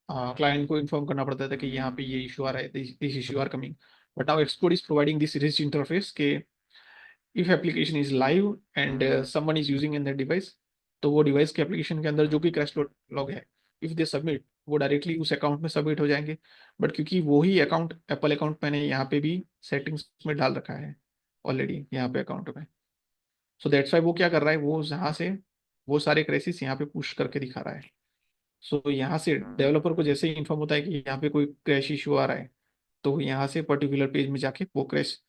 [SPEAKER 1] क्लाइंट को इन्फॉर्म करना पड़ता था कि यहाँ पे ये इशू आ रहा है, this issue are coming. But now export is providing this rich interface के if application is live and someone is using in that device, तो वो डिवाइस के एप्लीकेशन के अंदर जो भी क्रैश लॉग है, इफ दे सबमिट, वो डायरेक्टली उस अकाउंट में सबमिट हो जाएंगे। बट क्योंकि वही अकाउंट एप्पल अकाउंट मैंने यहाँ पे भी सेटिंग्स में डाल रखा है ऑलरेडी यहाँ पे अकाउंट में, सो दैट्स वाई वो क्या कर रहा है, वो यहाँ से वो सारे क्रेसिस यहाँ पे पुश करके दिखा रहा है। सो यहाँ से डेवलपर को जैसे ही इन्फॉर्म होता है कि यहाँ पे कोई क्रैश इशू आ रहा है, तो यहाँ से पर्टिकुलर पेज में जाके वो क्रैश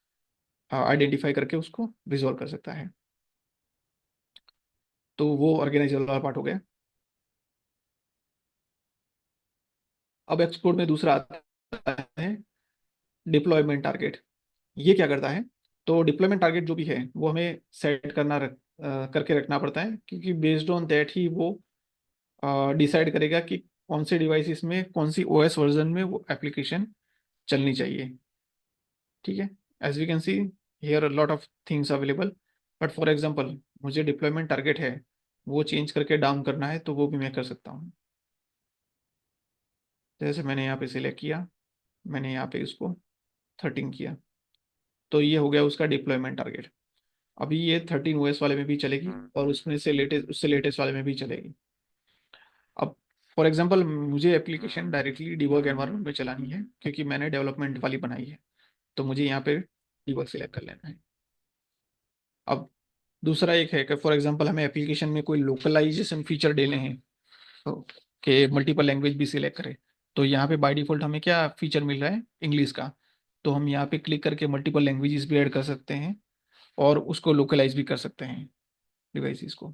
[SPEAKER 1] आइडेंटिफाई करके उसको रिजॉल्व कर सकता है। तो वो ऑर्गेनाइजर वाला पार्ट हो गया। अब एक्सपोर्ट में दूसरा आता है डिप्लॉयमेंट टारगेट। ये क्या करता है, तो डिप्लॉयमेंट टारगेट जो भी है वो हमें सेट करके रखना पड़ता है, क्योंकि बेस्ड ऑन दैट ही वो डिसाइड करेगा कि कौन से डिवाइसेस में कौन सी ओएस वर्जन में वो एप्लीकेशन चलनी चाहिए। ठीक है, as we can see here a lot of things available, but for example मुझे डिप्लॉयमेंट टारगेट है वो चेंज करके डाउन करना है, तो वो भी मैं कर सकता हूँ। जैसे मैंने यहाँ पे सिलेक्ट किया, मैंने यहाँ पे इसको 13 किया, तो ये हो गया उसका डिप्लॉयमेंट टारगेट। अभी ये 13 ओएस वाले में भी चलेगी और उसमें से लेटेस्ट उससे लेटेस्ट वाले में भी चलेगी। अब फॉर एग्जांपल मुझे एप्लीकेशन डायरेक्टली डिबग एनवायरनमेंट में चलानी है, क्योंकि मैंने डेवलपमेंट वाली बनाई है, तो मुझे यहाँ पे डिबग सिलेक्ट कर लेना है। अब दूसरा एक है कि फॉर एग्जांपल हमें एप्लीकेशन में कोई लोकलाइजेशन फीचर देने हैं, तो कि मल्टीपल लैंग्वेज भी सिलेक्ट करें, तो यहाँ पे बाय डिफॉल्ट हमें क्या फीचर मिल रहा है, इंग्लिश का। तो हम यहाँ पे क्लिक करके मल्टीपल लैंग्वेजेस भी ऐड कर सकते हैं और उसको लोकलाइज भी कर सकते हैं डिवाइसेस को।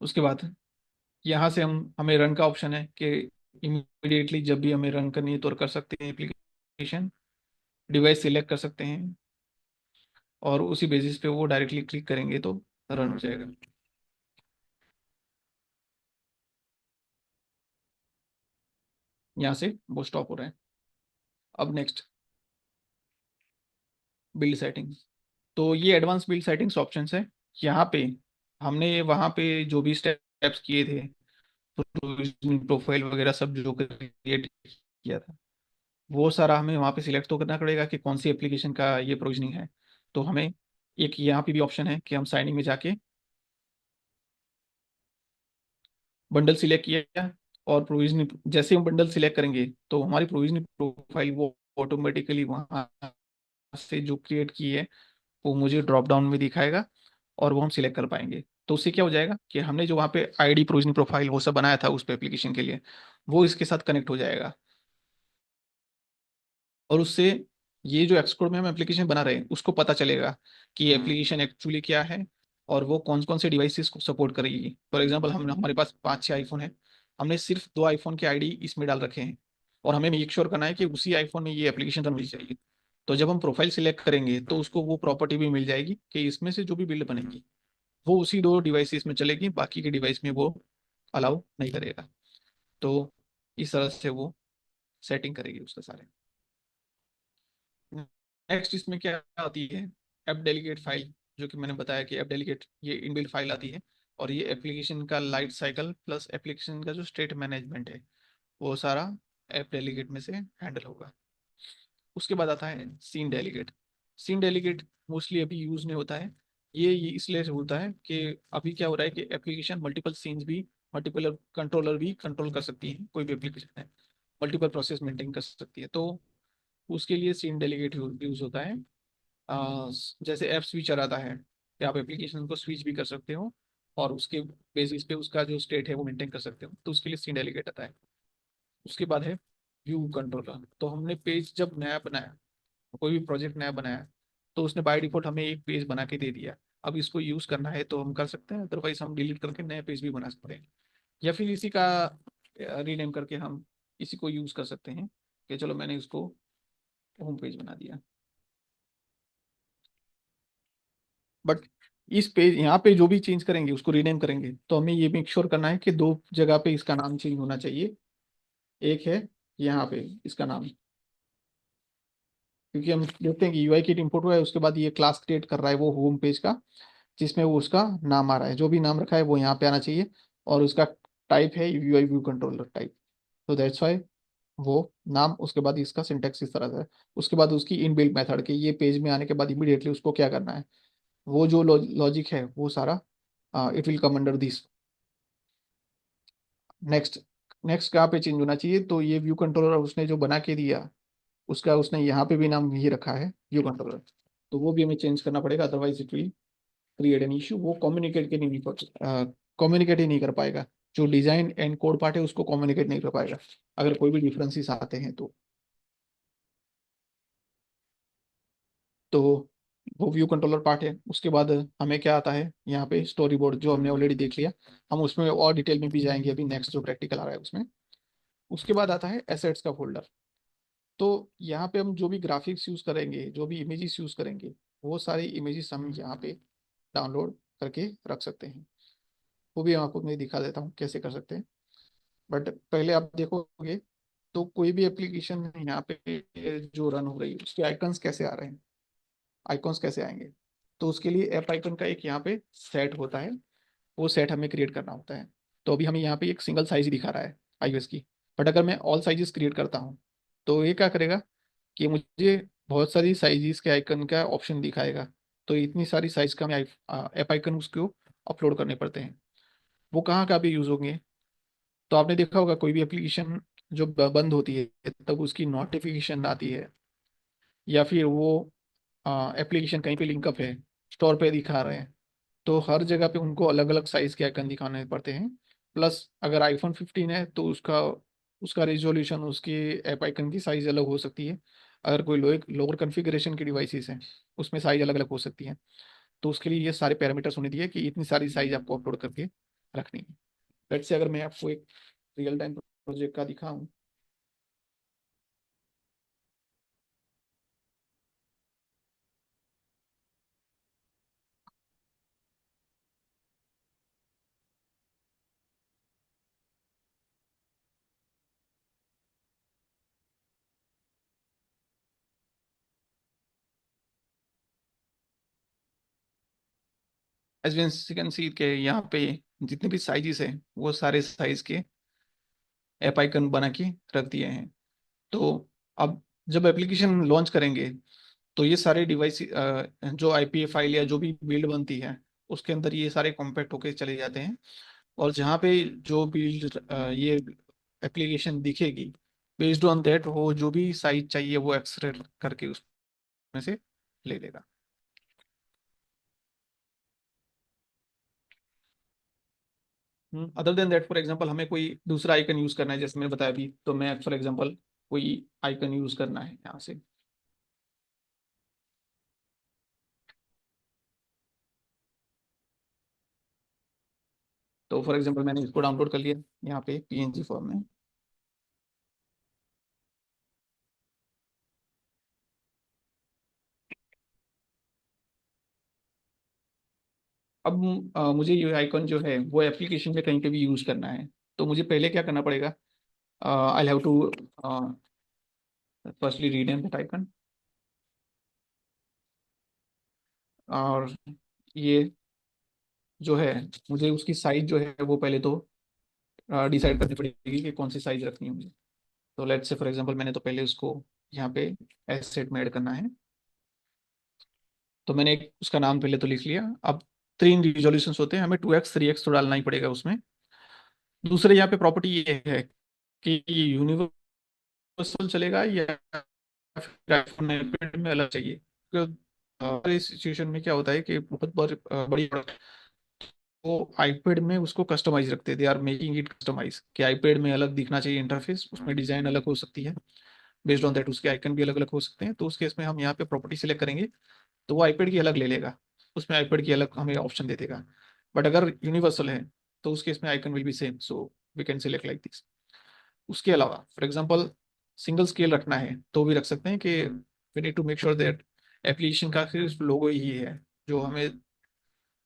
[SPEAKER 1] उसके बाद यहाँ से हमें रन का ऑप्शन है कि इमीडिएटली जब भी हमें रन करनी है तो कर सकते हैं एप्लीकेशन, डिवाइस सिलेक्ट कर सकते हैं, और उसी बेसिस पे वो डायरेक्टली क्लिक करेंगे तो रन हो जाएगा। यहाँ से वो स्टॉप हो रहा है। अब नेक्स्ट बिल्ड सेटिंग्स। तो ये एडवांस बिल्ड सेटिंग्स ऑप्शंस है। यहाँ पे हमने वहाँ पे जो भी स्टेप्स किए थे, प्रोफाइल वगैरह सब जो क्रिएट किया था, वो सारा हमें वहाँ पे सिलेक्ट तो करना पड़ेगा कि कौन सी एप्लीकेशन का ये प्रोविजनिंग है। तो हमें एक यहाँ पे भी ऑप्शन है कि हम साइनिंग में जाके बंडल सिलेक्ट किया, और प्रोविजनिंग जैसे हम बंडल सिलेक्ट करेंगे तो हमारी प्रोविजनिंग प्रोफाइल वो ऑटोमेटिकली वहाँ से जो क्रिएट की है वो मुझे ड्रॉप डाउन में दिखाएगा, और वो हम सिलेक्ट कर पाएंगे। तो उससे क्या हो जाएगा कि हमने जो वहाँ पे आईडी प्रोविजनिंग प्रोफाइल वो सब बनाया था उस पे एप्लीकेशन के लिए, वो इसके साथ कनेक्ट हो जाएगा। और उससे ये जो एक्सकोड में हम एप्लीकेशन बना रहे हैं उसको पता चलेगा कि एप्लीकेशन एक्चुअली क्या है और वो कौन कौन से डिवाइसेस को सपोर्ट करेगी। फॉर एग्जांपल हम हमारे पास 5-6 आईफोन है, हमने सिर्फ 2 आईफोन के आईडी इसमें डाल रखे हैं, और हमें मेक श्योर करना है कि उसी आईफोन में ये एप्लीकेशन रन होनी चाहिए। तो जब हम प्रोफाइल सिलेक्ट करेंगे तो उसको वो प्रॉपर्टी भी मिल जाएगी कि इसमें से जो भी बिल्ड बनेगी वो उसी 2 डिवाइसेस में चलेगी, बाकी के डिवाइस में वो अलाउ नहीं करेगा। तो इस तरह से वो सेटिंग करेगी उसका सारे। नेक्स्ट इसमें क्या आती है, ऐप डेलीगेट फाइल, जो कि मैंने बताया कि ऐप डेलीगेट ये इनबिल्ट फाइल आती है, और ये एप्लीकेशन का लाइफ साइकिल प्लस एप्लीकेशन का जो स्टेट मैनेजमेंट है वो सारा ऐप डेलीगेट में से हैंडल होगा। उसके बाद आता है scene delegate. Scene delegate mostly अभी यूज नहीं होता है। ये इसलिए होता है कि अभी क्या हो रहा है कि एप्लीकेशन मल्टीपल सीन्स भी, मल्टीपल कंट्रोलर भी कंट्रोल कर सकती है, कोई भी एप्लीकेशन है मल्टीपल प्रोसेस मेंटेन कर सकती है, तो उसके लिए सीन डेलीगेट यूज होता है। जैसे ऐप स्विचर आता है कि आप एप्लीकेशन को स्विच भी कर सकते हो और उसके बेसिस पे उसका जो स्टेट है वो मेंटेन कर सकते हो, तो उसके लिए सीन डेलीगेट आता है। उसके बाद है व्यू कंट्रोलर। तो हमने पेज जब नया बनाया, कोई भी प्रोजेक्ट नया बनाया, तो उसने बाय डिफॉल्ट हमें एक पेज बना के दे दिया। अब इसको यूज करना है तो हम कर सकते हैं, अदरवाइज हम डिलीट करके नया पेज भी बना सकते हैं, या फिर इसी का रीनेम करके हम इसी को यूज कर सकते हैं। कि चलो मैंने इसको होम पेज बना दिया, बट इस पेज यहाँ पे जो भी चेंज करेंगे उसको रीनेम करेंगे तो हमें ये मेक श्योर करना है कि दो जगह पे इसका नाम चेंज होना चाहिए। एक है यहाँ पे इसका नाम, क्योंकि हम देखते हैं कि यूआई किट इंपोर्ट हुआ है, उसके बाद ये क्लास क्रिएट कर रहा है वो होम पेज का, जिसमें वो उसका नाम आ रहा है, जो भी नाम रखा है वो यहाँ पे आना चाहिए, और उसका टाइप है यूआई व्यू कंट्रोलर टाइप। तो दैट्स वाई वो नाम, उसके बाद इसका सिंटेक्स इस तरह से है। उसके बाद उसकी इनबिल्ट मेथड के ये पेज में आने के बाद इमीडिएटली उसको क्या करना है, वो जो लॉजिक है वो सारा it will come under this. Next, next कहाँ पे चेंज होना चाहिए, तो ये व्यू कंट्रोलर उसने जो बना के दिया उसका उसने यहाँ पे भी नाम यही रखा है व्यू कंट्रोलर, तो वो भी हमें चेंज करना पड़ेगा, otherwise it will create an issue. वो कम्युनिकेट ही नहीं कर पाएगा, जो डिजाइन एंड कोड पार्ट है उसको कम्युनिकेट नहीं कर पाएगा अगर कोई भी डिफरेंसेस आते हैं तो वो व्यू कंट्रोलर पार्ट है। उसके बाद हमें क्या आता है यहाँ पे, स्टोरी बोर्ड जो हमने ऑलरेडी देख लिया, हम उसमें और डिटेल में भी जाएंगे अभी नेक्स्ट जो प्रैक्टिकल आ रहा है उसमें। उसके बाद आता है एसेट्स का फोल्डर। तो यहाँ पे हम जो भी ग्राफिक्स यूज करेंगे, जो भी इमेजेस यूज करेंगे, वो सारी इमेजेस हम यहाँ पे डाउनलोड करके रख सकते हैं। वो भी आपको मैं दिखा देता हूँ कैसे कर सकते हैं। बट पहले आप देखोगे तो कोई भी एप्लीकेशन यहाँ पे जो रन हो रही है उसके आइकन्स कैसे आ रहे हैं, आइकॉन्स कैसे आएंगे, तो उसके लिए ऐप आइकन का एक यहाँ पे सेट होता है, वो सेट हमें क्रिएट करना होता है। तो अभी हमें यहाँ पे एक सिंगल साइज दिखा रहा है iOS की, बट अगर मैं ऑल साइजेस क्रिएट करता हूँ तो ये क्या करेगा कि मुझे बहुत सारी साइजेस के आइकन का ऑप्शन दिखाएगा। तो इतनी सारी साइज का हमें ऐप आइकन उसको अपलोड करने पड़ते हैं। वो कहाँ कहाँ पे यूज होंगे, तो आपने देखा होगा कोई भी एप्लीकेशन जो बंद होती है तब उसकी नोटिफिकेशन आती है, या फिर वो एप्लीकेशन कहीं पे लिंकअप है, स्टोर पे दिखा रहे हैं, तो हर जगह पे उनको अलग अलग साइज के आइकन दिखाने पड़ते हैं। प्लस अगर आईफोन 15 है तो उसका उसका रेजोल्यूशन, उसके ऐप आइकन की साइज अलग हो सकती है। अगर कोई लोअर कॉन्फ़िगरेशन की डिवाइसेस हैं उसमें साइज अलग अलग हो सकती है। तो उसके लिए ये सारे पैरामीटर्स होने दिए कि इतनी सारी साइज आपको अपलोड करके रखनी है। लेट्स से अगर मैं आपको एक रियल टाइम प्रोजेक्ट का दिखाऊं, एज यू कैन सी के यहाँ पे जितने भी साइजेस हैं वो सारे साइज के ऐप आइकन बना के रख दिए हैं। तो अब जब एप्लीकेशन लॉन्च करेंगे तो ये सारे डिवाइस जो आईपीए फाइल या जो भी बिल्ड बनती है उसके अंदर ये सारे कॉम्पैक्ट होके चले जाते हैं, और जहाँ पे जो बिल्ड ये एप्लीकेशन दिखेगी बेस्ड ऑन दैट वो जो भी साइज चाहिए वो एक्सट्रैक्ट करके उसमें से ले लेगा। Other than that, for example हमें कोई दूसरा आइकन यूज करना है, जैसे मैंने बताया अभी, तो मैं फॉर एग्जांपल कोई आइकन यूज करना है यहाँ से, तो फॉर एग्जांपल मैंने इसको डाउनलोड कर लिया यहाँ पे पीएनजी फॉर्म में। अब मुझे ये आइकन जो है वो एप्लीकेशन में कहीं पे भी यूज करना है, तो मुझे पहले क्या करना पड़ेगा, I have to firstly rename that icon, और ये जो है मुझे उसकी साइज जो है वो पहले तो डिसाइड करनी पड़ेगी कि कौन सी साइज रखनी है मुझे। तो लेट्स से फॉर एग्जांपल मैंने तो पहले उसको यहाँ पे एसेट में ऐड करना है, तो मैंने उसका नाम पहले तो लिख लिया। अब तीन रिजोल्यूशन होते हैं, हमें 2x 3x तो डालना ही पड़ेगा उसमें। दूसरे यहाँ पे प्रॉपर्टी ये है कि यूनिवर्सल चलेगा या फिर आईफोन आईपैड में अलग चाहिए, क्योंकि हमारे सिचुएशन में क्या होता है कि बहुत बड़ी वो आईपैड में उसको कस्टमाइज रखते हैं, they are making it customize कि आईपैड में अलग दिखना चाहिए इंटरफेस, उसमें डिजाइन अलग हो सकती है, बेस्ड ऑन दैट उसके आइकन भी अलग अलग हो सकते हैं। तो उस केस में हम यहाँ पे प्रॉपर्टी सिलेक्ट करेंगे तो वो आईपैड की अलग ले लेगा, उसमें आईपैड की अलग हमें ऑप्शन दे देगा। बट अगर यूनिवर्सल है तो उस केस में icon will be same, so we can select like this. उसके अलावा फॉर एग्जांपल सिंगल स्केल रखना है तो भी रख सकते हैं कि we need to make sure that application का सिर्फ लोगो ही है जो हमें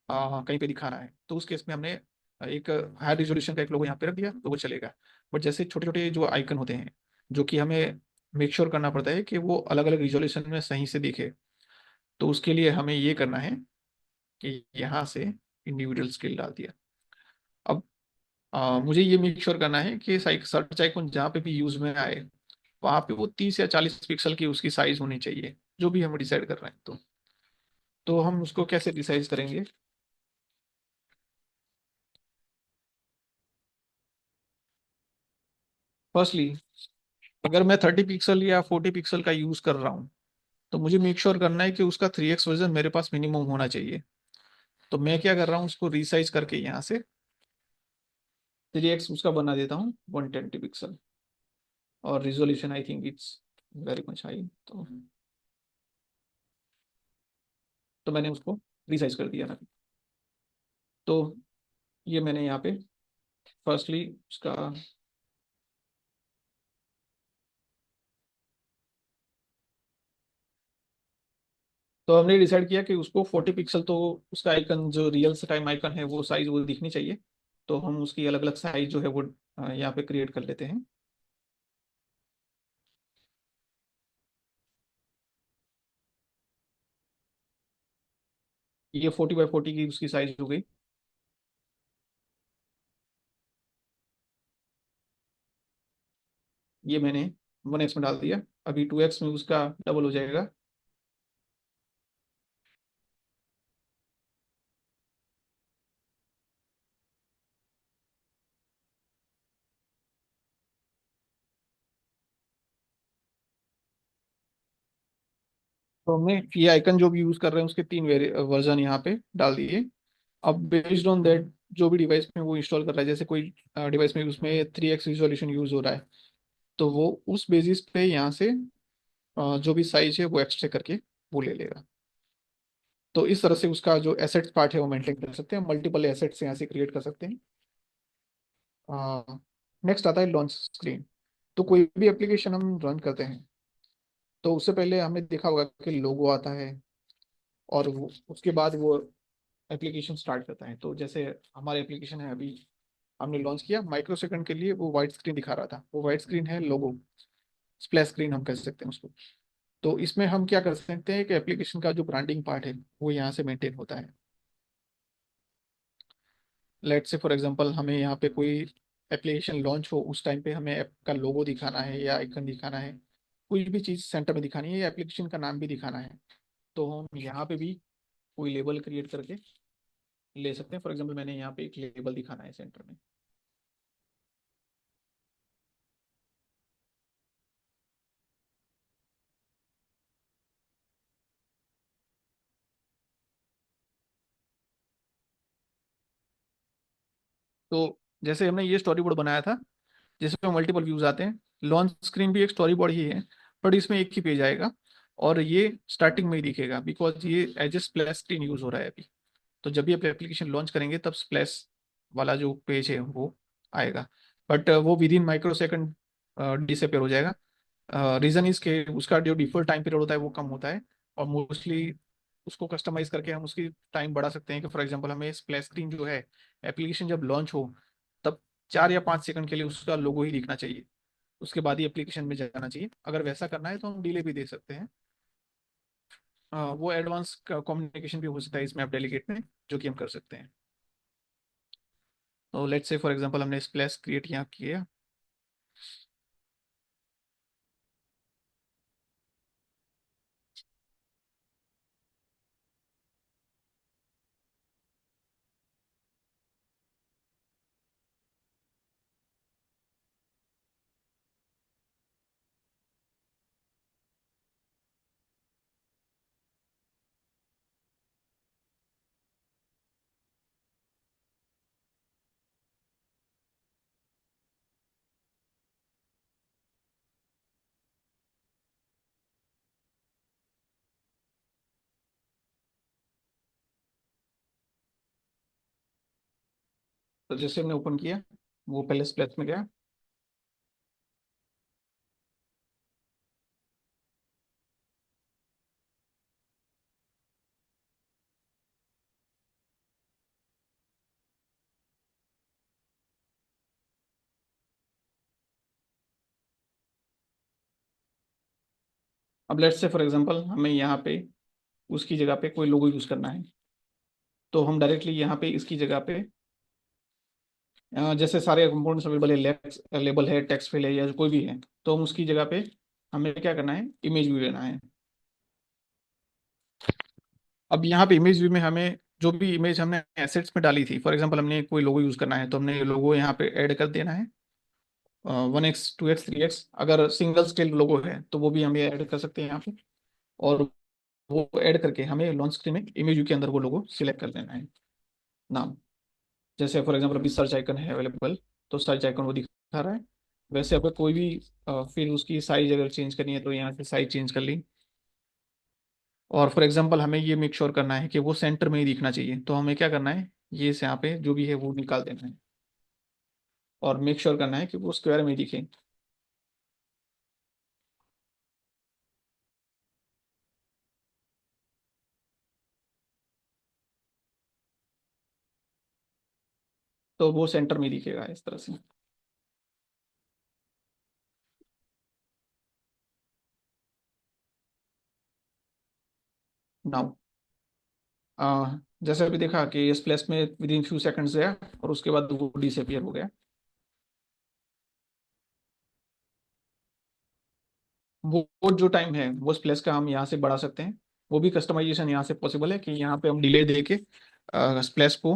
[SPEAKER 1] कहीं पे दिखाना है। तो उस केस में हमने एक हाई रिजोल्यूशन का एक लोगो यहाँ पे रख दिया तो वो चलेगा। बट जैसे छोटे छोटे जो आइकन होते हैं जो कि हमें मेक श्योर करना पड़ता है कि वो अलग अलग रिजोल्यूशन में सही से दिखे, तो उसके लिए हमें ये करना है कि यहाँ से इंडिविजुअल स्केल डाल दिया। अब मुझे ये मेक श्योर करना है कि सर्च आइकन जहाँ पे भी यूज में आए वहाँ पे वो 30 या 40 पिक्सल की उसकी साइज होनी चाहिए, जो भी हम डिसाइड कर रहे हैं। तो हम उसको कैसे डिसाइड करेंगे? फर्स्टली, अगर मैं 30 पिक्सल या 40 पिक्सल का यूज कर रहा हूँ तो मुझे मेक श्योर करना है कि उसका 3x वर्जन मेरे पास मिनिमम होना चाहिए। तो मैं क्या कर रहा हूँ, उसको रिसाइज करके यहाँ से 3x उसका बना देता हूँ 120 पिक्सल। और resolution I think it's very much high. तो मैंने उसको रिसाइज कर दिया ना। तो ये मैंने यहाँ पे फर्स्टली उसका, तो हमने डिसाइड किया कि उसको 40 पिक्सल, तो उसका आइकन जो रियल टाइम आइकन है वो साइज वो दिखनी चाहिए। तो हम उसकी अलग अलग साइज जो है वो यहाँ पे क्रिएट कर लेते हैं। ये 40 बाई 40 की उसकी साइज हो गई। ये मैंने 1x में डाल दिया। अभी 2x में उसका डबल हो जाएगा। तो हमने ये आइकन जो भी यूज कर रहे हैं उसके 3 वर्जन यहाँ पे डाल दिए। अब बेस्ड ऑन दैट जो भी डिवाइस में वो इंस्टॉल कर रहा है, जैसे कोई डिवाइस में उसमें 3x रिजोल्यूशन यूज हो रहा है, तो वो उस बेसिस पे यहाँ से जो भी साइज है वो एक्सट्रा करके वो ले लेगा। तो इस तरह से उसका जो एसेट्स पार्ट है वो मेंटेन कर सकते हैं, मल्टीपल एसेट्स यहाँ से क्रिएट कर सकते हैं। नेक्स्ट आता है लॉन्च स्क्रीन। तो कोई भी एप्लीकेशन हम रन करते हैं तो उससे पहले हमने देखा होगा कि लोगो आता है, और उसके बाद वो एप्लीकेशन स्टार्ट करता है। तो जैसे हमारे एप्लीकेशन है, अभी हमने लॉन्च किया, माइक्रो सेकंड के लिए वो वाइट स्क्रीन दिखा रहा था, वो वाइट स्क्रीन है लोगो, स्प्लैश स्क्रीन हम कह सकते हैं उसको। तो इसमें हम क्या कर सकते हैं कि एप्लीकेशन का जो ब्रांडिंग पार्ट है वो यहाँ से मेंटेन होता है। लेट से फॉर एग्जांपल हमें यहाँ पे कोई एप्लीकेशन लॉन्च हो, उस टाइम पे हमें ऐप का लोगो दिखाना है या आइकन दिखाना है, कोई भी चीज़ सेंटर में दिखानी है या एप्लीकेशन का नाम भी दिखाना है, तो हम यहाँ पे भी कोई लेबल क्रिएट करके ले सकते हैं। फॉर एग्जांपल मैंने यहाँ पे एक लेबल दिखाना है सेंटर में। तो जैसे हमने ये स्टोरी बोर्ड बनाया था जिसमें मल्टीपल व्यूज आते हैं, लॉन्च स्क्रीन भी एक स्टोरी बोर्ड ही है, बट इसमें एक ही पेज आएगा और ये स्टार्टिंग में ही दिखेगा बिकॉज ये as a splash screen use हो रहा है अभी। तो जब भी आप एप्लीकेशन लॉन्च करेंगे तब स्प्लैश वाला जो पेज है वो आएगा, बट वो with in micro second disappear हो जाएगा। रीजन इज के उसका जो डिफॉल्ट टाइम पीरियड होता है वो कम होता है, और मोस्टली उसको कस्टमाइज करके हम उसकी टाइम बढ़ा सकते हैं कि फॉर एग्जांपल हमें स्प्लैश स्क्रीन जो है एप्लीकेशन जब लॉन्च हो तब 4 या 5 सेकंड के लिए उसका लोगो ही दिखना चाहिए, उसके बाद ही एप्लीकेशन में जाना चाहिए। अगर वैसा करना है तो हम डिले भी दे सकते हैं। वो एडवांस कम्युनिकेशन भी हो सकता है इसमें आप डेलीगेट में, जो कि हम कर सकते हैं। तो लेट्स से फॉर एग्जांपल हमने स्प्लैश क्रिएट यहाँ किया। तो जैसे हमने ओपन किया वो पहले स्प्लैश में गया। अब लेट्स से फॉर एग्जांपल हमें यहाँ पे उसकी जगह पे कोई लोगो यूज़ करना है, तो हम डायरेक्टली यहाँ पे इसकी जगह पे जैसे सारे कंपोनेंट्स अवेलेबल है, लेबल है, टेक्स्ट फिल है या कोई भी है, तो हम उसकी जगह पे हमें क्या करना है, इमेज व्यू लेना है। अब यहाँ पे इमेज व्यू में हमें जो भी इमेज हमने एसेट्स में डाली थी, फॉर एग्जांपल हमने कोई लोगो यूज़ करना है, तो हमने लोगो यहाँ पे ऐड कर देना है। 1x 2x 3x, अगर सिंगल स्केल लोगो है तो वो भी हम ये ऐड कर सकते हैं यहाँ पे। और वो ऐड करके हमें लॉन्च स्क्रीन में इमेज व्यू के अंदर वो लोगो सिलेक्ट कर देना है, नाम। जैसे फॉर एग्जांपल अभी सर्च आइकन है अवेलेबल, तो सर्च आइकन वो दिखा रहा है। वैसे अगर कोई भी फिर उसकी साइज अगर चेंज करनी है तो यहाँ से साइज चेंज कर ली। और फॉर एग्जांपल हमें ये मेक श्योर करना है कि वो सेंटर में ही दिखना चाहिए, तो हमें क्या करना है, ये से यहाँ पे जो भी है वो निकाल देना है और मेक श्योर करना है कि वो स्क्वायर में ही दिखे। तो वो सेंटर में ही दिखेगा इस तरह से। नाउ जैसे अभी देखा कि इस प्लेस में विद इन फ्यू सेकंड्स गया और उसके बाद वो डिसअपियर हो गया। वो जो टाइम है वो उस प्लेस का हम यहाँ से बढ़ा सकते हैं। वो भी कस्टमाइजेशन यहाँ से पॉसिबल है कि यहाँ पे हम डिले दे के प्लेस को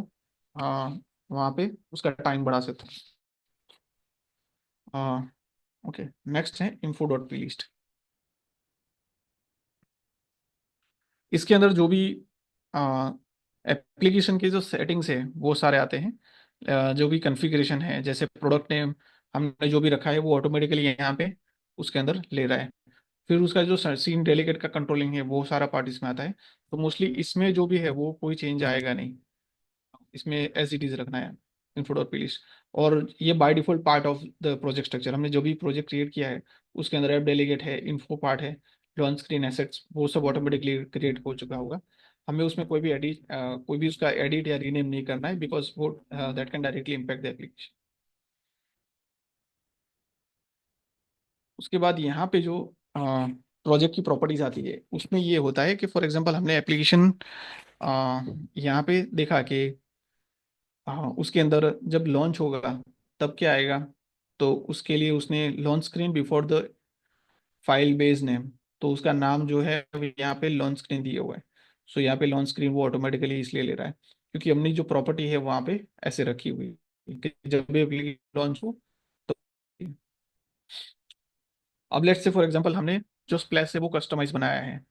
[SPEAKER 1] वहाँ पे उसका टाइम बढ़ा सकते हैं। ओके, नेक्स्ट है info डॉट पी लिस्ट। इसके अंदर जो भी एप्लीकेशन के जो सेटिंग्स है वो सारे आते हैं। जो भी कॉन्फ़िगरेशन है, जैसे प्रोडक्ट नेम हमने जो भी रखा है वो ऑटोमेटिकली यहाँ पे उसके अंदर ले रहा है। फिर उसका जो सीन डेलीगेट का कंट्रोलिंग है वो सारा पार्ट इसमें आता है। तो मोस्टली इसमें जो भी है वो कोई चेंज आएगा नहीं, इसमें एज इट इज रखना है इन्फो डॉट प्लेलिस्ट। और ये by default part of the project structure, हमने जो भी प्रोजेक्ट क्रिएट किया है उसके अंदर ऐप डेलीगेट है, इन्फो पार्ट है, लॉन्च स्क्रीन एसेट्स, वो सब ऑटोमेटिकली क्रिएट हो चुका होगा। हमें उसमें कोई भी उसका एडिट या रीनेम नहीं करना है, बिकॉज वो that can directly impact the application. उसके बाद यहाँ पे जो प्रोजेक्ट की प्रॉपर्टीज आती है उसमें ये होता है कि फॉर एग्जांपल हमने एप्लीकेशन यहाँ पे देखा कि उसके अंदर जब लॉन्च होगा तब क्या आएगा, तो उसके लिए उसने launch screen before the file base name, तो उसका नाम जो है अभी यहाँ पे लॉन्च स्क्रीन दिया हुआ है। सो यहाँ पे लॉन्च स्क्रीन वो ऑटोमेटिकली इसलिए ले रहा है क्योंकि हमने जो प्रॉपर्टी है वहाँ पे ऐसे रखी हुई है कि जब भी एप्लीकेशन लॉन्च हो तो। अब लेट्स से फॉर एग्जांपल हमने जो स्प्लैश है वो कस्टमाइज बनाया है,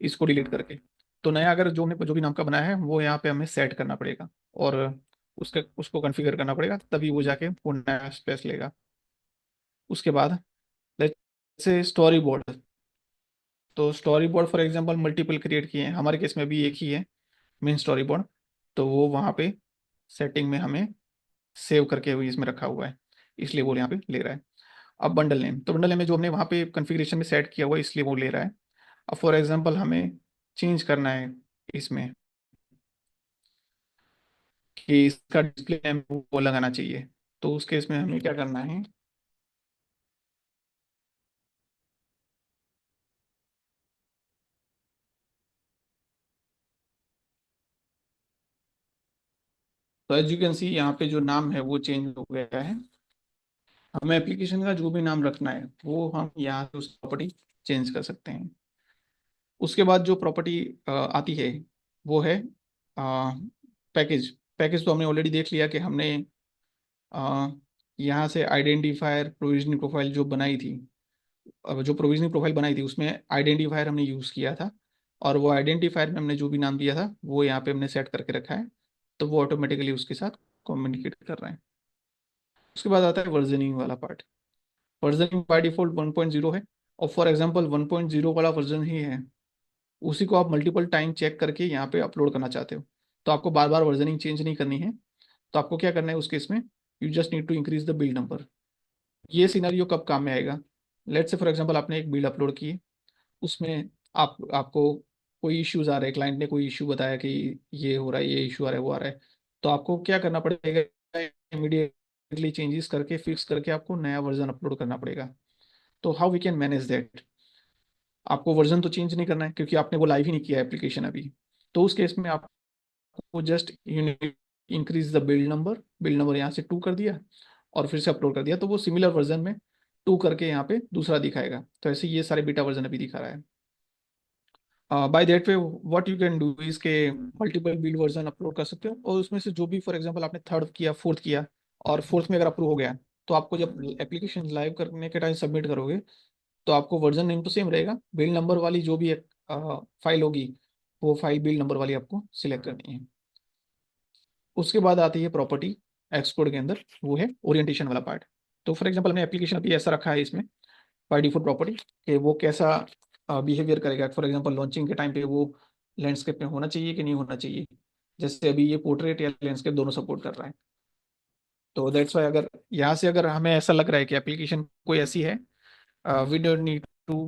[SPEAKER 1] इसको डिलीट करके, तो नया अगर जो भी नाम का बनाया है वो यहाँ पे हमें सेट करना पड़ेगा और उसको कॉन्फ़िगर करना पड़ेगा, तभी वो जाके वो नया स्पेस लेगा। उसके बाद लेट्स से स्टोरी बोर्ड। तो story board for example multiple create किए हैं, हमारे केस में भी एक ही है मेन स्टोरी बोर्ड, तो वो वहाँ पे सेटिंग में हमें सेव करके हुई इसमें रखा हुआ है, इसलिए वो यहाँ पे ले रहा है। अब बंडल नेम, तो बंडल नेम में जो हमने वहाँ पे कॉन्फ़िगरेशन में सेट किया हुआ है इसलिए वो ले रहा है। अब फॉर एग्जांपल हमें चेंज करना है इसमें कि इसका डिस्प्ले नेम वो लगाना चाहिए, तो उस केस में हमें क्या करना है, तो एज यू कैन सी यहाँ पे जो नाम है वो चेंज हो गया है। हमें एप्लीकेशन का जो भी नाम रखना है वो हम यहाँ से उस प्रॉपर्टी चेंज कर सकते हैं। उसके बाद जो प्रॉपर्टी आती है वो है पैकेज। पैकेज तो हमने ऑलरेडी देख लिया कि हमने अ, यहाँ से आइडेंटिफायर प्रोविजनिंग प्रोफाइल जो बनाई थी, अब जो प्रोविजनिंग प्रोफाइल बनाई थी उसमें आइडेंटिफायर हमने यूज़ किया था, और वो आइडेंटिफायर में हमने जो भी नाम दिया था वो यहाँ पे हमने सेट करके रखा है, तो वो ऑटोमेटिकली उसके साथ कम्युनिकेट कर रहे हैं। उसके बाद आता है वर्जनिंग वाला पार्ट। वर्जनिंग बाय डिफॉल्ट 1.0 है, और फॉर एग्जांपल 1.0 वाला वर्जन ही है, उसी को आप मल्टीपल टाइम चेक करके यहाँ पे अपलोड करना चाहते हो, तो आपको बार बार वर्जनिंग चेंज नहीं करनी है। तो आपको क्या करना है उस केस में, you just need to increase the build number. ये सिनेरियो कब काम में आएगा, लेट्स से फॉर एग्जांपल आपने एक बिल्ड अपलोड की, उसमें आपको कोई इश्यूज आ रहे हैं, क्लाइंट ने कोई इशू बताया कि ये हो रहा है, ये इशू आ रहा है, वो आ रहा है, तो आपको क्या करना पड़ेगा, इमीडिएटली चेंजेस करके फिक्स करके आपको नया वर्जन अपलोड करना पड़ेगा। तो how we can manage that, आपको वर्जन तो चेंज नहीं करना है क्योंकि आपने वो लाइव ही नहीं किया एप्लीकेशन अभी। तो उस केस में आपको just increase the build number यहाँ से 2 कर दिया और फिर से अपलोड कर दिया, तो वो सिमिलर वर्जन में 2 करके यहाँ पे दूसरा दिखाएगा। तो ऐसे ये सारे बीटा वर्जन अभी दिखा रहा है। By that way what you can do is के मल्टीपल बिल्ड वर्जन अपलोड कर सकते हो, और उसमें से जो भी फॉर एग्जांपल आपने थर्ड किया, फोर्थ किया, और फोर्थ में अगर अप्रूव हो गया, तो आपको जब एप्लीकेशन लाइव करने के टाइम सबमिट करोगे, तो आपको वर्जन नेम तो सेम रहेगा, बिल्ड नंबर वाली जो भी एक फाइल होगी, वो फाइल बिल्ड नंबर वाली आपको सिलेक्ट करनी है। उसके बाद आती है प्रॉपर्टी एक्सकोड के अंदर, वो है ओरिएंटेशन वाला पार्ट। तो फॉर एग्जांपल हमने एप्लीकेशन अभी ऐसा रखा है इसमें बाय डिफॉल्ट प्रॉपर्टी कि वो कैसा बिहेवियर करेगा। फॉर एग्जांपल लॉन्चिंग के टाइम पे वो लैंडस्केप में होना चाहिए कि नहीं होना चाहिए। जैसे अभी ये पोर्ट्रेट या लैंडस्केप दोनों सपोर्ट कर रहा है। तो दैट्स वाई अगर यहाँ से अगर हमें ऐसा लग रहा है कि एप्लीकेशन कोई ऐसी है, we don't need to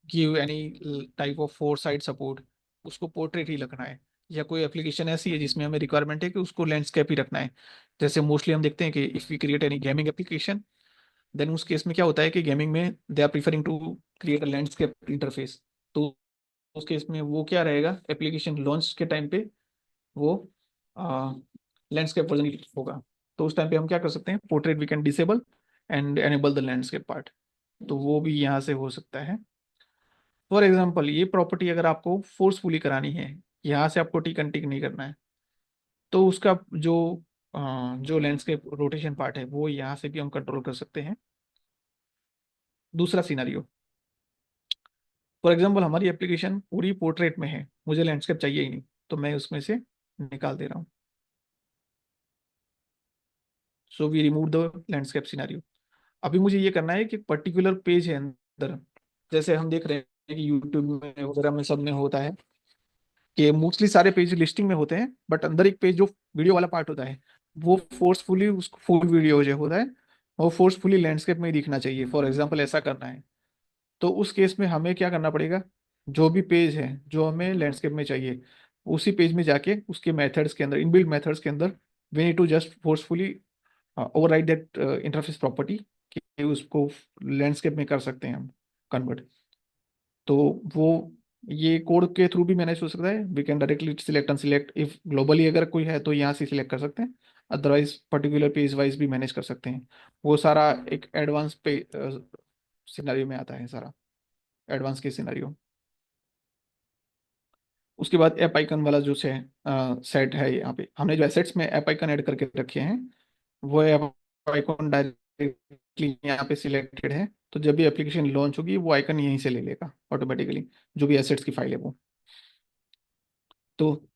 [SPEAKER 1] give any type of four side support, उसको पोर्ट्रेट ही रखना है। या कोई एप्लीकेशन ऐसी है जिसमें हमें रिक्वायरमेंट है कि उसको लैंडस्केप ही रखना है। जैसे मोस्टली हम देखते हैं कि if we create any gaming application, then उस केस में क्या होता है कि गेमिंग में they are preferring to create a landscape interface. तो उस केस में वो क्या रहेगा, एप्लीकेशन लॉन्च के टाइम पे वो लैंडस्केप वर्जन होगा। तो उस टाइम पे हम क्या कर सकते हैं, portrait we can disable and enable the landscape part. तो वो भी यहाँ से हो सकता है। फॉर एग्जाम्पल ये प्रॉपर्टी अगर आपको फोर्सफुली करानी है, यहाँ से आपको टिक अनटिक नहीं करना है, तो उसका जो जो लैंडस्केप रोटेशन पार्ट है वो यहाँ से भी हम कंट्रोल कर सकते हैं। दूसरा सिनारियो, फॉर एग्जाम्पल हमारी एप्लीकेशन पूरी पोर्ट्रेट में है, मुझे लैंडस्केप चाहिए ही नहीं, तो मैं उसमें से निकाल दे रहा हूँ। So we remove the landscape scenario. अभी मुझे ये करना है कि पर्टिकुलर पेज है अंदर, जैसे हम देख रहे हैं कि यूट्यूब में वगैरह में सब में होता है कि मोस्टली सारे पेज लिस्टिंग में होते हैं, बट अंदर एक पेज जो वीडियो वाला पार्ट होता है, वो फोर्सफुली उसको फुल वीडियो जो होता है वो फोर्सफुली लैंडस्केप में ही दिखना चाहिए। फॉर एग्जाम्पल ऐसा करना है, तो उस केस में हमें क्या करना पड़ेगा, जो भी पेज है जो हमें लैंडस्केप में चाहिए, उसी पेज में जाके उसके मेथड्स के अंदर, इनबिल्ट मेथड्स के अंदर, we need to just forcefully override that interface property कि उसको लैंडस्केप में कर सकते हैं हम कन्वर्ट। तो वो ये कोड के थ्रू भी मैनेज हो सकता है। We can directly select unselect, if globally अगर कोई है तो यहाँ से सिलेक्ट कर सकते हैं, अदरवाइज पर्टिकुलर पेज वाइज भी मैनेज कर सकते हैं। वो सारा एक एडवांस पे सिनेरियो में आता है, सारा एडवांस के सिनेरियो। उसके बाद ऐप आइकन वाला जो सेट है, यहाँ पे हमने जो एसेट्स में ऐप आइकन ऐड करके रखे हैं, वो ऐप आइकन डायरेक्टली यहाँ पे सिलेक्टेड है। तो जब भी एप्लीकेशन लॉन्च होगी वो आइकन यहीं से ले लेगा ऑटोमेटिकली, जो भी एसेट्स की फाइल है वो। तो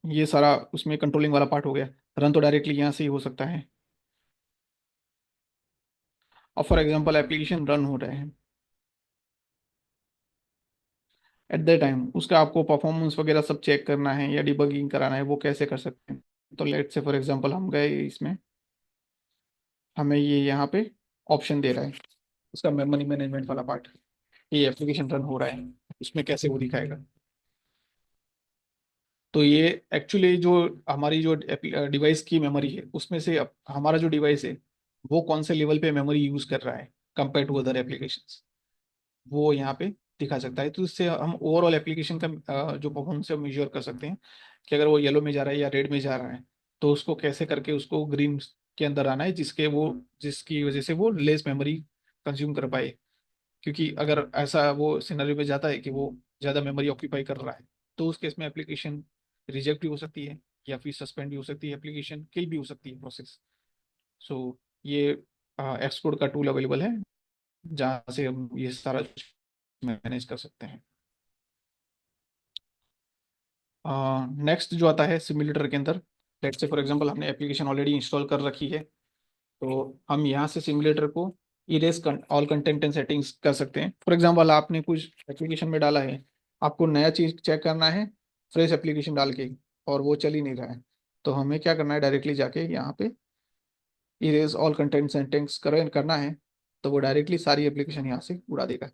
[SPEAKER 1] ये सारा उसमें कंट्रोलिंग वाला पार्ट हो गया। रन तो डायरेक्टली यहाँ से ही हो सकता है। और फॉर एग्जांपल एप्लीकेशन रन हो रहा है, एट द टाइम उसका आपको परफॉर्मेंस वगैरह सब चेक करना है या डिबगिंग कराना है, वो कैसे कर सकते हैं। तो लेट से फॉर एग्जांपल हम गए इसमें, हमें ये यहाँ पे ऑप्शन दे रहा है उसका मेमोरी मैनेजमेंट वाला पार्ट, ये एप्लीकेशन रन हो रहा है, उसमें कैसे वो दिखाएगा। तो ये एक्चुअली जो हमारी जो डिवाइस की मेमोरी है उसमें से हमारा जो डिवाइस है वो कौन से लेवल पे मेमोरी यूज कर रहा है कंपेयर टू अदर एप्लीकेशंस, वो यहाँ पे दिखा सकता है। तो इससे हम ओवरऑल एप्लीकेशन का जो परफॉर्मेंस है मेजर कर सकते हैं कि अगर वो येलो में जा रहा है या रेड में जा रहा है, तो उसको कैसे करके उसको ग्रीन के अंदर आना है, जिसकी वजह से वो लेस मेमोरी कंज्यूम कर पाए। क्योंकि अगर ऐसा वो सिनेरियो पे जाता है कि वो ज़्यादा मेमोरी ऑक्यूपाई कर रहा है, तो उस केस में एप्लीकेशन रिजेक्ट भी हो सकती है या फिर सस्पेंड भी हो सकती है, एप्लीकेशन कई भी हो सकती है प्रोसेस। सो ये एक्सकोड का टूल अवेलेबल है जहाँ से हम ये सारा मैनेज कर सकते हैं। नेक्स्ट जो आता है सिम्युलेटर के अंदर, लेट्स से फॉर एग्जांपल हमने एप्लीकेशन ऑलरेडी इंस्टॉल कर रखी है, तो हम यहाँ से सिम्युलेटर को erase all content and settings कर सकते हैं। फॉर एग्जांपल आपने कुछ एप्लीकेशन में डाला है, आपको नया चीज़ चेक करना है फ्रेश एप्लीकेशन डाल के, और वो चल ही नहीं रहा है, तो हमें क्या करना है, डायरेक्टली जाके यहाँ पे इरेज ऑल कंटेंट सेटिंग्स करना है, तो वो डायरेक्टली सारी एप्लीकेशन यहाँ से उड़ा देगा।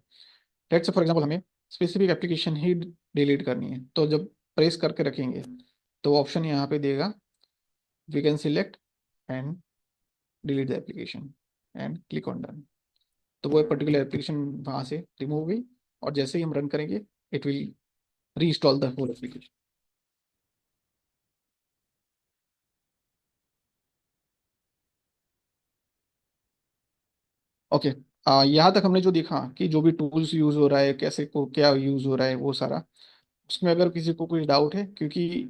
[SPEAKER 1] लेट्स से फॉर एग्जांपल हमें स्पेसिफिक एप्लीकेशन ही डिलीट करनी है, तो जब प्रेस करके रखेंगे तो ऑप्शन यहाँ पे देगा, we can select and delete the application and click on done. तो वो पर्टिकुलर एप्लीकेशन वहाँ से रिमूव हो गई और जैसे ही हम रन करेंगे it will reinstall the whole application. Okay, यहाँ तक हमने जो देखा कि जो भी टूल्स यूज हो रहा है, कैसे को क्या यूज हो रहा है वो सारा, उसमें अगर किसी को कोई डाउट है, क्योंकि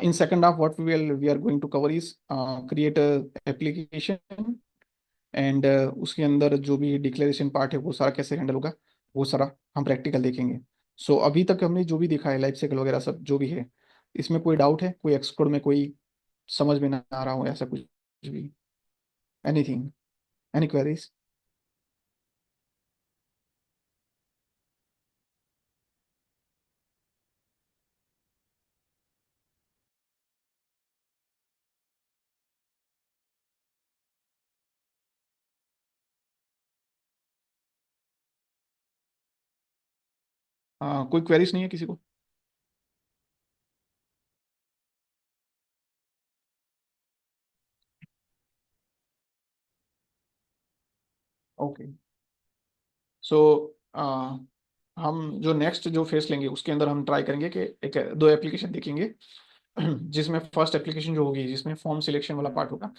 [SPEAKER 1] in second half what we are going to cover is create a application and उसके अंदर जो भी डिक्लेरेशन पार्ट है वो सारा कैसे हैंडल होगा, वो सारा हम प्रैक्टिकल देखेंगे। सो अभी तक हमने जो भी देखा है लाइफ साइकिल वगैरह सब जो भी है, इसमें कोई डाउट है, कोई एक्सकोड में कोई समझ में ना आ रहा हो ऐसा कुछ भी, एनीथिंग, एनी क्वेरीज? कोई क्वेरीज नहीं है किसी को? ओके, सो हम जो नेक्स्ट जो फेस लेंगे उसके अंदर हम ट्राई करेंगे कि एक दो एप्लीकेशन देखेंगे जिसमें फर्स्ट एप्लीकेशन जो होगी जिसमें फॉर्म सिलेक्शन वाला पार्ट होगा,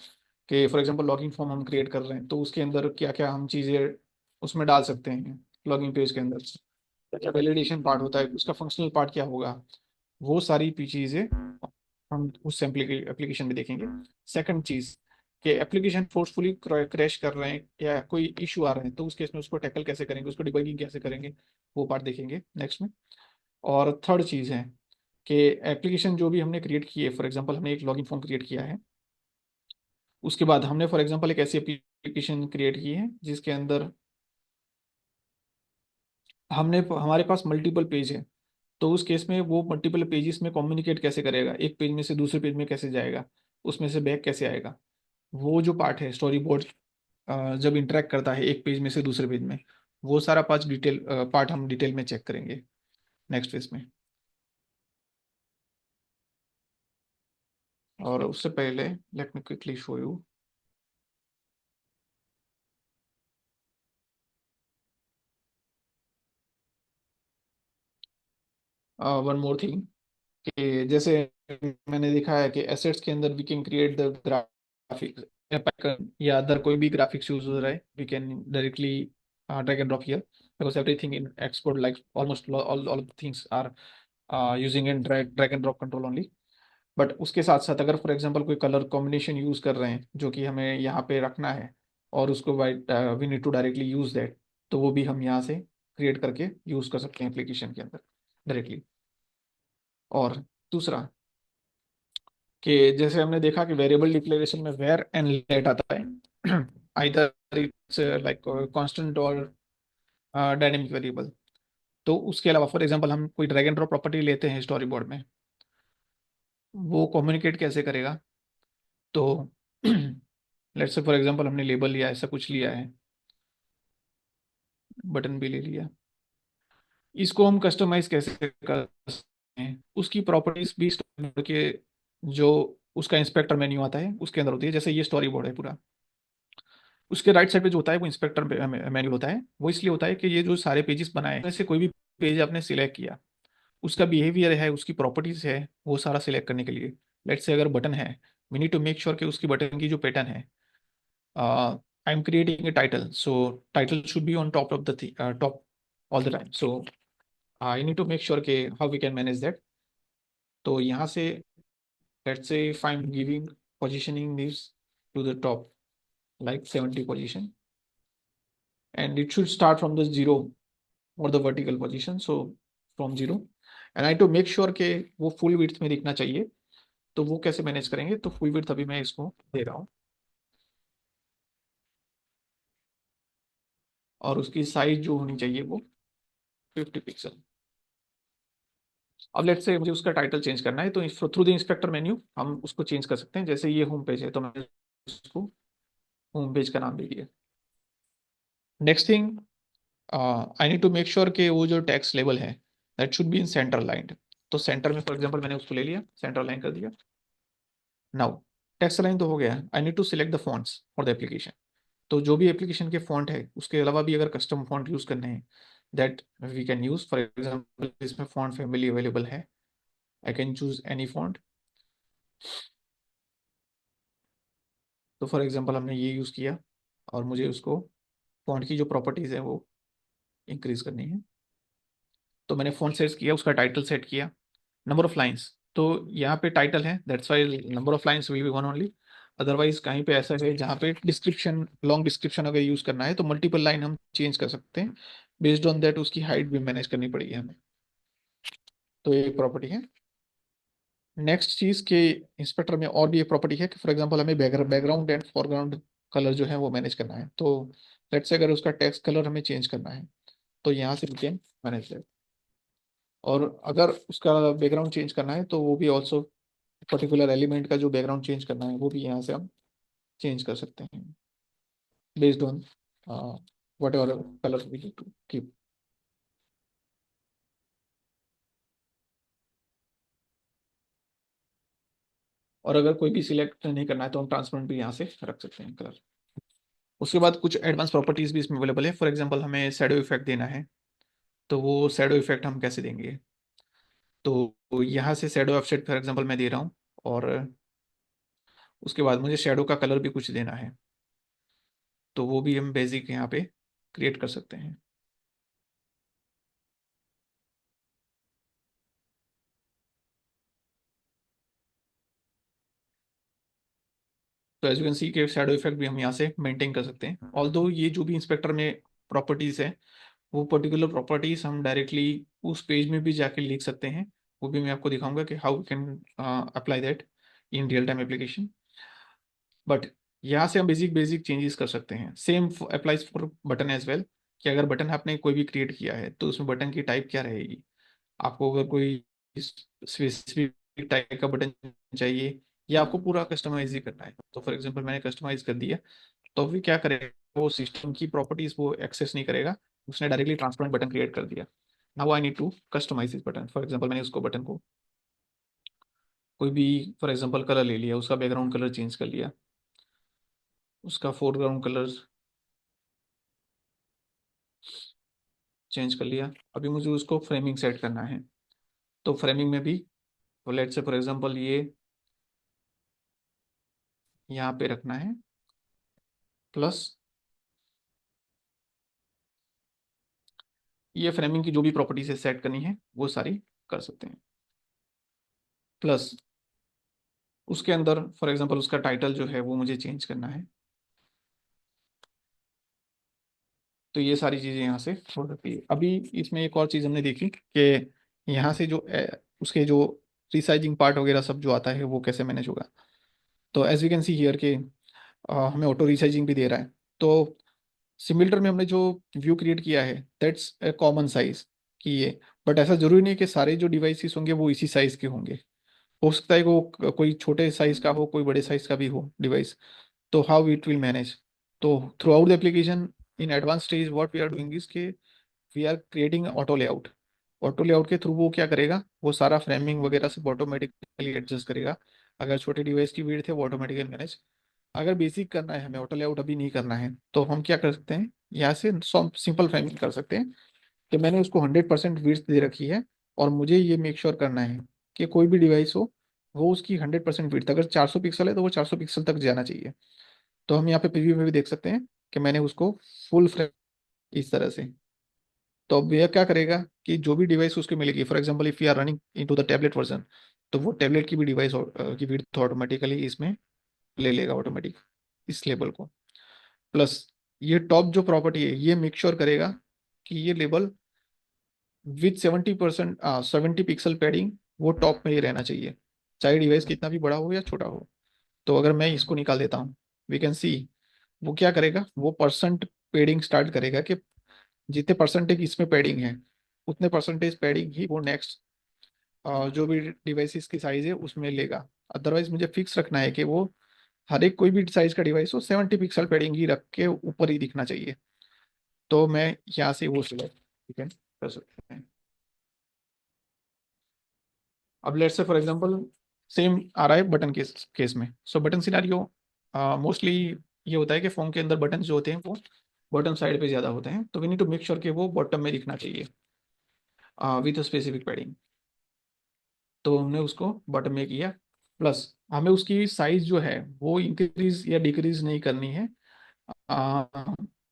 [SPEAKER 1] कि फॉर एग्जांपल लॉगिन फॉर्म हम क्रिएट कर रहे हैं तो उसके अंदर क्या क्या हम चीज़ें उसमें डाल सकते हैं लॉगिन पेज के अंदर, क्या क्या वैलिडेशन पार्ट होता है, उसका फंक्शनल पार्ट क्या होगा, वो सारी चीज़ें हम उस एप्लीकेशन में देखेंगे। सेकंड चीज़, कि एप्लीकेशन फोर्सफुली क्रैश कर रहे हैं या कोई इशू आ रहे हैं तो उस केस में उसको टैकल कैसे करेंगे, उसको डिबगिंग कैसे करेंगे, वो पार्ट देखेंगे नेक्स्ट में। और थर्ड चीज़ है कि एप्लीकेशन जो भी हमने क्रिएट की है, फॉर एग्जांपल हमने एक लॉगिन फॉर्म क्रिएट किया है, उसके बाद हमने फॉर एग्जांपल एक ऐसी एप्लीकेशन क्रिएट की है जिसके अंदर हमने हमारे पास मल्टीपल पेज है, तो उस केस में वो मल्टीपल पेजेस में कम्युनिकेट कैसे करेगा, एक पेज में से दूसरे पेज में कैसे जाएगा, उसमें से बैक कैसे आएगा, वो जो पार्ट है स्टोरी बोर्ड जब इंटरेक्ट करता है एक पेज में से दूसरे पेज में, वो सारा पार्ट हम डिटेल में चेक करेंगे नेक्स्ट फेज में। और उससे पहले let me quickly show you one more thing, कि जैसे मैंने देखा है कि एसेट्स के अंदर we can create the graphics या अदर कोई भी ग्राफिक्स यूज हो रहा है, we can directly drag and drop here, because everything in export like almost all things are using in drag and drop control only. But उसके साथ साथ अगर फॉर एग्जांपल कोई कलर कॉम्बिनेशन यूज कर रहे हैं जो कि हमें यहाँ पे रखना है और उसको we need to directly use that, तो वो भी हम यहाँ से क्रिएट करके यूज कर सकते हैं एप्लीकेशन के अंदर डायरेक्टली। और दूसरा, कि जैसे हमने देखा कि वेरिएबल डिक्लेरेशन में वेर एंड लेट आता है आइदर इट्स लाइक कांस्टेंट और डायनेमिक वेरिएबल। तो उसके अलावा फॉर एग्जांपल हम कोई ड्रैग एंड ड्रॉप प्रॉपर्टी लेते हैं स्टोरी बोर्ड में, वो कम्युनिकेट कैसे करेगा? तो लेट्स से फॉर एग्जांपल हमने लेबल लिया, ऐसा कुछ लिया है, बटन भी ले लिया, इसको हम कस्टमाइज कैसे कर सकते हैं, उसकी प्रॉपर्टीज भी स्टोरी बोर्ड के जो उसका इंस्पेक्टर मेन्यू आता है उसके अंदर होती है। जैसे ये स्टोरी बोर्ड है पूरा, उसके राइट साइड पे जो होता है वो इंस्पेक्टर मेन्यू होता है। वो इसलिए होता है कि ये जो सारे पेजेस बनाए हैं, से कोई भी पेज आपने सिलेक्ट किया, उसका बिहेवियर है, उसकी प्रॉपर्टीज है, वो सारा सिलेक्ट करने के लिए, लेट्स से अगर बटन है, we need to make sure कि उसकी बटन की जो पैटर्न है, I am creating a title, so title should be on top of the top all the time, so I need to make sure कि how we can manage that. तो यहाँ से let's say if I am giving positioning this to the top like 70 position, and it should start from the zero or the vertical position, so from zero, and I to make sure कि वो फुल विड्थ में दिखना चाहिए। तो वो कैसे मैनेज करेंगे? तो फुल विड्थ अभी मैं इसको दे रहा हूँ और उसकी साइज जो होनी चाहिए वो 50 पिक्सल। अब लेट्स से मुझे उसका टाइटल चेंज करना है, तो थ्रू द इंस्पेक्टर मेन्यू हम उसको चेंज कर सकते हैं। जैसे ये होम पेज है तो मैं उसको होम पेज का नाम दे दिया। Next thing, I need to make sure कि वो जो टेक्स्ट लेवल है that should be in centre line. तो सेंटर में फॉर एग्जांपल मैंने उसको ले लिया, सेंटर लाइन कर दिया। नाउ टेक्स्ट अलाइन तो हो गया, I need to select the fonts for the application. तो जो भी एप्लीकेशन के फॉन्ट है उसके अलावा भी अगर कस्टम फॉन्ट यूज करने हैं, that we can use. For example इसमें फॉन्ट फैमिली अवेलेबल है, I can choose any font. तो फॉर एग्जांपल हमने ये यूज किया और मुझे उसको फॉन्ट की जो प्रॉपर्टीज है वो इंक्रीज करनी है। तो मैंने फॉन्ट सेट किया, उसका टाइटल सेट किया, नंबर ऑफ लाइंस, तो यहाँ पे टाइटल है, that's why number of lines will be one only. Otherwise कहीं पे ऐसा है जहाँ पे डिस्क्रिप्शन, लॉन्ग डिस्क्रिप्शन अगर यूज करना है तो मल्टीपल लाइन हम चेंज कर सकते हैं। बेस्ड ऑन दैट उसकी हाइट भी मैनेज करनी पड़ेगी हमें। तो ये एक प्रॉपर्टी है। नेक्स्ट चीज के इंस्पेक्टर में और भी एक प्रॉपर्टी है कि फॉर एग्जांपल हमें बैकग्राउंड एंड फोरग्राउंड कलर जो है वो मैनेज करना है। तो लेट्स से अगर उसका टेक्स्ट कलर हमें चेंज करना है तो यहाँ से वी कैन मैनेज दैट। और अगर उसका बैकग्राउंड चेंज करना है तो वो भी ऑल्सो पर्टिकुलर एलिमेंट का जो बैकग्राउंड चेंज करना है वो भी यहाँ से हम चेंज कर सकते हैं based on whatever colour we to keep. और अगर कोई भी सिलेक्ट नहीं करना है तो हम ट्रांसपेरेंट भी यहाँ से रख सकते हैं कलर। उसके बाद कुछ एडवांस प्रॉपर्टीज भी इसमें अवेलेबल है। फॉर एग्जांपल हमें शैडो इफेक्ट देना है, तो वो शैडो इफेक्ट हम कैसे देंगे? तो यहाँ से शैडो ऑफसेट फॉर एग्जांपल मैं दे रहा हूँ, और उसके बाद मुझे शैडो का कलर भी कुछ देना है, तो वो भी हम बेसिक यहाँ पे क्रिएट कर सकते हैं। तो एज यू कैन सी के शैडो इफेक्ट भी हम यहाँ से मेंटेन कर सकते हैं। ऑल्दो ये जो भी इंस्पेक्टर में प्रॉपर्टीज है वो पर्टिकुलर प्रॉपर्टीज हम डायरेक्टली उस पेज में भी जाके लिख सकते हैं। वो भी मैं आपको दिखाऊंगा कि how can apply that in real time application. But यहाँ से हम बेसिक बेसिक चेंजेस कर सकते हैं। Same applies for button as well, कि अगर बटन आपने कोई भी क्रिएट किया है तो उसमें बटन की टाइप क्या रहेगी। आपको अगर कोई स्पेसिफिक टाइप का बटन चाहिए या आपको पूरा कस्टमाइज ही करना है, तो फॉर एग्जांपल मैंने कस्टमाइज कर दिया, तो भी क्या करेगा, वो सिस्टम की प्रॉपर्टीज वो एक्सेस नहीं करेगा, उसने डायरेक्टली ट्रांसपेरेंट बटन क्रिएट कर दिया। Now I need to customize this button. For example मैंने उसको बटन को कोई भी फॉर एग्जांपल कलर ले लिया, उसका बैकग्राउंड कलर चेंज कर लिया, उसका फोरग्राउंड कलर चेंज कर लिया। अभी मुझे उसको फ्रेमिंग सेट करना है, तो फ्रेमिंग में भी लेट्स से फॉर एग्जांपल ये यहाँ पे रखना है, प्लस ये फ्रेमिंग की जो भी प्रॉपर्टीज है सेट करनी है वो सारी कर सकते हैं। प्लस उसके अंदर फॉर एग्जांपल उसका टाइटल जो है वो मुझे चेंज करना है। तो ये सारी चीज़ें यहाँ से हो सकती है। अभी इसमें एक और चीज़ हमने देखी कि यहाँ से जो उसके जो रिसाइजिंग पार्ट वगैरह सब जो आता है वो कैसे मैनेज होगा। तो as we can see here के हमें ऑटो रिसाइजिंग भी दे रहा है। तो सिमिलर में हमने जो व्यू क्रिएट किया है दैट्स ए कॉमन साइज की ये। बट ऐसा जरूरी नहीं कि सारे जो डिवाइसेस होंगे वो इसी साइज के होंगे। हो सकता है कि वो कोई छोटे साइज का हो, कोई बड़े साइज का भी हो डिवाइस। तो हाउ इट विल मैनेज, तो throughout the application in advance stage what we are doing is के we are creating auto layout. Auto layout के थ्रू वो क्या करेगा, वो सारा फ्रेमिंग वगैरह सब ऑटोमेटिकली एडजस्ट करेगा। अगर छोटे डिवाइस की विड्थ है वो ऑटोमेटिकली मैनेज। अगर बेसिक करना है, हमें ऑटो लेआउट अभी नहीं करना है, तो हम क्या कर सकते हैं, यहाँ से सिंपल फ्रेमिंग कर सकते हैं कि मैंने उसको 100% विड्थ दे रखी है, और मुझे ये मेक श्योर करना है कि कोई भी डिवाइस हो वो उसकी 100% विड्थ, अगर 400 पिक्सल है तो वो 400 पिक्सल तक जाना चाहिए। तो हम यहाँ पे प्रीव्यू में भी देख सकते हैं कि मैंने उसको फुल फ्रेम इस तरह से। तो अब यह क्या करेगा कि जो भी डिवाइस उसको मिलेगी, for example if you are running into the tablet version, तो वो टैबलेट की भी डिवाइस की विड्थ ऑटोमेटिकली इसमें ले लेगा ऑटोमेटिक इस लेबल को। प्लस ये टॉप जो प्रॉपर्टी है ये मेक श्योर करेगा कि ये लेबल विथ 70%, 70 पिक्सल पैडिंग वो टॉप में ही रहना चाहिए, चाहे डिवाइस कितना भी बड़ा हो या छोटा हो। तो अगर मैं इसको निकाल देता हूँ, वी कैन सी वो क्या करेगा, वो परसेंट पेडिंग स्टार्ट करेगा कि जितने परसेंटेज इसमें पैडिंग है उतने परसेंटेज पैडिंग ही वो नेक्स्ट जो भी डिवाइसेस की साइज है उसमें लेगा। अदरवाइज मुझे फिक्स रखना है कि वो हर एक कोई भी साइज का डिवाइस हो 70 पिक्सल पैडिंग ही रख के ऊपर ही दिखना चाहिए। तो मैं यहाँ से वो सिलेक्ट ठीक है कर सकते हैं। अब let's say for example same आ रहा है बटन केस में। सो बटन सिनारियो मोस्टली ये होता है कि फोन के अंदर बटन जो होते हैं वो बॉटम साइड पे ज़्यादा होते हैं, तो we need to make sure कि वो बॉटम में दिखना चाहिए विथ स्पेसिफिक पैडिंग। तो हमने उसको बॉटम में किया, प्लस हमें उसकी साइज जो है वो इंक्रीज या डिक्रीज नहीं करनी है। आ,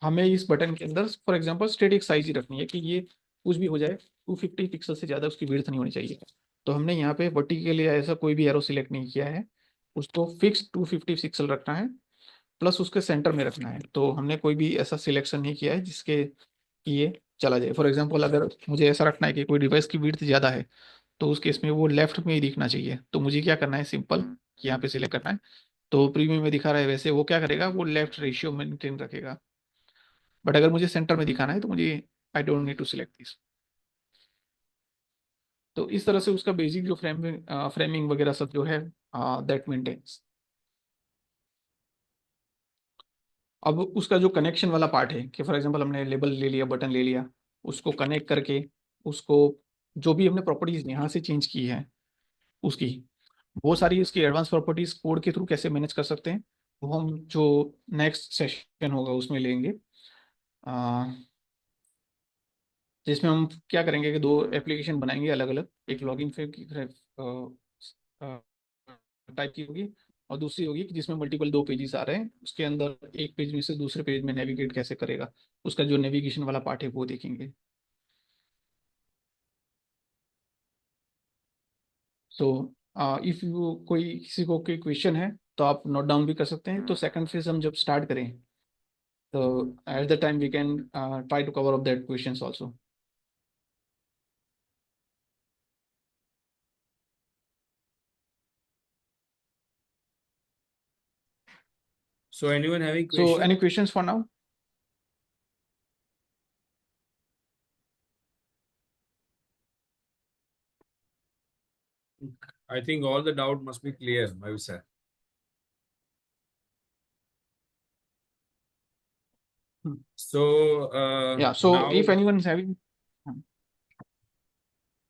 [SPEAKER 1] हमें इस बटन के अंदर फॉर एग्जांपल स्टैटिक साइज ही रखनी है कि ये कुछ भी हो जाए 250 पिक्सल से ज़्यादा उसकी विड्थ नहीं होनी चाहिए। तो हमने यहाँ पे वर्टिकल या ऐसा कोई भी एरो सिलेक्ट नहीं किया है, उसको फिक्स 250 पिक्सल रखना है, प्लस उसके सेंटर में रखना है। तो हमने कोई भी ऐसा सिलेक्शन नहीं किया है जिसके कि ये चला जाए। फॉर एग्जांपल अगर मुझे ऐसा रखना है कि कोई डिवाइस की विड्थ ज़्यादा है तो उस केस में वो लेफ्ट में ही दिखना चाहिए, तो मुझे क्या करना है, सिंपल कि यहाँ पे सिलेक्ट करना है। तो प्रीमियम में दिखा रहा है वैसे वो क्या करेगा, वो लेफ्ट रेशियो मेंटेन रखेगा। बट अगर मुझे सेंटर में दिखाना है तो मुझे I don't need to select this. तो इस तरह से उसका बेसिक जो फ्रेमिंग वगैरह सब जो है दैट मेंटेन्स। अब उसका जो कनेक्शन वाला पार्ट है कि फॉर एग्जांपल हमने लेबल ले लिया, बटन ले लिया, उसको कनेक्ट करके उसको जो भी हमने प्रॉपर्टीज यहाँ से चेंज की है उसकी वो सारी उसकी एडवांस प्रॉपर्टीज कोड के थ्रू कैसे मैनेज कर सकते हैं वो हम जो नेक्स्ट सेशन होगा उसमें लेंगे। अ, जिसमें हम क्या करेंगे कि दो एप्लीकेशन बनाएंगे अलग अलग, एक लॉगिन टाइप की होगी और दूसरी होगी कि जिसमें मल्टीपल दो पेजेस आ रहे हैं, उसके अंदर एक पेज में से दूसरे पेज में नेविगेट कैसे करेगा, उसका जो नेविगेशन वाला पार्ट है वो देखेंगे। सो इफ यू कोई किसी को कोई क्वेश्चन है तो आप नोट डाउन भी कर सकते हैं। तो सेकंड फेज हम जब स्टार्ट करें तो at the time we can try to cover up that questions also.
[SPEAKER 3] So anyone having
[SPEAKER 1] so
[SPEAKER 3] question?
[SPEAKER 1] Any questions for now?
[SPEAKER 3] I think all the doubt must be clear, Mayur sir. So
[SPEAKER 1] या सो
[SPEAKER 3] now,
[SPEAKER 1] if anyone is having,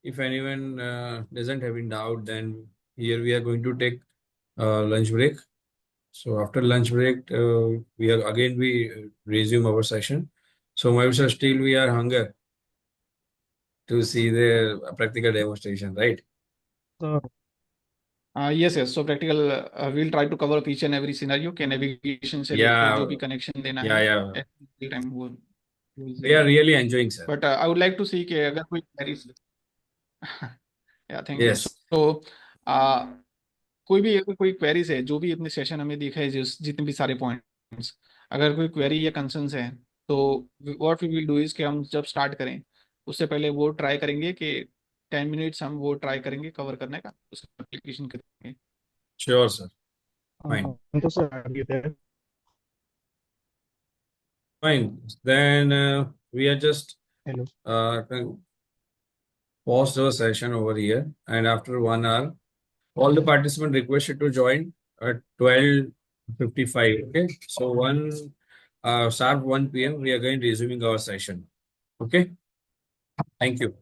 [SPEAKER 3] if anyone doesn't have any doubt, then here we are going to take lunch break. So after lunch break, we resume our session. So Mayur sir, still we are hunger to see the practical demonstration, right?
[SPEAKER 2] So,
[SPEAKER 1] yes yes, so practical will try to cover up each and every scenario के नेविगेशन से लेके जो
[SPEAKER 3] Yeah,
[SPEAKER 1] भी कनेक्शन देना
[SPEAKER 3] yeah,
[SPEAKER 1] है
[SPEAKER 3] yeah.
[SPEAKER 1] एट टाइम वो
[SPEAKER 3] We are really enjoying, sir.
[SPEAKER 1] But I would like to see कि अगर कोई क्वेरीज या थैंक यू।
[SPEAKER 3] Yes,
[SPEAKER 1] सो कोई भी अगर कोई क्वेरीज है जो भी अपने सेशन हमें दिखा है जिस जितने भी सारे पॉइंट्स, अगर कोई क्वेरी या कंसर्न्स है तो what we will do is कि हम जब स्टार्ट करें उससे पहले वो ट्राई करेंगे कि 10 मिनट्स हम वो ट्राई करेंगे कवर करने का, उसका एप्लीकेशन करेंगे।
[SPEAKER 3] sure, sir. Fine.
[SPEAKER 2] तो सर आगे है।
[SPEAKER 3] Fine. Then we are just
[SPEAKER 2] hello.
[SPEAKER 3] paused our session over here, and after 1 hour, all the participants requested to join at 12:55. Okay, so sharp 1 p.m. we are going resuming our session. Okay, thank you.